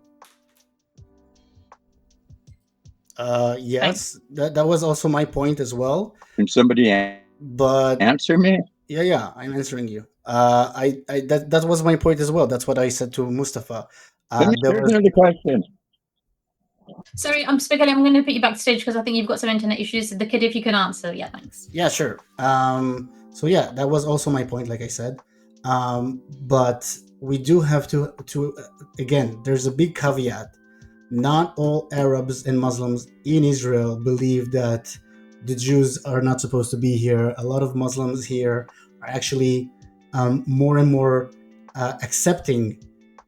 [SPEAKER 1] Yes, that was also my point as well.
[SPEAKER 6] Can somebody
[SPEAKER 1] But
[SPEAKER 6] answer me?
[SPEAKER 1] Yeah, I'm answering you. That was my point as well. That's what I said to Mustafa.
[SPEAKER 6] Here's another question.
[SPEAKER 2] Sorry, I'm Spicoli. I'm going to put you back to stage because I think you've got some internet issues. The kid, if you can answer, yeah, thanks.
[SPEAKER 1] Yeah, sure. So yeah, that was also my point, like I said. But we do have to again, there's a big caveat. Not all Arabs and Muslims in Israel believe that the Jews are not supposed to be here. A lot of Muslims here are actually more and more accepting.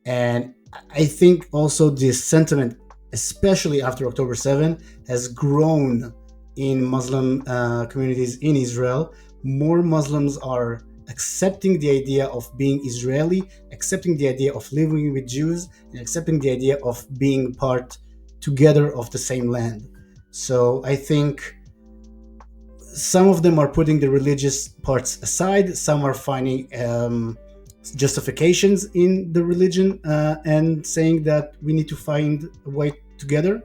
[SPEAKER 1] And I think also this sentiment, especially after October 7, has grown in Muslim communities in Israel. More Muslims are accepting the idea of being Israeli, accepting the idea of living with Jews, and accepting the idea of being part together of the same land. So I think some of them are putting the religious parts aside, some are finding justifications in the religion and saying that we need to find a way together.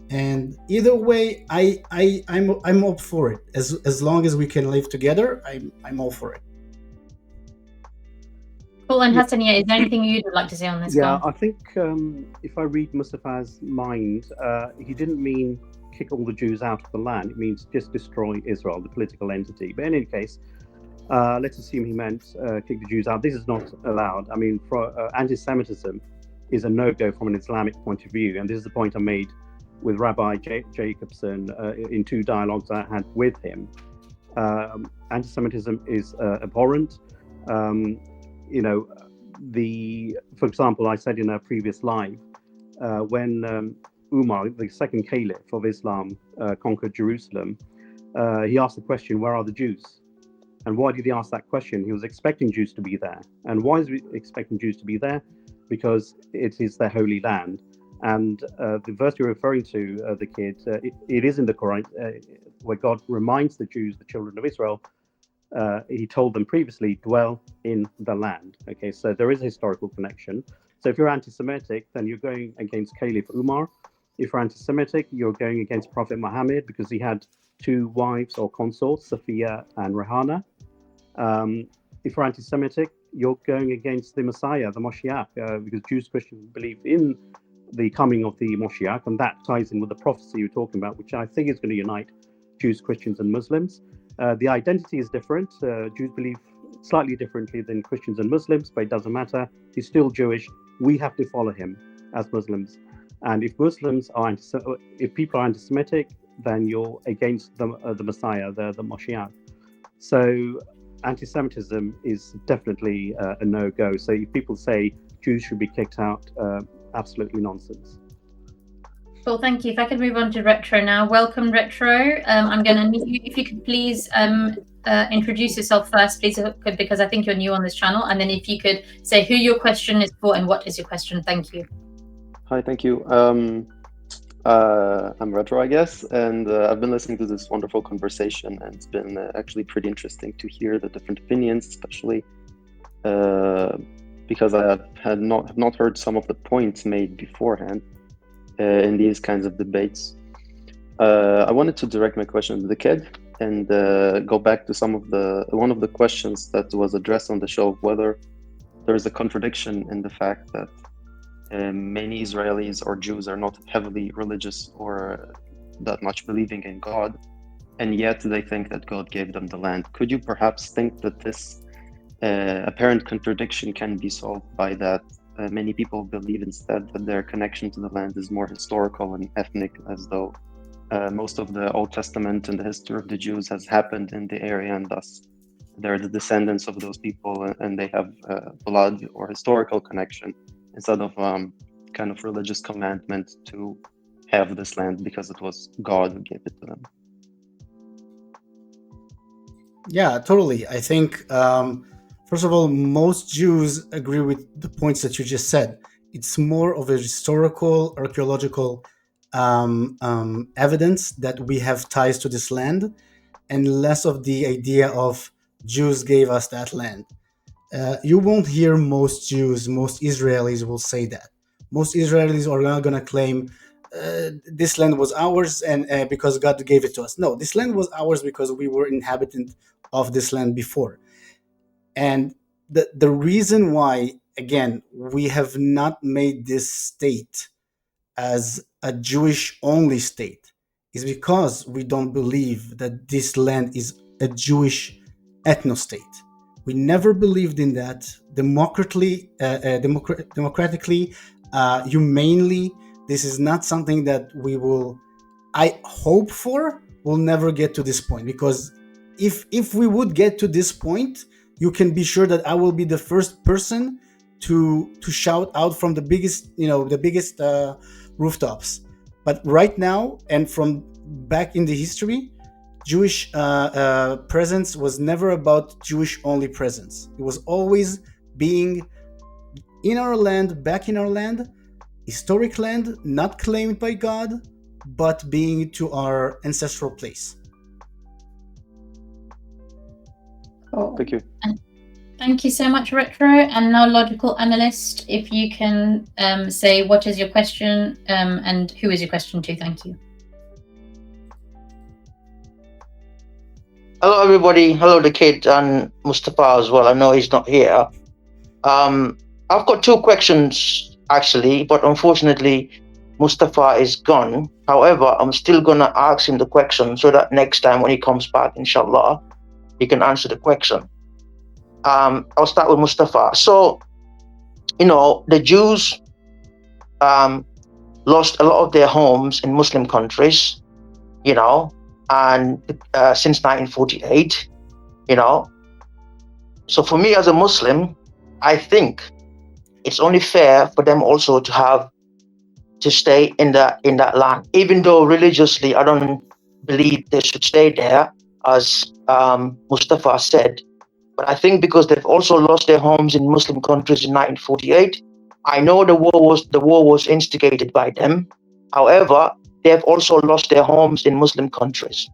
[SPEAKER 1] And either way, I'm up for it. As long as we can live together, I'm all for it.
[SPEAKER 2] Cool. And Hassan, is there anything you'd like to say on this?
[SPEAKER 5] Yeah, I think if I read Mustafa's mind, he didn't mean kick all the Jews out of the land. It means just destroy Israel, the political entity. But in any case, let's assume he meant kick the Jews out. This is not allowed. I mean, anti-Semitism is a no-go from an Islamic point of view. And this is the point I made with Rabbi Jacobson in 2 dialogues I had with him. Anti-Semitism is abhorrent. For example, I said in a previous live, when Umar, the second caliph of Islam, conquered Jerusalem, he asked the question, where are the Jews? And why did he ask that question? He was expecting Jews to be there. And why is he expecting Jews to be there? Because it is their holy land. And the verse you're referring to, the kid, it is in the Quran, where God reminds the Jews, the children of Israel, he told them previously, dwell in the land. Okay, so there is a historical connection. So if you're anti-Semitic, then you're going against Caliph Umar. If you're anti-Semitic, you're going against Prophet Muhammad because he had 2 wives or consorts, Safiya and Rehana. If you're anti-Semitic, you're going against the Messiah, the Moshiach, because Jews, Christians believe in the coming of the Moshiach, and that ties in with the prophecy you're talking about, which I think is going to unite Jews, Christians, and Muslims. The identity is different. Jews believe slightly differently than Christians and Muslims, but it doesn't matter. He's still Jewish. We have to follow him as Muslims. And if if people are anti-Semitic, then you're against the Messiah, the Moshiach. So anti-Semitism is definitely a no-go. So if people say Jews should be kicked out, absolutely nonsense.
[SPEAKER 2] Well, thank you. If I could move on to Retro now. Welcome, Retro. I'm going to need you, if you could please introduce yourself first, please, because I think you're new on this channel. And then if you could say who your question is for and what is your question. Thank you.
[SPEAKER 7] Hi, thank you. I'm Retro, I guess, and I've been listening to this wonderful conversation, and it's been actually pretty interesting to hear the different opinions, especially because I have not heard some of the points made beforehand in these kinds of debates. I wanted to direct my question to the kid and go back to one of the questions that was addressed on the show, whether there is a contradiction in the fact that many Israelis or Jews are not heavily religious or that much believing in God, and yet they think that God gave them the land. Could you perhaps think that this apparent contradiction can be solved by that many people believe instead that their connection to the land is more historical and ethnic, as though most of the Old Testament and the history of the Jews has happened in the area, and thus they're the descendants of those people and they have blood or historical connection, instead of kind of religious commandment to have this land because it was God who gave it to them?
[SPEAKER 1] Yeah, totally. I think, first of all, most Jews agree with the points that you just said. It's more of a historical, archaeological evidence that we have ties to this land, and less of the idea of Jews gave us that land. You won't hear most Jews, most Israelis will say that. Most Israelis are not going to claim this land was ours and because God gave it to us. No, this land was ours because we were inhabitant of this land before. And the reason why, again, we have not made this state as a Jewish only state is because we don't believe that this land is a Jewish ethno state. We never believed in that. Democratically, humanely, this is not something that I hope for, will never get to this point. Because if we would get to this point, you can be sure that I will be the first person to shout out from the biggest rooftops. But right now, and from back in the history, Jewish presence was never about Jewish only presence. It was always being in our land, back in our land, historic land, not claimed by God, but being to our ancestral place.
[SPEAKER 2] Cool.
[SPEAKER 7] Thank you.
[SPEAKER 2] Thank you so much, Retro. And now, Logical Analyst, if you can say what is your question and who is your question to. Thank you.
[SPEAKER 8] Hello, everybody. Hello, the kid and Mustafa as well. I know he's not here. I've got two questions, actually, but unfortunately, Mustafa is gone. However, I'm still going to ask him the question so that next time when he comes back, inshallah, he can answer the question. I'll start with Mustafa. So, the Jews lost a lot of their homes in Muslim countries, and since 1948, So for me as a Muslim, I think it's only fair for them also to stay in that land, even though religiously I don't believe they should stay there, as Mustafa said. But I think because they've also lost their homes in Muslim countries in 1948, I know the war was instigated by them. However, they've also lost their homes in Muslim countries.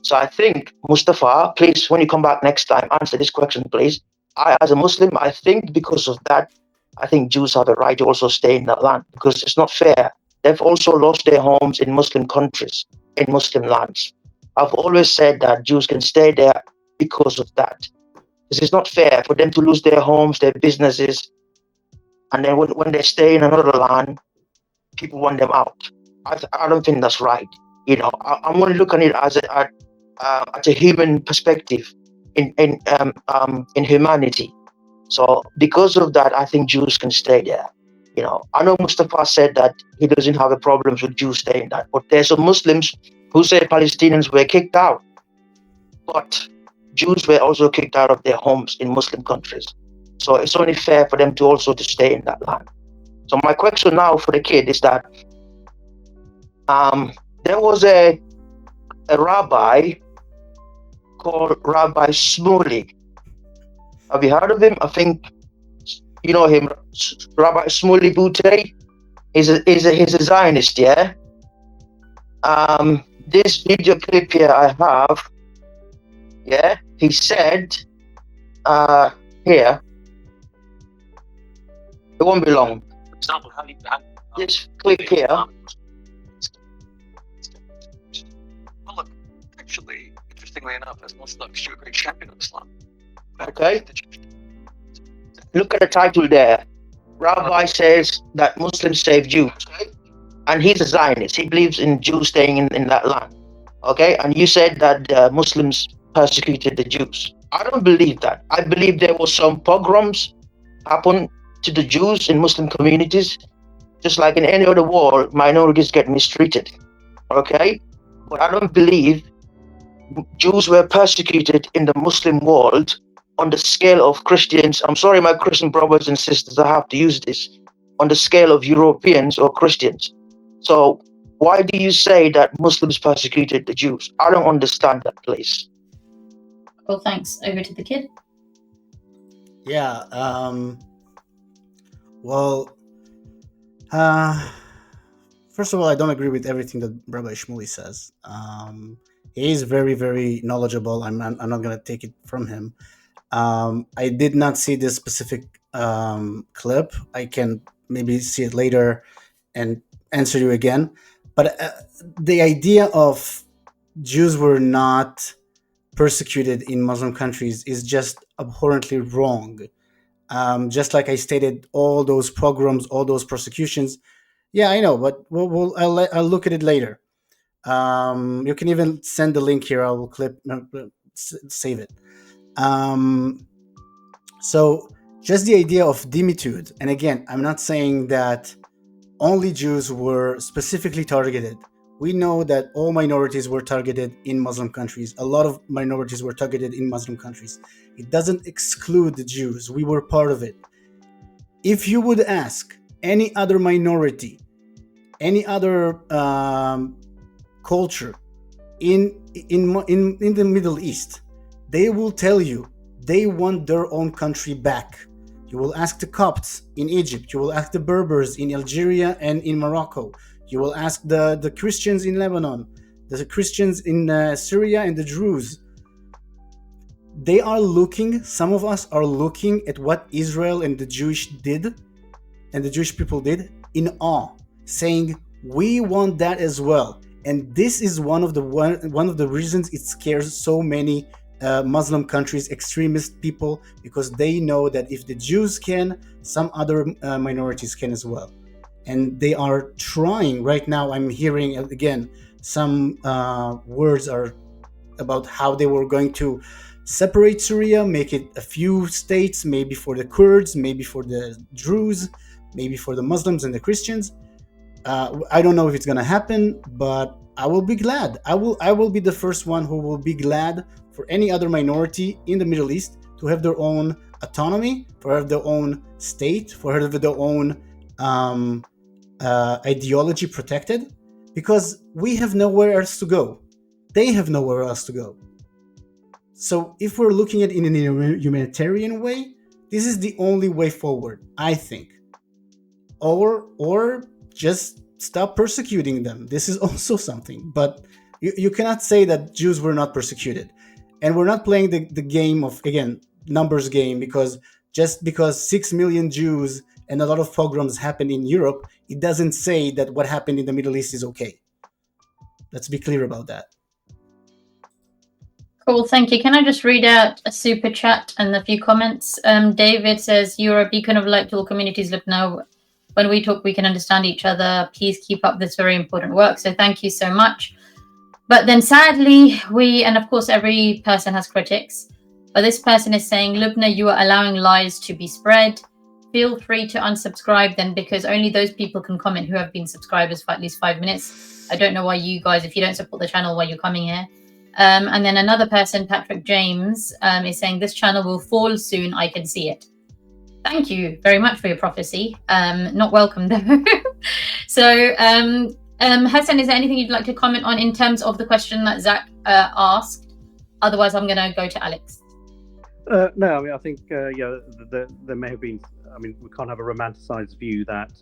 [SPEAKER 8] So I think, Mustafa, please, when you come back next time, answer this question, please. I, as a Muslim, I think because of that, I think Jews have a right to also stay in that land because it's not fair. They've also lost their homes in Muslim countries, in Muslim lands. I've always said that Jews can stay there because of that. Because it's not fair for them to lose their homes, their businesses, and then when they stay in another land, people want them out. I don't think that's right. I'm going to look at it as a human perspective. in humanity. So because of that, I think Jews can stay there. You know, I know Mustafa said that he doesn't have a problem with Jews staying there, but there's some Muslims who say Palestinians were kicked out, but Jews were also kicked out of their homes in Muslim countries. So it's only fair for them to also to stay in that land. So my question now for the kid is that there was a rabbi called Rabbi Shmuley. Have you heard of him? I think you know him, Rabbi Shmuley Boutei. He's a Zionist, yeah. This video clip here I have, yeah. He said, here, it won't be long.
[SPEAKER 9] For example,
[SPEAKER 8] This clip here.
[SPEAKER 9] Well, look, actually, interestingly enough, as Muslims, you're a great champion of Islam.
[SPEAKER 8] Okay. Look at the title there. Rabbi says that Muslims save Jews. Okay? And he's a Zionist. He believes in Jews staying in that land. Okay? And you said that Muslims persecuted the Jews. I don't believe that. I believe there was some pogroms happen to the Jews in Muslim communities. Just like in any other war, minorities get mistreated. Okay? But I don't believe Jews were persecuted in the Muslim world on the scale of Christians. I'm sorry, my Christian brothers and sisters, I have to use this, on the scale of Europeans or Christians. So why do you say that Muslims persecuted the Jews? I don't understand that, please.
[SPEAKER 2] Well, thanks. Over to the kid.
[SPEAKER 1] Yeah. Well, first of all, I don't agree with everything that Rabbi Shmuley says. He is very, very knowledgeable. I'm not going to take it from him. I did not see this specific clip. I can maybe see it later and answer you again. But the idea of Jews were not persecuted in Muslim countries is just abhorrently wrong. Just like I stated, all those pogroms, all those persecutions. Yeah, I know, but I'll look at it later. You can even send the link here. I will save it. So just the idea of dimitude, and again, I'm not saying that only Jews were specifically targeted. We know that all minorities were targeted in Muslim countries. A lot of minorities were targeted in Muslim countries. It doesn't exclude the Jews. We were part of it. If you would ask any other minority, any other culture in the Middle East, they will tell you they want their own country back. You will ask the Copts in Egypt. You will ask the Berbers in Algeria and in Morocco. You will ask the Christians in Lebanon, the Christians in Syria, and the Druze. They are looking, some of us are looking at what Israel and the Jewish did, and the Jewish people did, in awe, saying, we want that as well. And this is one of the reasons it scares so many Muslim countries, extremist people, because they know that if the Jews can, some other minorities can as well. And they are trying right now. I'm hearing again some words are about how they were going to separate Syria, make it a few states, maybe for the Kurds, maybe for the Druze, maybe for the Muslims and the Christians. I don't know if it's going to happen, but I will be glad. I will be the first one who will be glad for any other minority in the Middle East to have their own autonomy, for have their own state, for have their own ideology protected, because we have nowhere else to go. They have nowhere else to go. So if we're looking at it in a humanitarian way, this is the only way forward, I think. Or just stop persecuting them. This is also something. But you cannot say that Jews were not persecuted. And we're not playing the game of, again, numbers game, because just because 6 million Jews and a lot of pogroms happened in Europe, it doesn't say that what happened in the Middle East is okay. Let's be clear about that.
[SPEAKER 2] Cool, thank you. Can I just read out a super chat and a few comments? David says, you're a beacon of light to all communities, Lubna. When we talk, we can understand each other. Please keep up this very important work. So thank you so much. But then sadly, and of course, every person has critics. But this person is saying, Lubna, you are allowing lies to be spread. Feel free to unsubscribe then, because only those people can comment who have been subscribers for at least 5 minutes. I don't know why you guys, if you don't support the channel, why you're coming here. And then another person, Patrick James, is saying, this channel will fall soon. I can see it. Thank you very much for your prophecy. Not welcome though. So, Hassan, is there anything you'd like to comment on in terms of the question that Zach asked? Otherwise, I'm going to go to Alex.
[SPEAKER 5] No, I mean, I think, there may have been, I mean, we can't have a romanticized view that,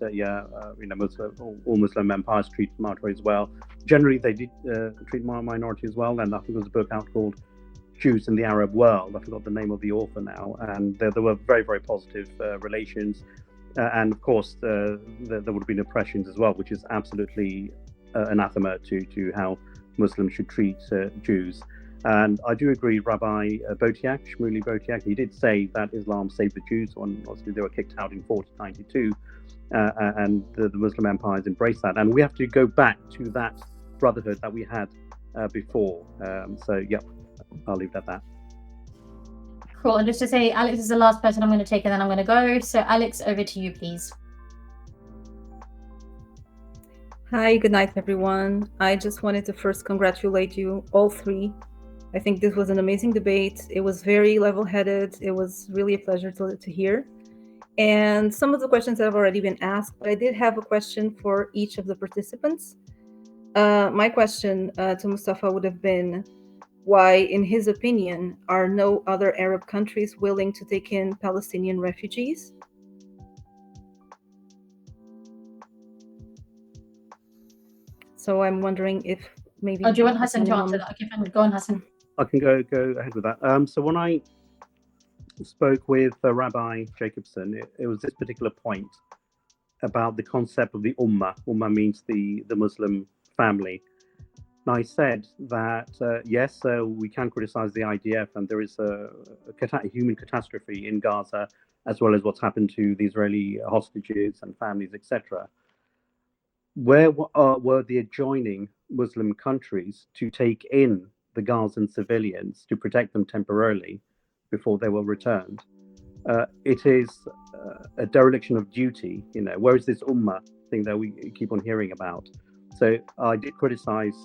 [SPEAKER 5] all Muslim empires treat minorities well. Generally, they did treat minorities well, and I think there was a book out called Jews in the Arab World. I forgot the name of the author now, and there were very, very positive relations. And of course, there would have been oppressions as well, which is absolutely anathema to how Muslims should treat Jews. And I do agree, Rabbi Botiak, Shmuley Botiak, he did say that Islam saved the Jews when obviously they were kicked out in 1492, and the Muslim empires embraced that. And we have to go back to that brotherhood that we had before. So, yeah, I'll leave it at that.
[SPEAKER 2] Cool. And just to say, Alex is the last person I'm going to take, and then I'm going to go. So, Alex, over to you, please.
[SPEAKER 10] Hi, good night, everyone. I just wanted to first congratulate you, all three. I think this was an amazing debate. It was very level-headed. It was really a pleasure to hear. And some of the questions have already been asked, but I did have a question for each of the participants. My question to Mustafa would have been, why, in his opinion, are no other Arab countries willing to take in Palestinian refugees? So I'm wondering if maybe...
[SPEAKER 2] Oh, do you want Hassan to answer that? Okay, fine. Go on, Hassan.
[SPEAKER 5] I can go ahead with that. So when I spoke with Rabbi Jacobson, it was this particular point about the concept of the Ummah. Ummah means the Muslim family. And I said that, yes, we can criticize the IDF, and there is a human catastrophe in Gaza, as well as what's happened to the Israeli hostages and families, etc. Where were the adjoining Muslim countries to take in the Gazan civilians to protect them temporarily before they were returned? It is a dereliction of duty. Where is this Ummah thing that we keep on hearing about? So I did criticize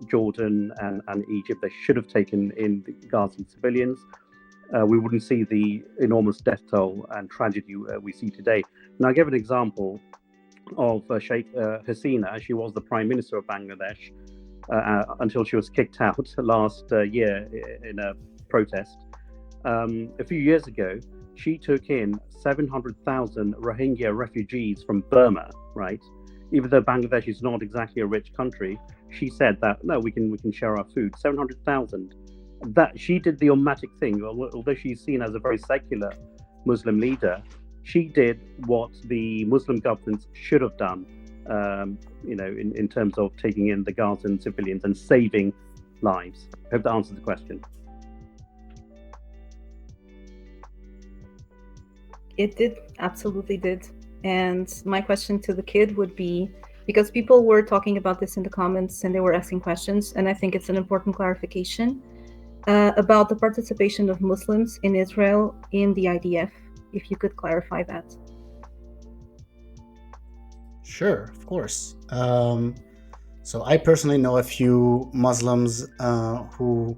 [SPEAKER 5] Jordan and Egypt. They should have taken in the Gazan civilians. We wouldn't see the enormous death toll and tragedy we see today. And I gave an example of Sheikh Hasina. She was the Prime Minister of Bangladesh until she was kicked out last year in a protest. A few years ago, she took in 700,000 Rohingya refugees from Burma, right? Even though Bangladesh is not exactly a rich country, she said that, no, we can share our food. 700,000. That she did the ummatic thing. Although she's seen as a very secular Muslim leader, she did what the Muslim governments should have done, in terms of taking in the Gazan civilians and saving lives. I hope that answers the question.
[SPEAKER 10] It did, absolutely did. And my question to the kid would be, because people were talking about this in the comments and they were asking questions, and I think it's an important clarification about the participation of Muslims in Israel in the IDF, if you could clarify that.
[SPEAKER 1] Sure, of course. So I personally know a few Muslims who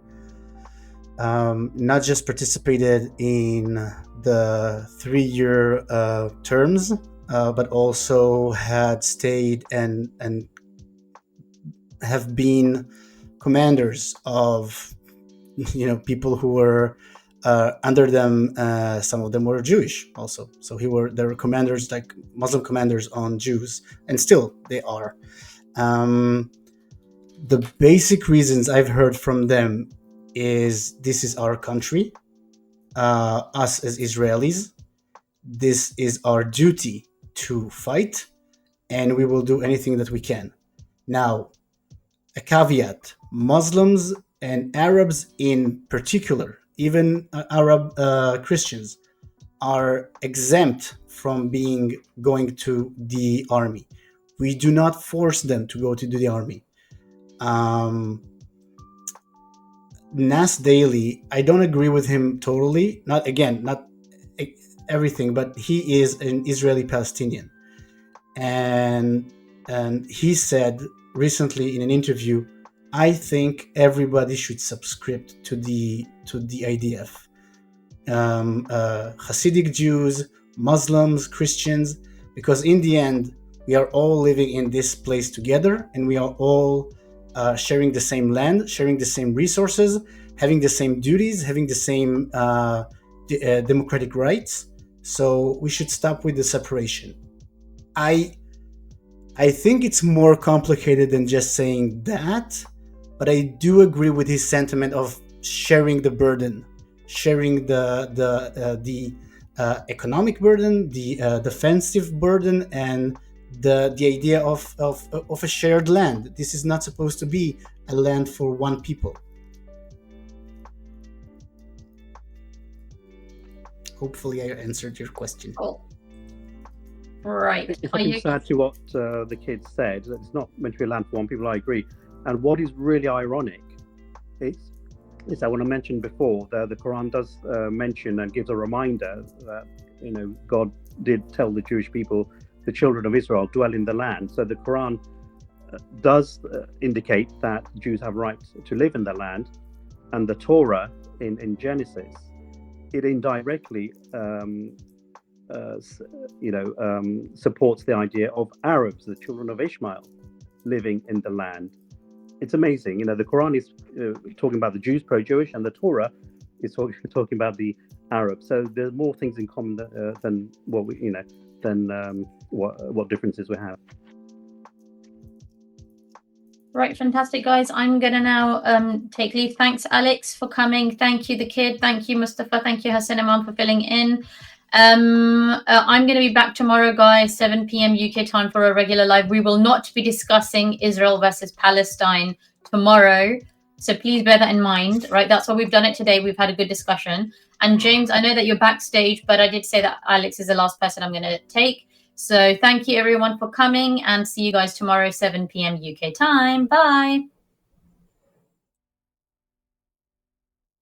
[SPEAKER 1] not just participated in the 3-year terms, but also had stayed and have been commanders of people who were under them. Some of them were Jewish also, so there were commanders, like Muslim commanders on Jews, and still they are. The basic reasons I've heard from them is, this is our country, us as Israelis, this is our duty to fight, and we will do anything that we can. Now, a caveat: Muslims and Arabs in particular, even Arab Christians, are exempt from going to the army. We do not force them to go to the army. Nas Daily, I don't agree with him totally. Not everything, but he is an Israeli Palestinian, and he said recently in an interview, I think everybody should subscribe to the IDF. Hasidic Jews, Muslims, Christians, because in the end we are all living in this place together, and we are all sharing the same land, sharing the same resources, having the same duties, having the same democratic rights. So we should stop with the separation. I think it's more complicated than just saying that, but I do agree with his sentiment of sharing the burden, sharing the economic burden, the defensive burden, and the idea of a shared land. This is not supposed to be a land for one people. Hopefully, I answered your question.
[SPEAKER 2] Cool. Right.
[SPEAKER 5] If I can add to what the kids said, that it's not meant to be a land for one people, I agree. And what is really ironic is I want to mention before that the Quran does mention and gives a reminder that, you know, God did tell the Jewish people, the children of Israel, dwell in the land. So the Quran does indicate that Jews have rights to live in the land, and the Torah in Genesis, it indirectly supports the idea of Arabs, the children of Ishmael, living in the land. It's amazing. You know, the Quran is talking about the Jews, pro-Jewish, and the Torah is talking about the Arabs. So there's more things in common than what we, you know, than what differences we have.
[SPEAKER 2] Right, fantastic, guys. I'm gonna now take leave. Thanks, Alex, for coming. Thank you, the kid. Thank you, Mustafa. Thank you, Hassan Imam, for filling in. I'm going to be back tomorrow, guys, 7 p.m. UK time for a regular live. We will not be discussing Israel versus Palestine tomorrow, so please bear that in mind, right? That's why we've done it today. We've had a good discussion. And James, I know that you're backstage, but I did say that Alex is the last person I'm going to take. So thank you, everyone, for coming, and see you guys tomorrow, 7 p.m. UK time. Bye.